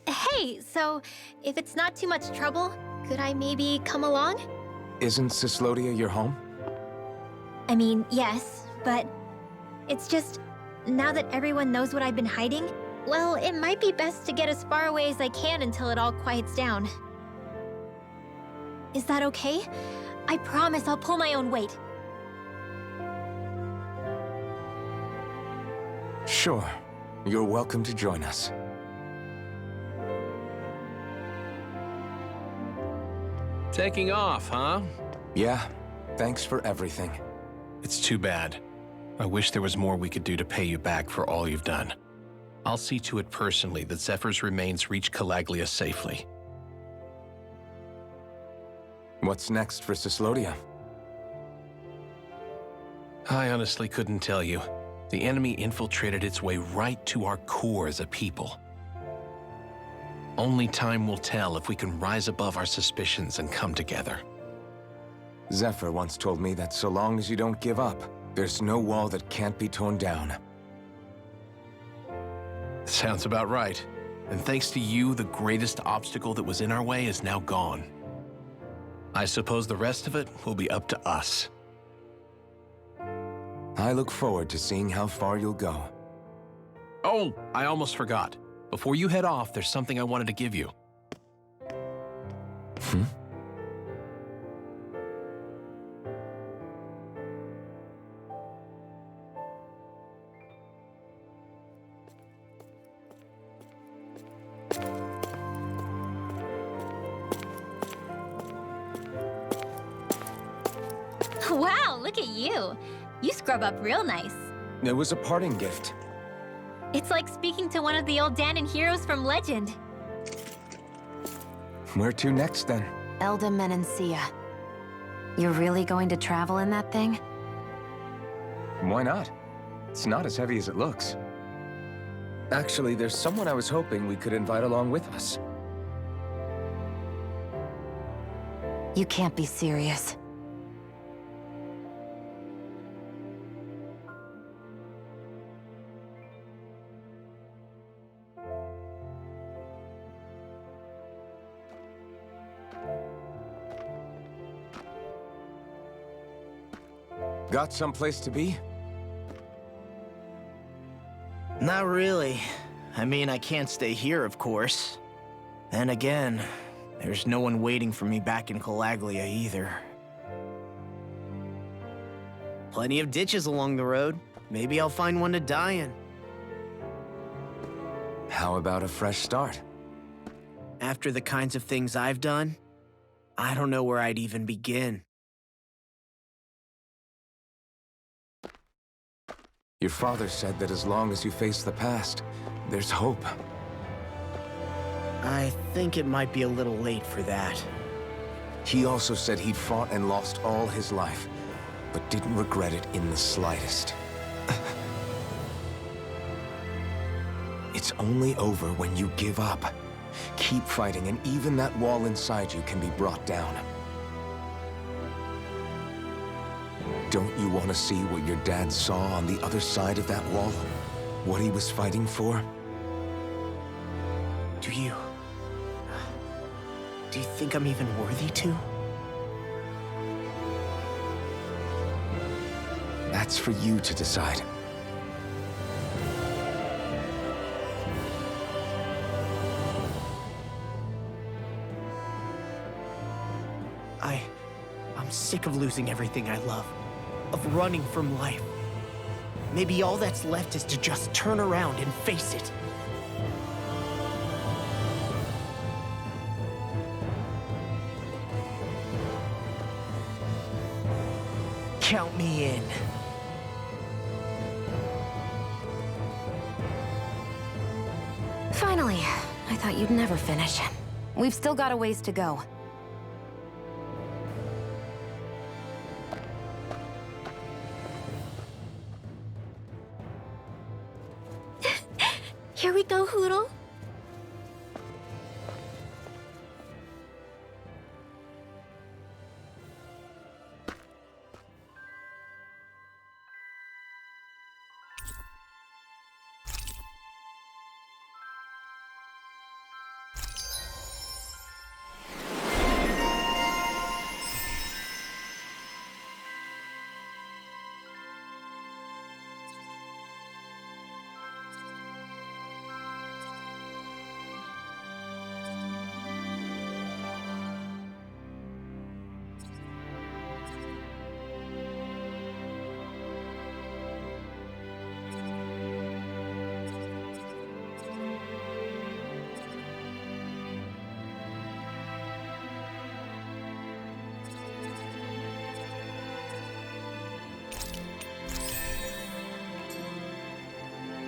A: Hey, so if it's not too much trouble, could I maybe come along?
C: Isn't Cislodia your home?
A: I mean, yes, but it's just, now that everyone knows what I've been hiding, well, it might be best to get as far away as I can until it all quiets down. Is that okay? I promise I'll pull my own weight.
C: Sure. You're welcome to join us.
H: Taking off, huh?
C: Yeah. Thanks for everything.
H: It's too bad. I wish there was more we could do to pay you back for all you've done. I'll see to it personally that Zephyr's remains reach Calaglia safely.
C: What's next for Cislodia?
H: I honestly couldn't tell you. The enemy infiltrated its way right to our core as a people. Only time will tell if we can rise above our suspicions and come together.
C: Zephyr once told me that so long as you don't give up, there's no wall that can't be torn down.
H: Sounds about right. And thanks to you, the greatest obstacle that was in our way is now gone. I suppose the rest of it will be up to us.
C: I look forward to seeing how far you'll go.
H: Oh, I almost forgot. Before you head off, there's something I wanted to give you.
A: Wow, look at you. You scrub up real nice.
C: It was a parting gift.
A: It's like speaking to one of the old Dahna heroes from legend.
C: Where to next, then?
B: Elda Menancia. You're really going to travel in that thing?
C: Why not? It's not as heavy as it looks. Actually, there's someone I was hoping we could invite along with us.
B: You can't be serious.
C: Got someplace to be?
J: Not really. I mean, I can't stay here, of course. Then again, there's no one waiting for me back in Calaglia either. Plenty of ditches along the road. Maybe I'll find one to die in.
C: How about a fresh start?
J: After the kinds of things I've done, I don't know where I'd even begin.
C: Your father said that as long as you face the past, there's hope.
J: I think it might be a little late for that.
C: He also said he'd fought and lost all his life, but didn't regret it in the slightest. It's only over when you give up. Keep fighting, and even that wall inside you can be brought down. Don't you want to see what your dad saw on the other side of that wall? What he was fighting for?
J: Do you think I'm even worthy to?
C: That's for you to decide.
J: I'm sick of losing everything I love. Of running from life. Maybe all that's left is to just turn around and face it. Count me in.
B: Finally. I thought you'd never finish. We've still got a ways to go.
A: Here we go, Hoodle.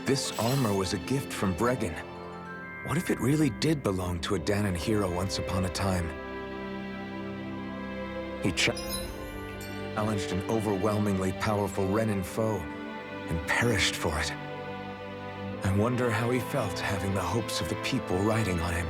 C: This armor was a gift from Bregan. What if it really did belong to a Dahna hero once upon a time? He challenged an overwhelmingly powerful Renan foe, and perished for it. I wonder how he felt having the hopes of the people riding on him.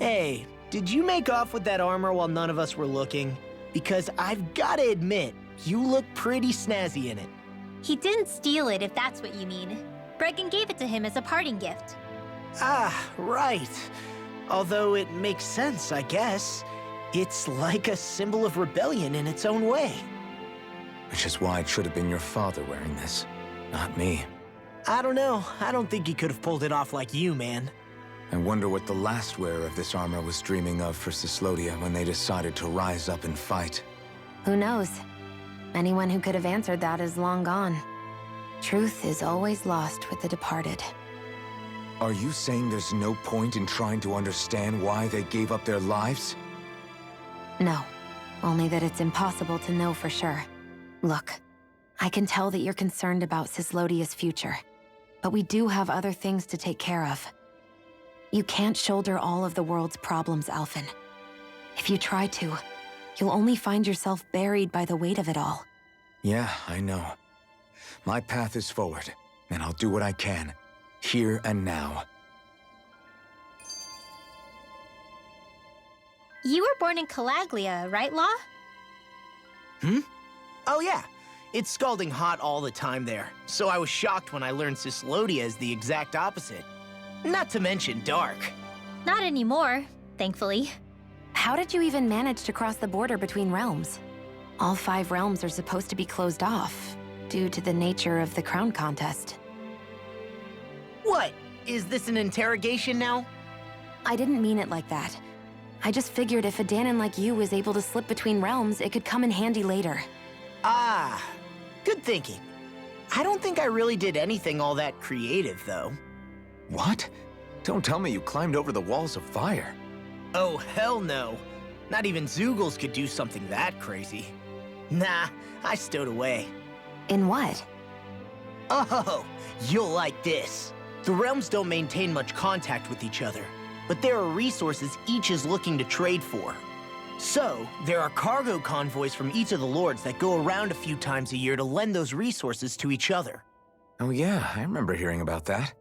J: Hey, did you make off with that armor while none of us were looking? Because I've gotta admit, you look pretty snazzy in it.
A: He didn't steal it, if that's what you mean. Bregan gave it to him as a parting gift.
J: Ah, right. Although it makes sense, I guess. It's like a symbol of rebellion in its own way.
C: Which is why it should have been your father wearing this, not me.
J: I don't know. I don't think he could have pulled it off like you, man.
C: I wonder what the last wearer of this armor was dreaming of for Cislodia when they decided to rise up and fight.
B: Who knows? Anyone who could have answered that is long gone. Truth is always lost with the departed.
C: Are you saying there's no point in trying to understand why they gave up their lives?
B: No. Only that it's impossible to know for sure. Look, I can tell that you're concerned about Cislodia's future. But we do have other things to take care of. You can't shoulder all of the world's problems, Alphen. If you try to, you'll only find yourself buried by the weight of it all.
C: Yeah, I know. My path is forward, and I'll do what I can, here and now.
A: You were born in Calaglia, right, Law?
J: Oh yeah. It's scalding hot all the time there, so I was shocked when I learned Cislodia is the exact opposite. Not to mention dark.
A: Not anymore, thankfully.
B: How did you even manage to cross the border between realms? All 5 realms are supposed to be closed off, due to the nature of the crown contest.
J: What? Is this an interrogation now?
B: I didn't mean it like that. I just figured if a Dahnan like you was able to slip between realms, it could come in handy later.
J: Ah, good thinking. I don't think I really did anything all that creative, though.
C: What? Don't tell me you climbed over the walls of fire.
J: Oh, hell no. Not even Zeugles could do something that crazy. Nah, I stowed away.
B: In what?
J: Oh, you'll like this. The realms don't maintain much contact with each other, but there are resources each is looking to trade for. So, there are cargo convoys from each of the lords that go around a few times a year to lend those resources to each other.
C: Oh yeah, I remember hearing about that.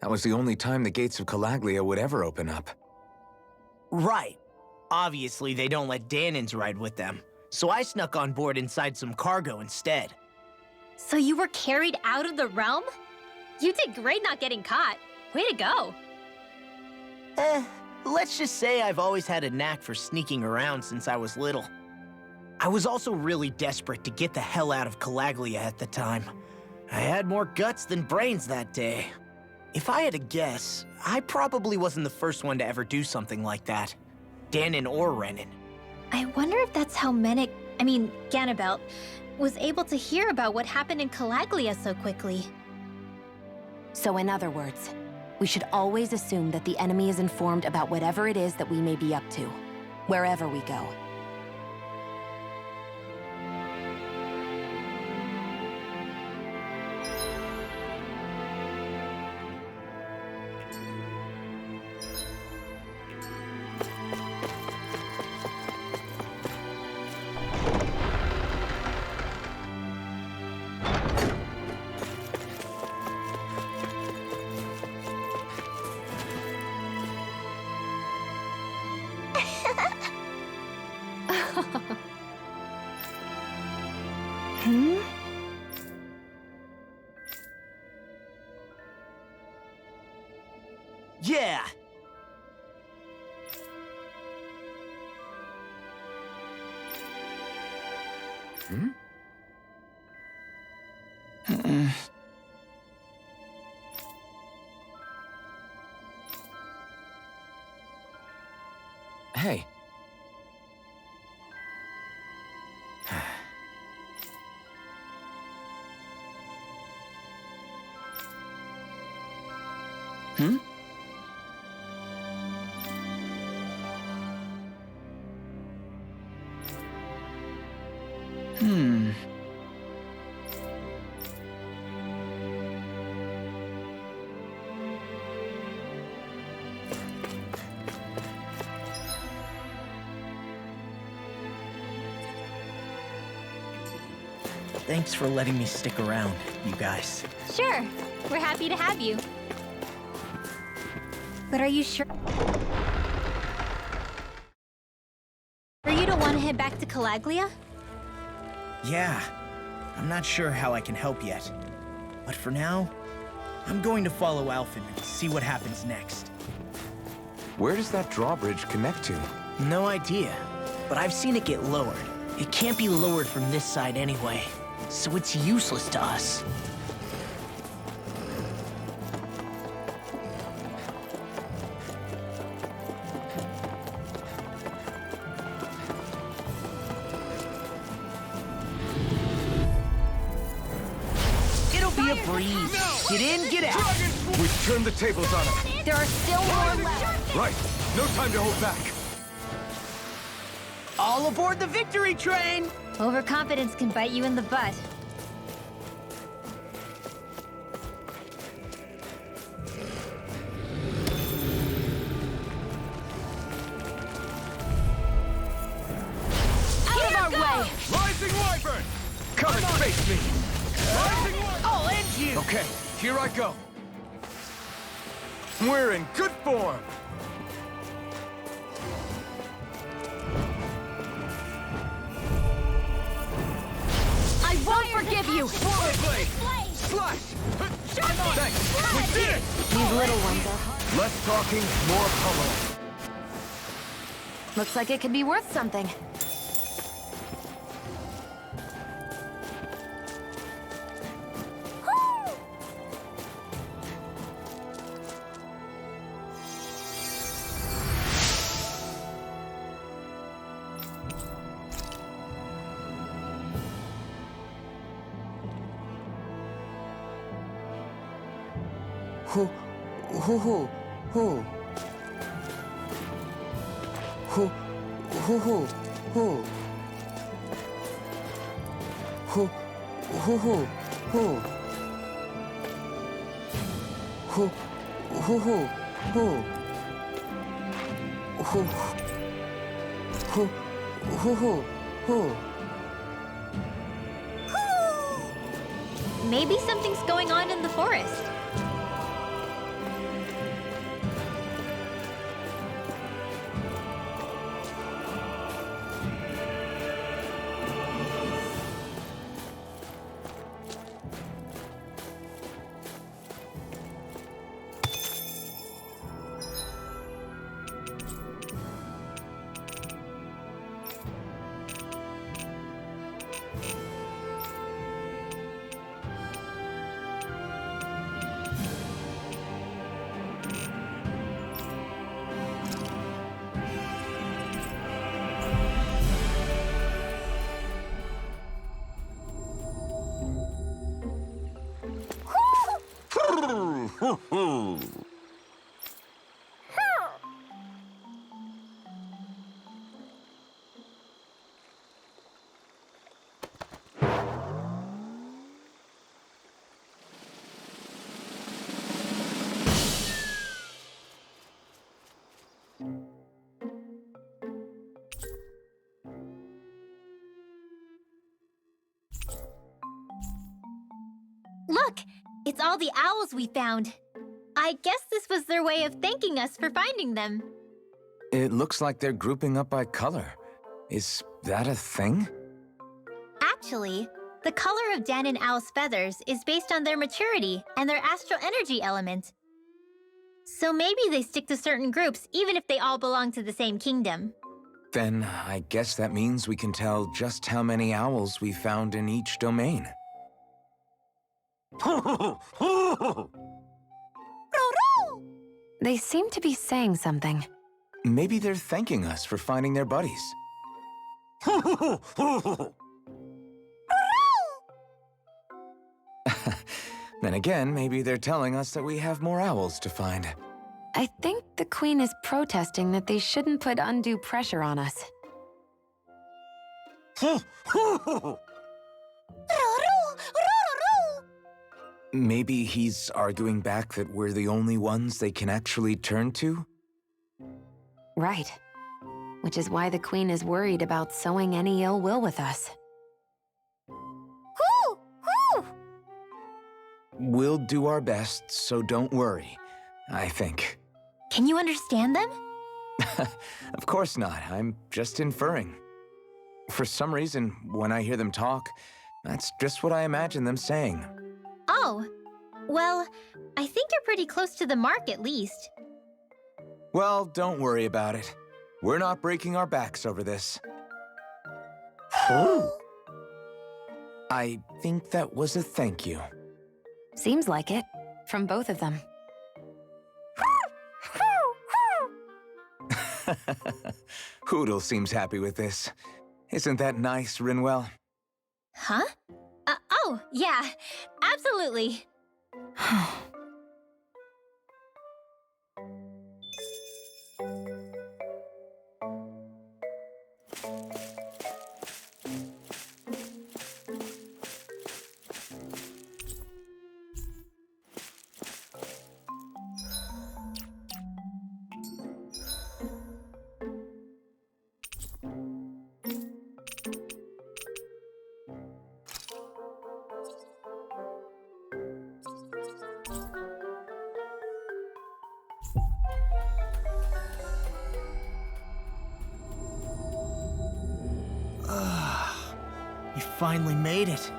C: That was the only time the gates of Calaglia would ever open up.
J: Right. Obviously, they don't let Dahnans ride with them, so I snuck on board inside some cargo instead.
A: So you were carried out of the realm? You did great not getting caught. Way to go.
J: Let's just say I've always had a knack for sneaking around since I was little. I was also really desperate to get the hell out of Calaglia at the time. I had more guts than brains that day. If I had to guess, I probably wasn't the first one to ever do something like that. Dahnan or Renan.
A: I wonder if that's how Ganabelt, was able to hear about what happened in Calaglia so quickly.
B: So in other words, we should always assume that the enemy is informed about whatever it is that we may be up to, wherever we go.
J: Yeah!
C: Hey. Hmm?
J: Thanks for letting me stick around, you guys.
A: Sure, we're happy to have you. But are you sure? You don't want to head back to Calaglia?
J: Yeah, I'm not sure how I can help yet. But for now, I'm going to follow Alphen and see what happens next.
C: Where does that drawbridge connect to?
J: No idea, but I've seen it get lowered. It can't be lowered from this side anyway, so it's useless to us. It'll be a breeze. Get in, get out.
N: We've turned the tables on him.
A: There are still more left.
N: Right. No time to hold back.
J: All aboard the victory train!
A: Overconfidence can bite you in the butt.
O: Out of our way!
N: Rising Wyvern! Come and face me! Rising Wyvern!
J: I'll end you!
N: Okay, here I go. We're in good form.
O: I won't forgive you!
N: Swirling blade! Slash! Thanks! We did it!
B: These little ones are...
N: Less talking, more pummeling.
B: Looks like it could be worth something.
J: Hoo, hoo, hoo, hoo. Hoo, hoo, hoo, hoo. Hoo, hoo, hoo, hoo. Hoo, hoo, hoo, hoo. Hoo, hoo, hoo, hoo, hoo.
A: Maybe something's going on in the forest. Look! It's all the owls we found. I guess this was their way of thanking us for finding them.
C: It looks like they're grouping up by color. Is that a thing?
A: Actually, the color of Dan and Owl's feathers is based on their maturity and their astral energy element. So maybe they stick to certain groups even if they all belong to the same kingdom.
C: Then I guess that means we can tell just how many owls we found in each domain.
B: They seem to be saying something.
C: Maybe they're thanking us for finding their buddies. Then again, maybe they're telling us that we have more owls to find.
B: I think the Queen is protesting that they shouldn't put undue pressure on us.
C: Maybe he's arguing back that we're the only ones they can actually turn to?
B: Right. Which is why the Queen is worried about sowing any ill will with us.
C: We'll do our best, so don't worry, I think.
A: Can you understand them?
C: Of course not. I'm just inferring. For some reason, when I hear them talk, that's just what I imagine them saying.
A: Oh. Well, I think you're pretty close to the mark at least.
C: Well, don't worry about it. We're not breaking our backs over this. I think that was a thank you.
B: Seems like it. From both of them.
C: Hoodle seems happy with this. Isn't that nice, Rinwell?
A: Huh? Oh, yeah. Absolutely.
J: You finally made it.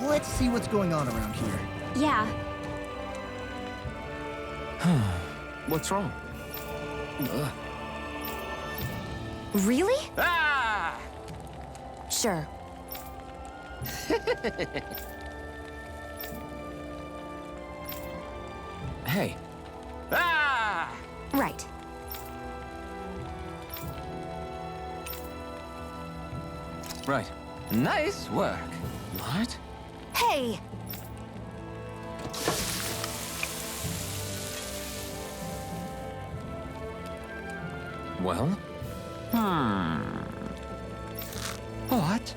P: Let's see what's going on around here.
A: Yeah.
C: What's wrong?
B: Really?
J: Ah!
B: Sure.
C: Hey.
J: Ah!
B: Right.
C: Right. Nice work. What?
B: Hey!
C: Well? What?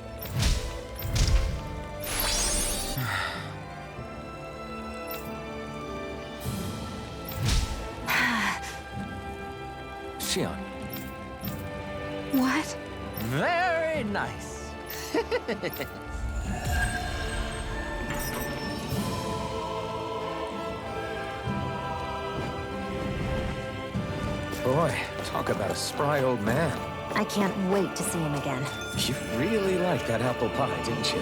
C: Xion.
B: What?
J: Very nice.
C: Boy, talk about a spry old man.
B: I can't wait to see him again.
C: You really liked that apple pie, didn't you?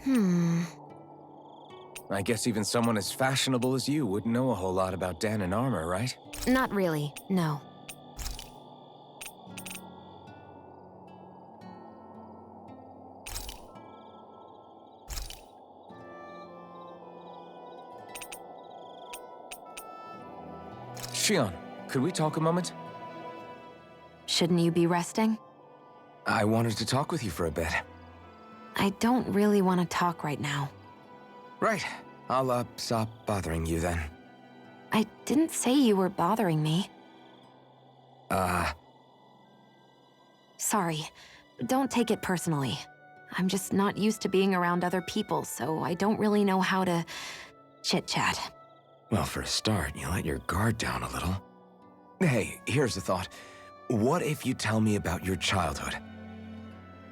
C: I guess even someone as fashionable as you wouldn't know a whole lot about Dan and armor, right?
B: Not really, no.
C: Shion, could we talk a moment?
B: Shouldn't you be resting?
C: I wanted to talk with you for a bit.
B: I don't really want to talk right now.
C: Right. I'll, stop bothering you then.
B: I didn't say you were bothering me. Sorry. Don't take it personally. I'm just not used to being around other people, so I don't really know how to chit-chat.
C: Well, for a start, you let your guard down a little. Hey, here's a thought. What if you tell me about your childhood?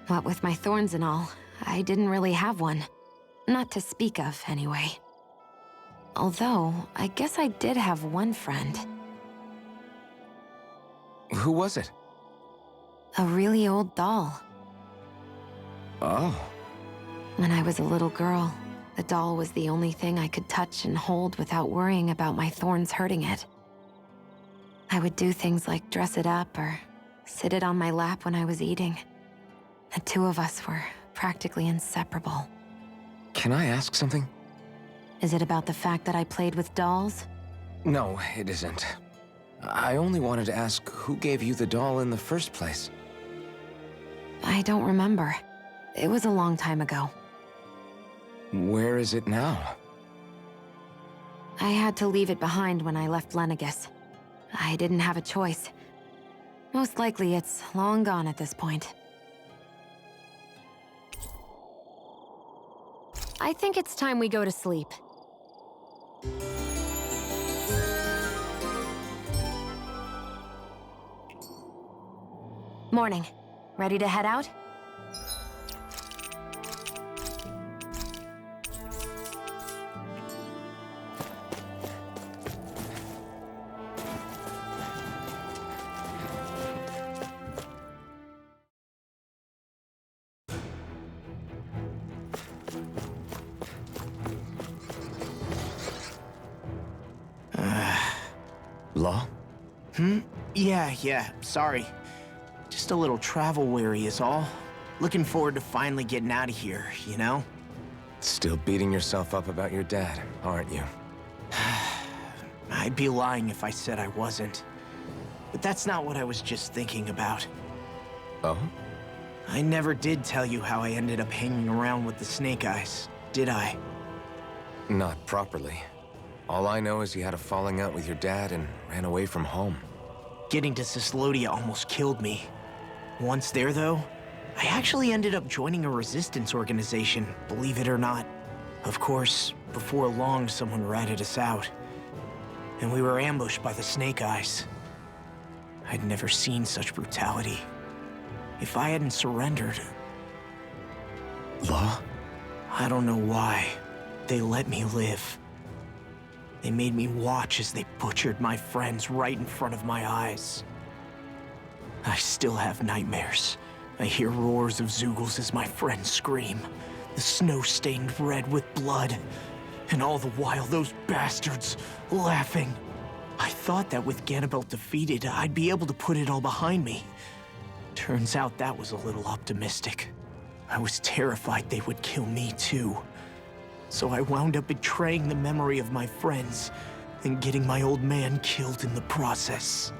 B: What with my thorns and all, I didn't really have one. Not to speak of, anyway. Although, I guess I did have one friend.
C: Who was it?
B: A really old doll.
C: Oh.
B: When I was a little girl, the doll was the only thing I could touch and hold without worrying about my thorns hurting it. I would do things like dress it up or sit it on my lap when I was eating. The two of us were practically inseparable.
C: Can I ask something?
B: Is it about the fact that I played with dolls?
C: No, it isn't. I only wanted to ask who gave you the doll in the first place.
B: I don't remember. It was a long time ago.
C: Where is it now?
B: I had to leave it behind when I left Lenegus. I didn't have a choice. Most likely it's long gone at this point. I think it's time we go to sleep. Morning. Ready to head out?
C: Law?
J: Yeah, sorry. Just a little travel weary is all. Looking forward to finally getting out of here, you know?
C: Still beating yourself up about your dad, aren't you?
J: I'd be lying if I said I wasn't. But that's not what I was just thinking about.
C: Oh?
J: I never did tell you how I ended up hanging around with the Snake Eyes, did I?
C: Not properly. All I know is you had a falling out with your dad and ran away from home.
J: Getting to Cislodia almost killed me. Once there, though, I actually ended up joining a resistance organization, believe it or not. Of course, before long, someone ratted us out. And we were ambushed by the Snake Eyes. I'd never seen such brutality. If I hadn't surrendered...
C: Law?
J: I don't know why. They let me live. They made me watch as they butchered my friends right in front of my eyes. I still have nightmares. I hear roars of Zeugles as my friends scream, the snow stained red with blood. And all the while, those bastards laughing. I thought that with Ganabelt defeated, I'd be able to put it all behind me. Turns out that was a little optimistic. I was terrified they would kill me too. So I wound up betraying the memory of my friends and getting my old man killed in the process.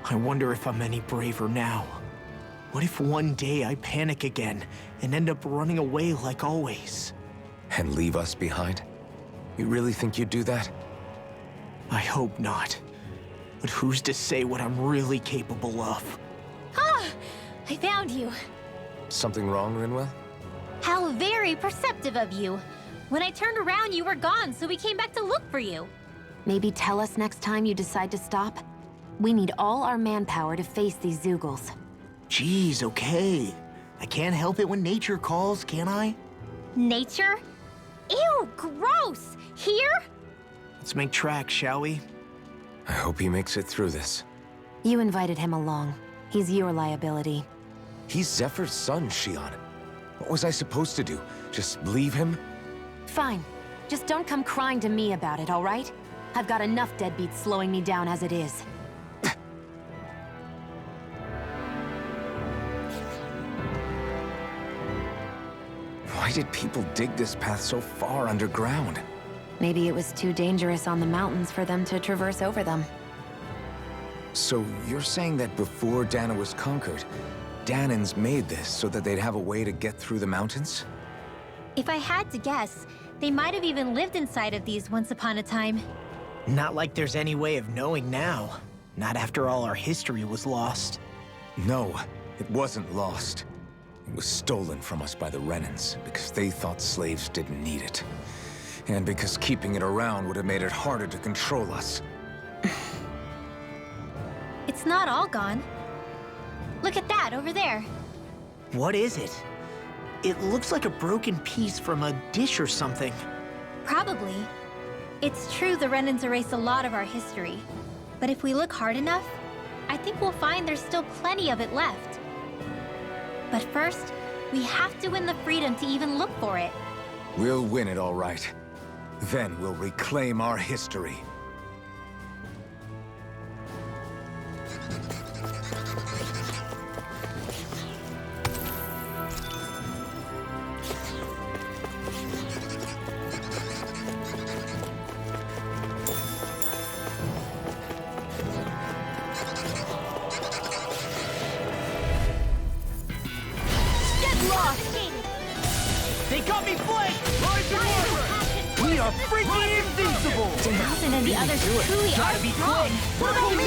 J: I wonder if I'm any braver now. What if one day I panic again and end up running away like always?
C: And leave us behind? You really think you'd do that?
J: I hope not. But who's to say what I'm really capable of?
A: Ah! I found you.
C: Something wrong, Rinwell?
A: How very perceptive of you. When I turned around, you were gone, so we came back to look for you.
B: Maybe tell us next time you decide to stop? We need all our manpower to face these Zeugles.
J: Jeez, okay. I can't help it when nature calls, can I?
A: Nature? Ew, gross! Here?
J: Let's make tracks, shall we?
C: I hope he makes it through this.
B: You invited him along. He's your liability.
C: He's Zephyr's son, Shion. What was I supposed to do? Just leave him?
B: Fine. Just don't come crying to me about it, all right? I've got enough deadbeats slowing me down as it is.
C: Why did people dig this path so far underground?
B: Maybe it was too dangerous on the mountains for them to traverse over them.
C: So you're saying that before Dahna was conquered, Dahnans made this so that they'd have a way to get through the mountains?
A: If I had to guess, they might have even lived inside of these once upon a time.
J: Not like there's any way of knowing now. Not after all our history was lost.
C: No, it wasn't lost. It was stolen from us by the Renans because they thought slaves didn't need it. And because keeping it around would have made it harder to control us.
A: It's not all gone. Look at that over there.
J: What is it? It looks like a broken piece from a dish or something.
A: Probably. It's true the Renans erased a lot of our history. But if we look hard enough, I think we'll find there's still plenty of it left. But first, we have to win the freedom to even look for it.
C: We'll win it all right. Then we'll reclaim our history.
J: They got me flanked! We are freaking invincible!
A: Dawson and the others truly are
J: Gotta be
A: strong.
J: quick!
A: What about me?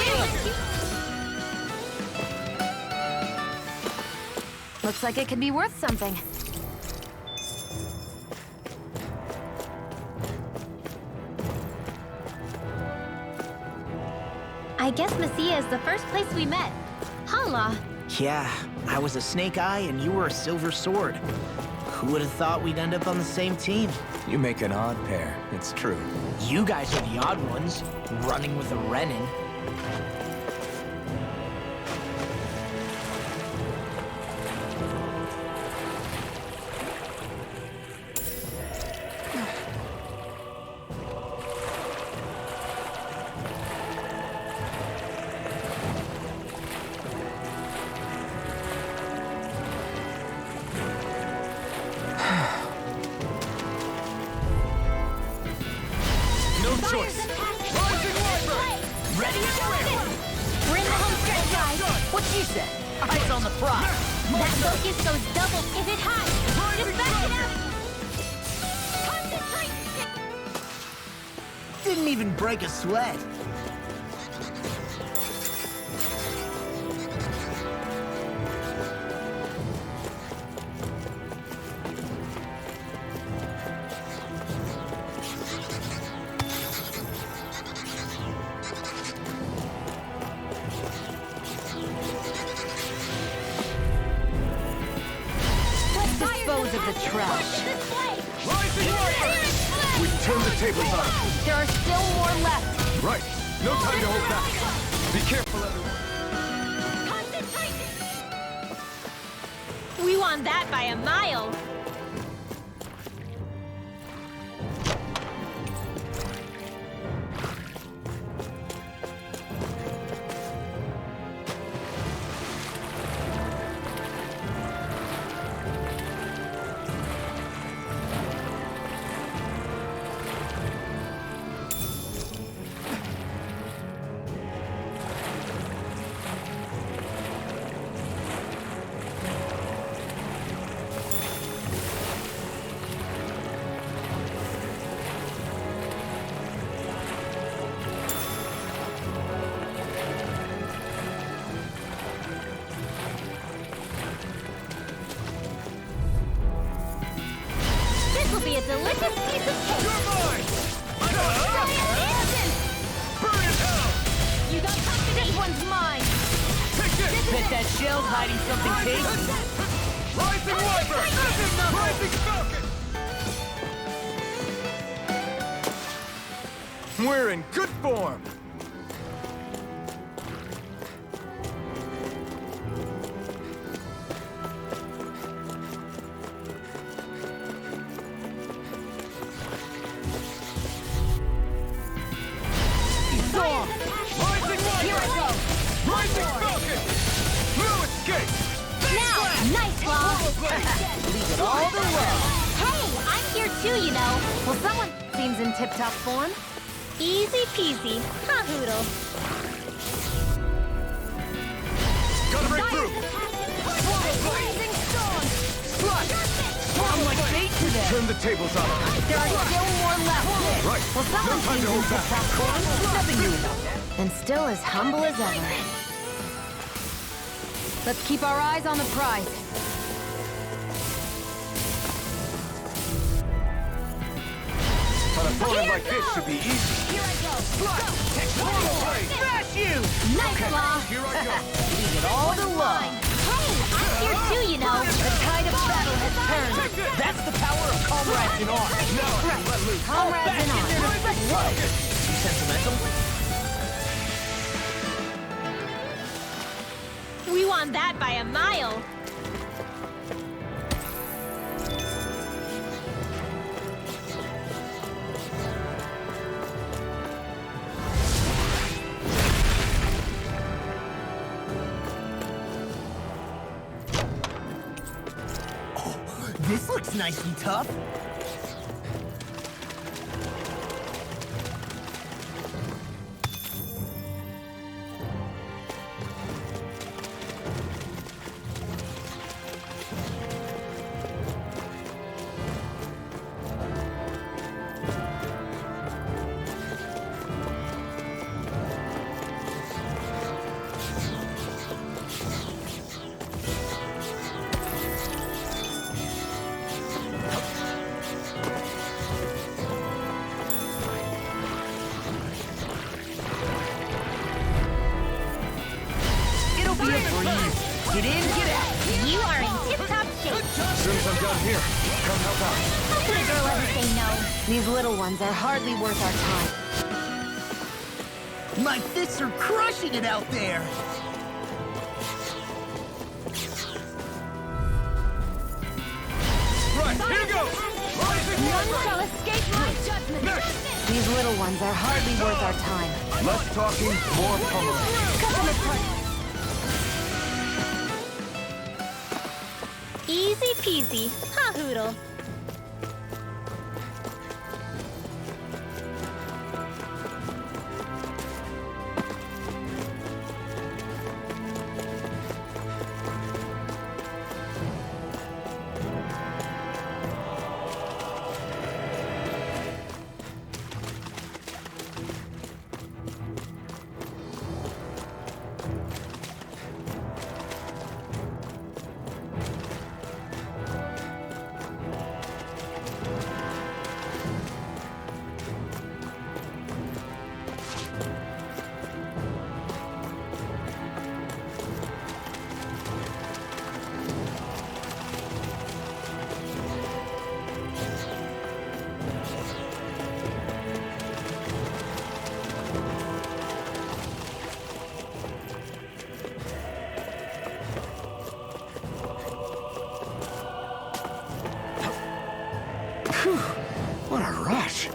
B: Looks like it could be worth something.
A: I guess Messia is the first place we met. Hala.
J: Yeah, I was a snake eye and you were a silver sword. Who would have thought we'd end up on the same team?
C: You make an odd pair, it's true.
J: You guys are the odd ones, running with a Renan.
A: Ready and clear! We're in the home stretch, guys!
J: What she said? Eyes on the prize!
A: That focus goes double if it high! Just back it up! Concentrate!
J: Didn't even break a sweat.
B: Dispose of the trash.
C: We turn the tables on.
B: There are still more left.
C: Right. No time to hold back. Be careful, everyone.
A: We won that by a mile! This'll be a delicious piece of cake!
O: You're mine!
A: Burn it out! You got company! This one's mine!
O: Take it!
J: Bet that shell's hiding something tasty.
O: Rising Wyvern! Rising Falcon!
C: We're in good form.
J: Leave it all to love.
A: Hey, I'm here too, you know.
B: Well, someone seems in tip-top form.
A: Easy peasy. Huh, Hoodle?
O: Gotta break through!
A: Blazing storm!
J: I'm like bait to them.
O: Turn the tables on them.
B: There are still more left.
O: Right.
B: Well,
O: No
B: someone
O: time
B: seems
O: to
B: in
O: hold back.
B: tip-top form.
J: Nothing new about that.
B: And still as humble as ever. Let's keep our eyes on the prize.
O: But a opponent like this should be easy.
A: Here I go.
J: Smash you!
A: Nice, Law.
O: Here I go.
J: Leave it all to love.
A: Hey, I'm here too, you know.
B: The tide of battle has turned.
J: That's the power of comrades in arms.
O: Now I can let loose.
B: Comrades in arms.
J: What? Sentimental?
A: We won that by a mile.
J: This looks nice and tough. Get in, get out.
A: You are in tip-top shape.
O: As soon as I'm done here, come help out.
A: How could a girl ever say no?
B: These little ones are hardly worth our time.
J: My fists are crushing it out there.
O: Right, here goes!
A: None shall escape my judgment.
B: These little ones are hardly worth our time.
O: Less talking, more pummeling.
A: Cut them apart. Easy peasy. Huh, Hoodle?
C: What a rush.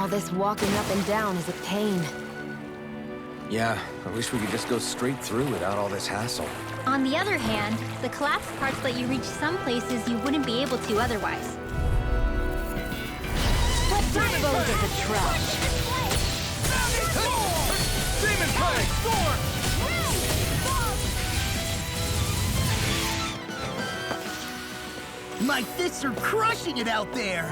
B: All this walking up and down is a pain.
C: Yeah, I wish we could just go straight through without all this hassle.
A: On the other hand, the collapsed parts let you reach some places you wouldn't be able to otherwise.
B: Let's dispose of the trash.
O: Demon Plague! Storm!
J: My fists are crushing it out there!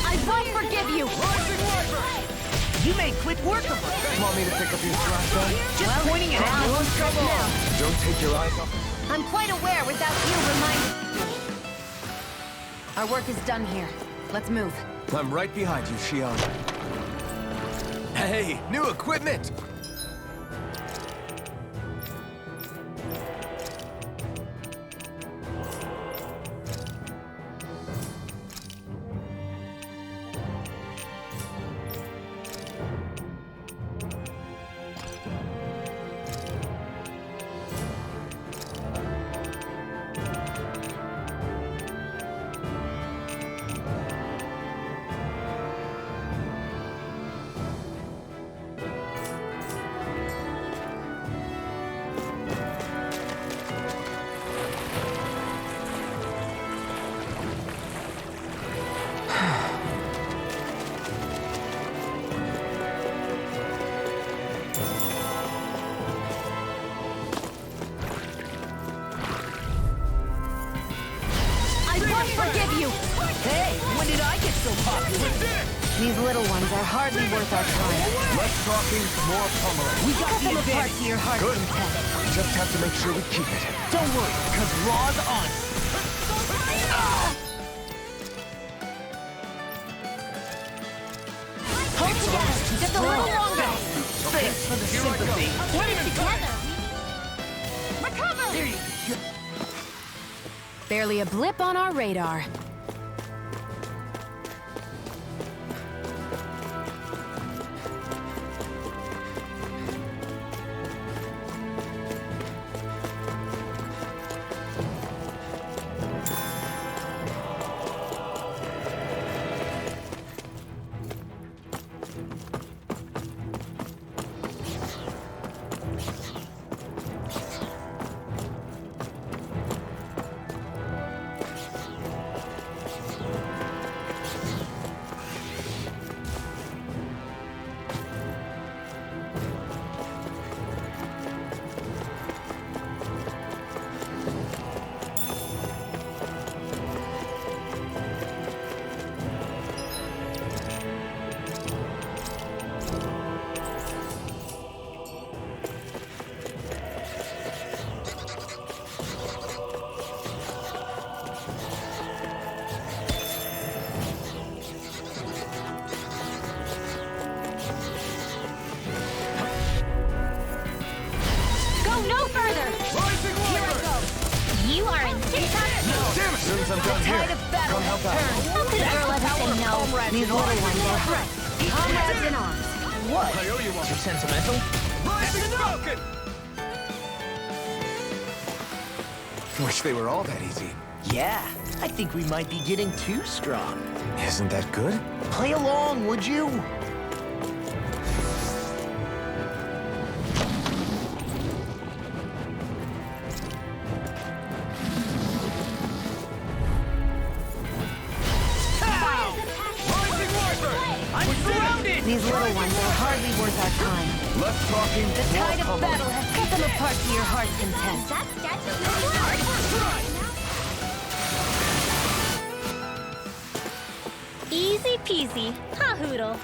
B: I won't forgive you!
J: You made quick work of us!
C: Want me to pick up your trash then?
J: Just pointing it out.
C: Don't take your eyes off.
B: I'm quite aware without you reminding me. Our work is done here. Let's move.
C: I'm right behind you, Shion. Hey, new equipment!
B: These little ones are hardly worth our time.
C: Less talking, more pummeling.
B: We got them apart to your heart's
C: Good.
B: content.
C: Just have to make sure we keep it.
J: Don't worry, because Raw's on.
B: Hold together. Just a little longer.
J: Thanks for the sympathy.
A: Get it together! Recover!
J: There you go.
B: Barely a blip on our radar.
A: You are in TikTok.
C: Damn it! As soon as I'm done here, come help out.
A: How could a girl ever say no?
B: These little ones are threats. Comrades in arms.
J: What? Too sentimental?
O: Rising Falcon!
C: Wish they were all that easy.
J: Yeah, I think we might be getting too strong.
C: Isn't that good?
J: Play along, would you?
B: These little ones are hardly worth our time.
C: Less talking,
B: The tide of battle has cut them apart to your heart's content.
A: That statue is easy peasy. Ha hoodle.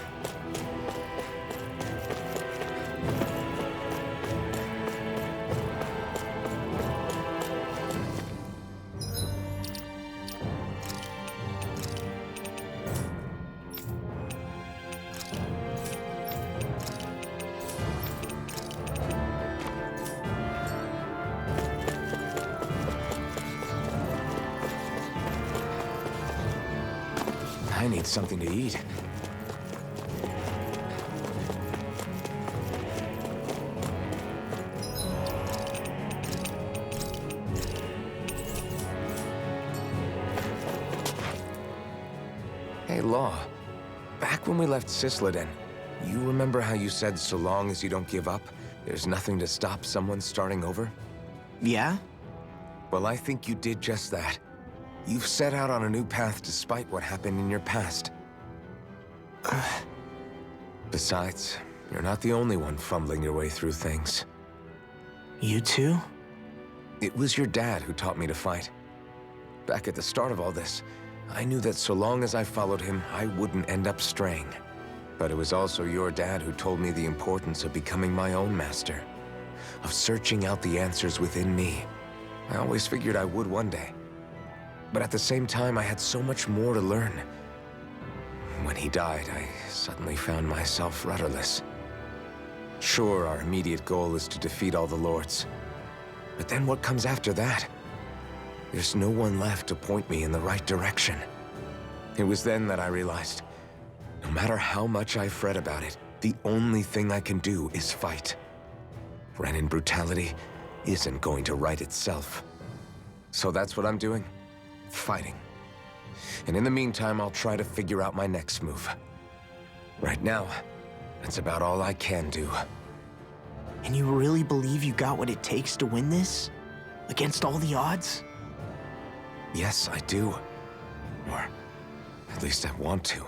C: I need something to eat. law. Back when we left Cislodia, you remember how you said so long as you don't give up, there's nothing to stop someone starting over?
J: Yeah?
C: Well, I think you did just that. You've set out on a new path despite what happened in your past. Besides, you're not the only one fumbling your way through things.
J: You too?
C: It was your dad who taught me to fight. Back at the start of all this, I knew that so long as I followed him, I wouldn't end up straying. But it was also your dad who told me the importance of becoming my own master, of searching out the answers within me. I always figured I would one day. But at the same time, I had so much more to learn. When he died, I suddenly found myself rudderless. Sure, our immediate goal is to defeat all the lords. But then what comes after that? There's no one left to point me in the right direction. It was then that I realized, no matter how much I fret about it, the only thing I can do is fight. Renin brutality isn't going to right itself. So that's what I'm doing. Fighting. And in the meantime, I'll try to figure out my next move. Right now, that's about all I can do.
J: And you really believe you got what it takes to win this? Against all the odds?
C: Yes, I do. Or at least I want to.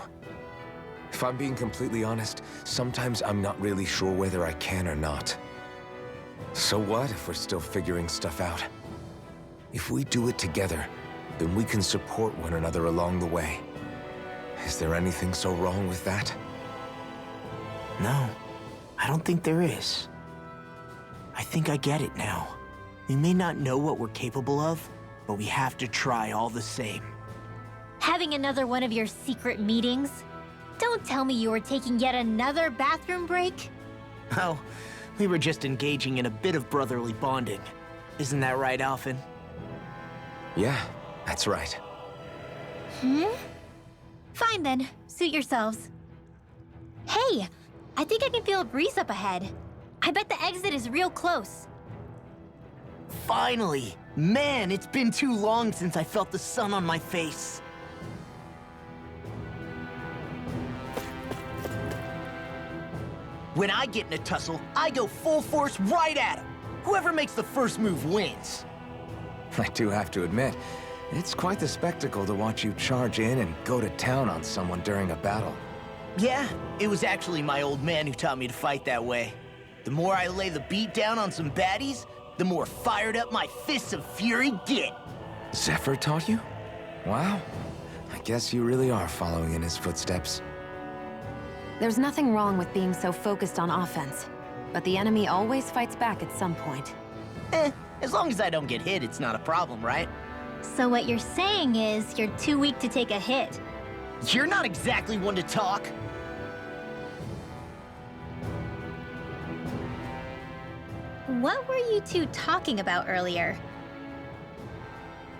C: If I'm being completely honest, sometimes I'm not really sure whether I can or not. So what if we're still figuring stuff out? If we do it together, then we can support one another along the way. Is there anything so wrong with that?
J: No, I don't think there is. I think I get it now. We may not know what we're capable of, but we have to try all the same.
A: Having another one of your secret meetings? Don't tell me you were taking yet another bathroom break?
J: Oh, we were just engaging in a bit of brotherly bonding. Isn't that right, Alphen?
C: Yeah, that's right.
A: Fine then, suit yourselves. Hey, I think I can feel a breeze up ahead. I bet the exit is real close.
J: Finally! Man, it's been too long since I felt the sun on my face. When I get in a tussle, I go full force right at him. Whoever makes the first move wins.
C: I do have to admit, it's quite the spectacle to watch you charge in and go to town on someone during a battle.
J: Yeah, it was actually my old man who taught me to fight that way. The more I lay the beat down on some baddies, the more fired up my fists of fury get.
C: Zephyr taught you? Wow. I guess you really are following in his footsteps.
B: There's nothing wrong with being so focused on offense, but the enemy always fights back at some point.
J: As long as I don't get hit, it's not a problem, right?
A: So what you're saying is you're too weak to take a hit.
J: You're not exactly one to talk.
A: What were you two talking about earlier?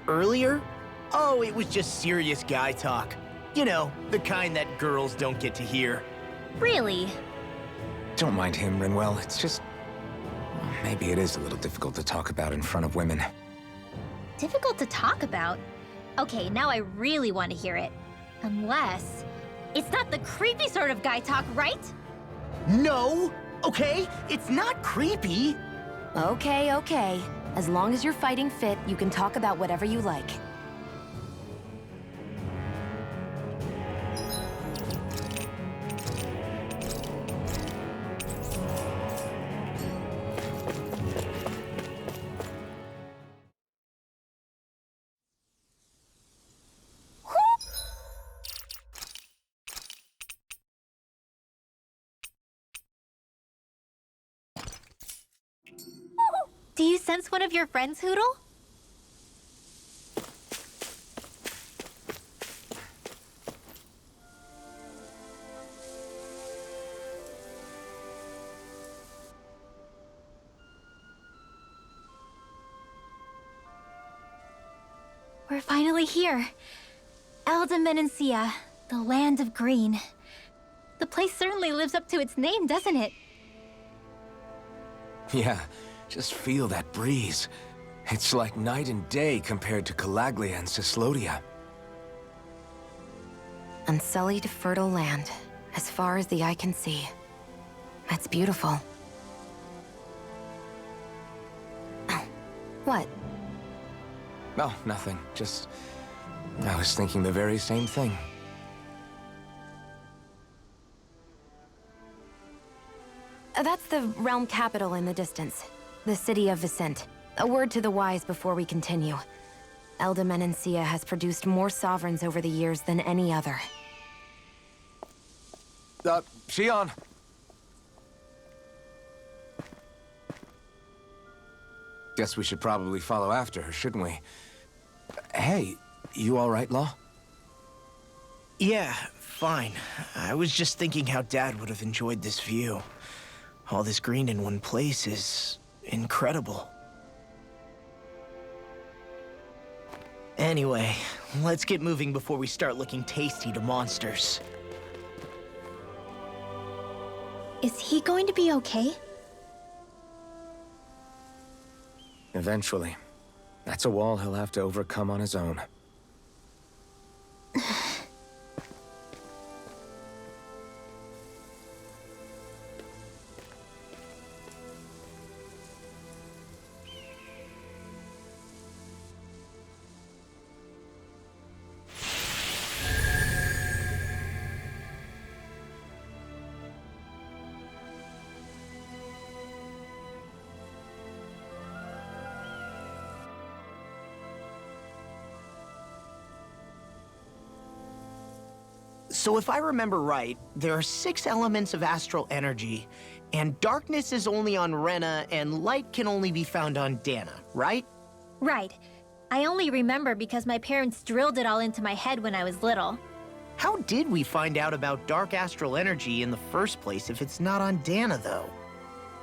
J: Earlier? Oh, it was just serious guy talk. You know, the kind that girls don't get to hear.
A: Really?
C: Don't mind him, Rinwell. It's just... well, maybe it is a little difficult to talk about in front of women.
A: Difficult to talk about? Okay, now I really want to hear it. Unless... it's not the creepy sort of guy talk, right?
J: No! Okay? It's not creepy!
B: Okay, okay. As long as you're fighting fit, you can talk about whatever you like.
A: Do you sense one of your friends, Hootle? We're finally here. Elda Menancia, the land of green. The place certainly lives up to its name, doesn't it?
C: Yeah, just feel that breeze. It's like night and day compared to Calaglia and Cislodia.
B: Unsullied, fertile land, as far as the eye can see. That's beautiful. What?
C: Oh, nothing. Just... I was thinking the very same thing.
B: That's the realm capital in the distance. The city of Vicent. A word to the wise before we continue. Elda Menancia has produced more sovereigns over the years than any other.
C: Shion! Guess we should probably follow after her, shouldn't we? Hey, you all right, Law?
J: Yeah, fine. I was just thinking how Dad would have enjoyed this view. All this green in one place is incredible. Anyway, let's get moving before we start looking tasty to monsters.
A: Is he going to be okay?
C: Eventually. That's a wall he'll have to overcome on his own.
J: So if I remember right, there are 6 elements of astral energy, and darkness is only on Rena, and light can only be found on Dahna, right?
A: Right. I only remember because my parents drilled it all into my head when I was little.
J: How did we find out about dark astral energy in the first place if it's not on Dahna, though?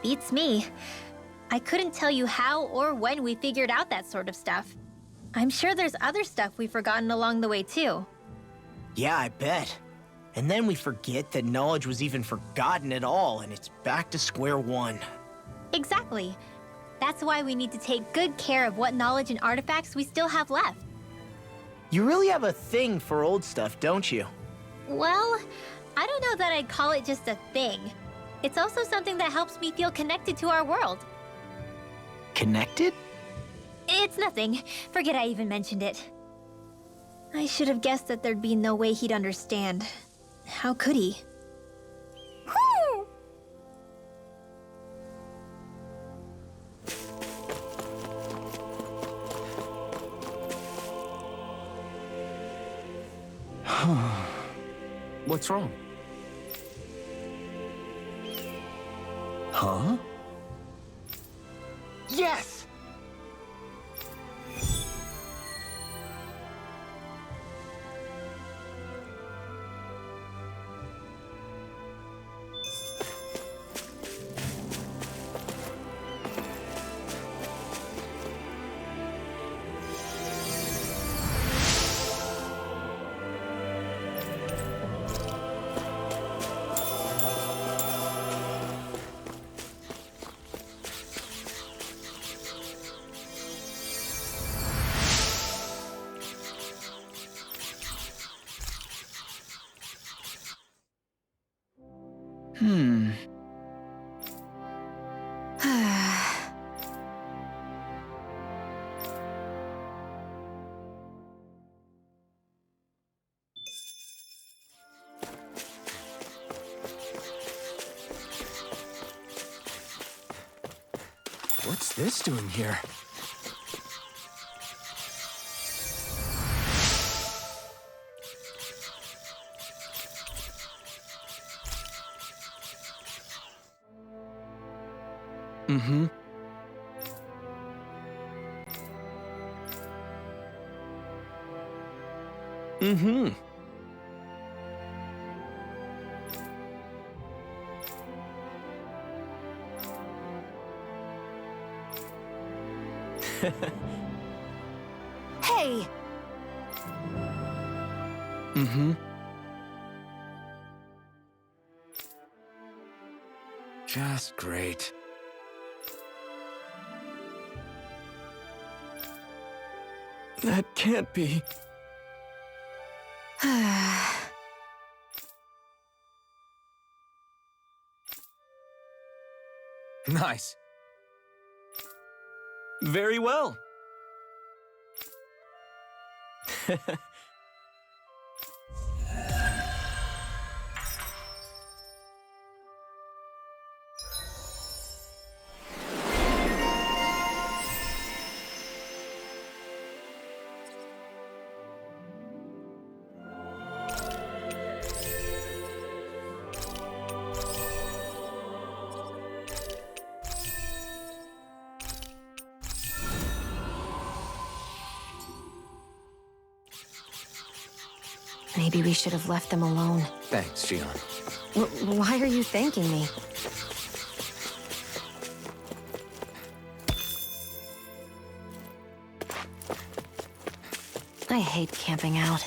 A: Beats me. I couldn't tell you how or when we figured out that sort of stuff. I'm sure there's other stuff we've forgotten along the way, too.
J: Yeah, I bet. And then we forget that knowledge was even forgotten at all, and it's back to square one.
A: Exactly. That's why we need to take good care of what knowledge and artifacts we still have left.
J: You really have a thing for old stuff, don't you?
A: Well, I don't know that I'd call it just a thing. It's also something that helps me feel connected to our world.
J: Connected?
A: It's nothing. Forget I even mentioned it. I should have guessed that there'd be no way he'd understand. How could he?
C: What's wrong?
J: Huh? Yes!
C: What's this doing here? Mm-hmm. Mm-hmm.
B: Hey!
C: Mm-hmm. Just great.
M: That can't be.
C: Nice.
G: Very well.
B: Maybe we should have left them alone.
C: Thanks, Shion.
B: Why are you thanking me? I hate camping out.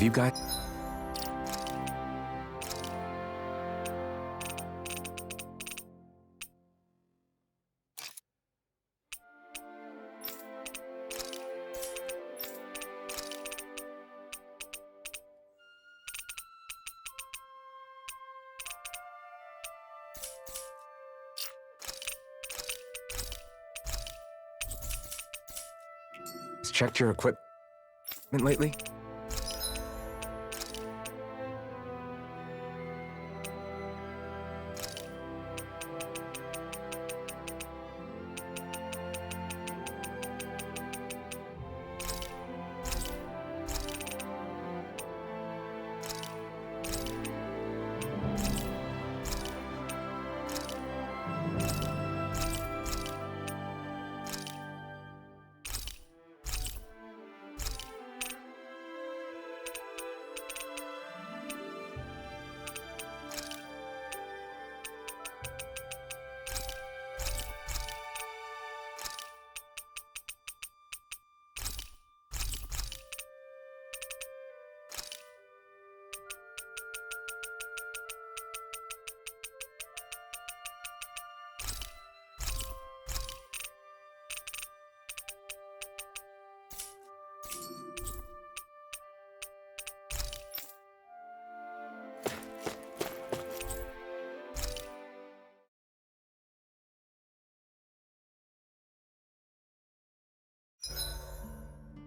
C: Have you got... checked your equipment lately?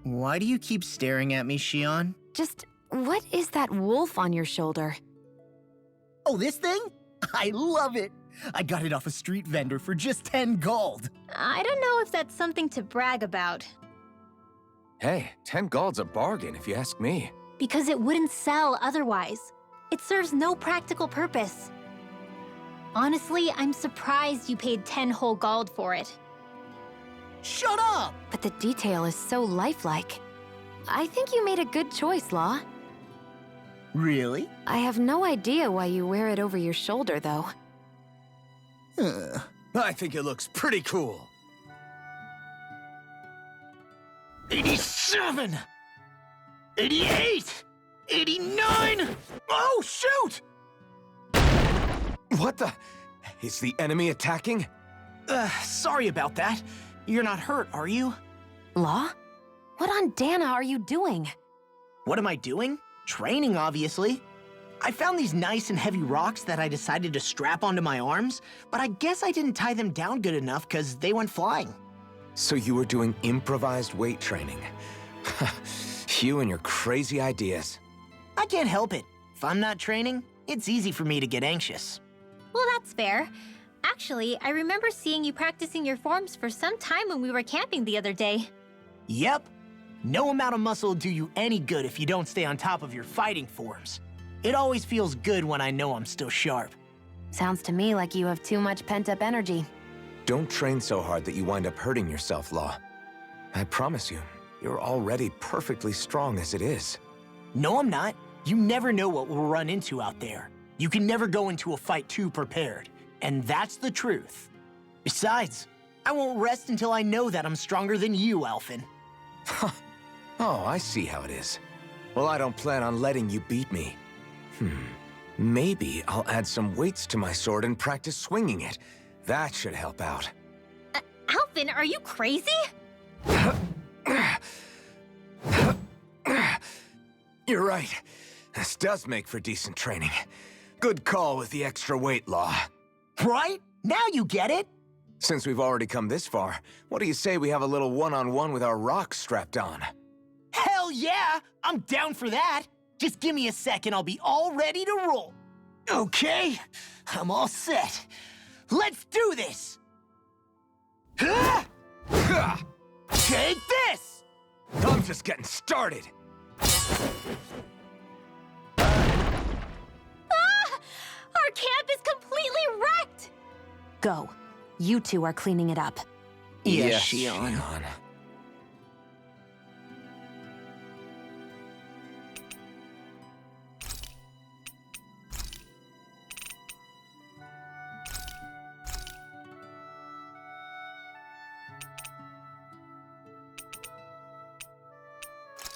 J: Why do you keep staring at me, Shion?
B: Just, what is that wolf on your shoulder?
J: Oh, this thing? I love it! I got it off a street vendor for just 10 gold.
A: I don't know if that's something to brag about.
C: Hey, 10 gold's a bargain if you ask me.
A: Because it wouldn't sell otherwise. It serves no practical purpose. Honestly, I'm surprised you paid 10 whole gold for it.
J: Shut up!
B: But the detail is so lifelike. I think you made a good choice, Law.
J: Really?
B: I have no idea why you wear it over your shoulder, though.
C: I think it looks pretty cool.
J: 87! 88! 89! Oh, shoot!
C: What the? Is the enemy attacking?
J: Sorry about that. You're not hurt, are you?
B: Law? What on Dahna are you doing?
J: What am I doing? Training, obviously. I found these nice and heavy rocks that I decided to strap onto my arms, but I guess I didn't tie them down good enough because they went flying.
C: So you were doing improvised weight training. You and your crazy ideas.
J: I can't help it. If I'm not training, it's easy for me to get anxious.
A: Well, that's fair. Actually, I remember seeing you practicing your forms for some time when we were camping the other day.
J: Yep. No amount of muscle will do you any good if you don't stay on top of your fighting forms. It always feels good when I know I'm still sharp.
B: Sounds to me like you have too much pent-up energy.
C: Don't train so hard that you wind up hurting yourself, Law. I promise you, you're already perfectly strong as it is.
J: No, I'm not. You never know what we'll run into out there. You can never go into a fight too prepared, and that's the truth. Besides, I won't rest until I know that I'm stronger than you, Alphen.
C: Oh, I see how it is. Well, I don't plan on letting you beat me. Maybe I'll add some weights to my sword and practice swinging it. That should help out.
A: Alphen, are you crazy?
C: You're right. This does make for decent training. Good call with the extra weight, Law.
J: Right? Now you get it!
C: Since we've already come this far, what do you say we have a little one-on-one with our rocks strapped on?
J: Hell yeah! I'm down for that! Just give me a sec and I'll be all ready to roll. Okay, I'm all set. Let's do this! Take this!
C: I'm just getting started.
A: Our camp is completely wrecked!
B: Go. You two are cleaning it up.
J: Yes, Shion.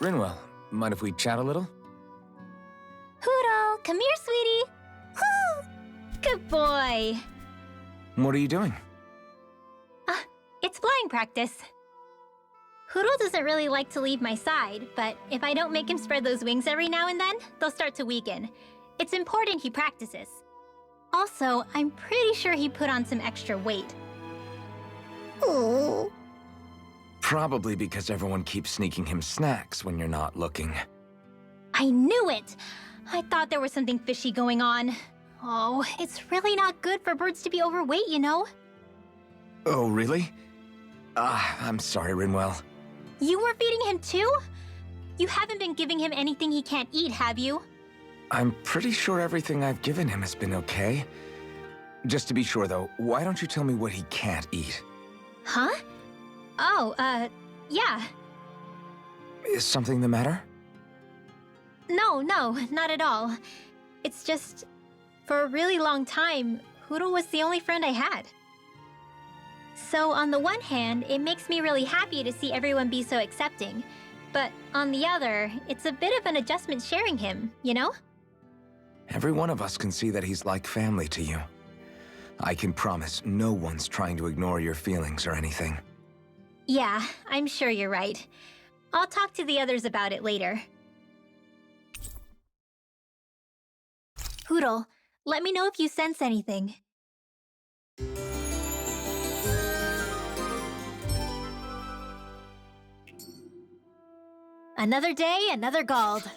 C: Rinwell, mind if we chat a little?
A: Poodle, come here, sweetie. Woo! Good boy.
C: What are you doing?
A: It's flying practice. Poodle doesn't really like to leave my side, but if I don't make him spread those wings every now and then, they'll start to weaken. It's important he practices. Also, I'm pretty sure he put on some extra weight.
C: Oh. Probably because everyone keeps sneaking him snacks when you're not looking.
A: I knew it! I thought there was something fishy going on. Oh, it's really not good for birds to be overweight, you know?
C: Oh, really? I'm sorry, Rinwell.
A: You were feeding him too? You haven't been giving him anything he can't eat, have you?
C: I'm pretty sure everything I've given him has been okay. Just to be sure, though, why don't you tell me what he can't eat?
A: Huh? Oh, yeah.
C: Is something the matter?
A: No, not at all. It's just, for a really long time, Poodle was the only friend I had. So on the one hand, it makes me really happy to see everyone be so accepting. But on the other, it's a bit of an adjustment sharing him, you know?
C: Every one of us can see that he's like family to you. I can promise no one's trying to ignore your feelings or anything.
A: Yeah, I'm sure you're right. I'll talk to the others about it later. Poodle, let me know if you sense anything. Another day, another Gald.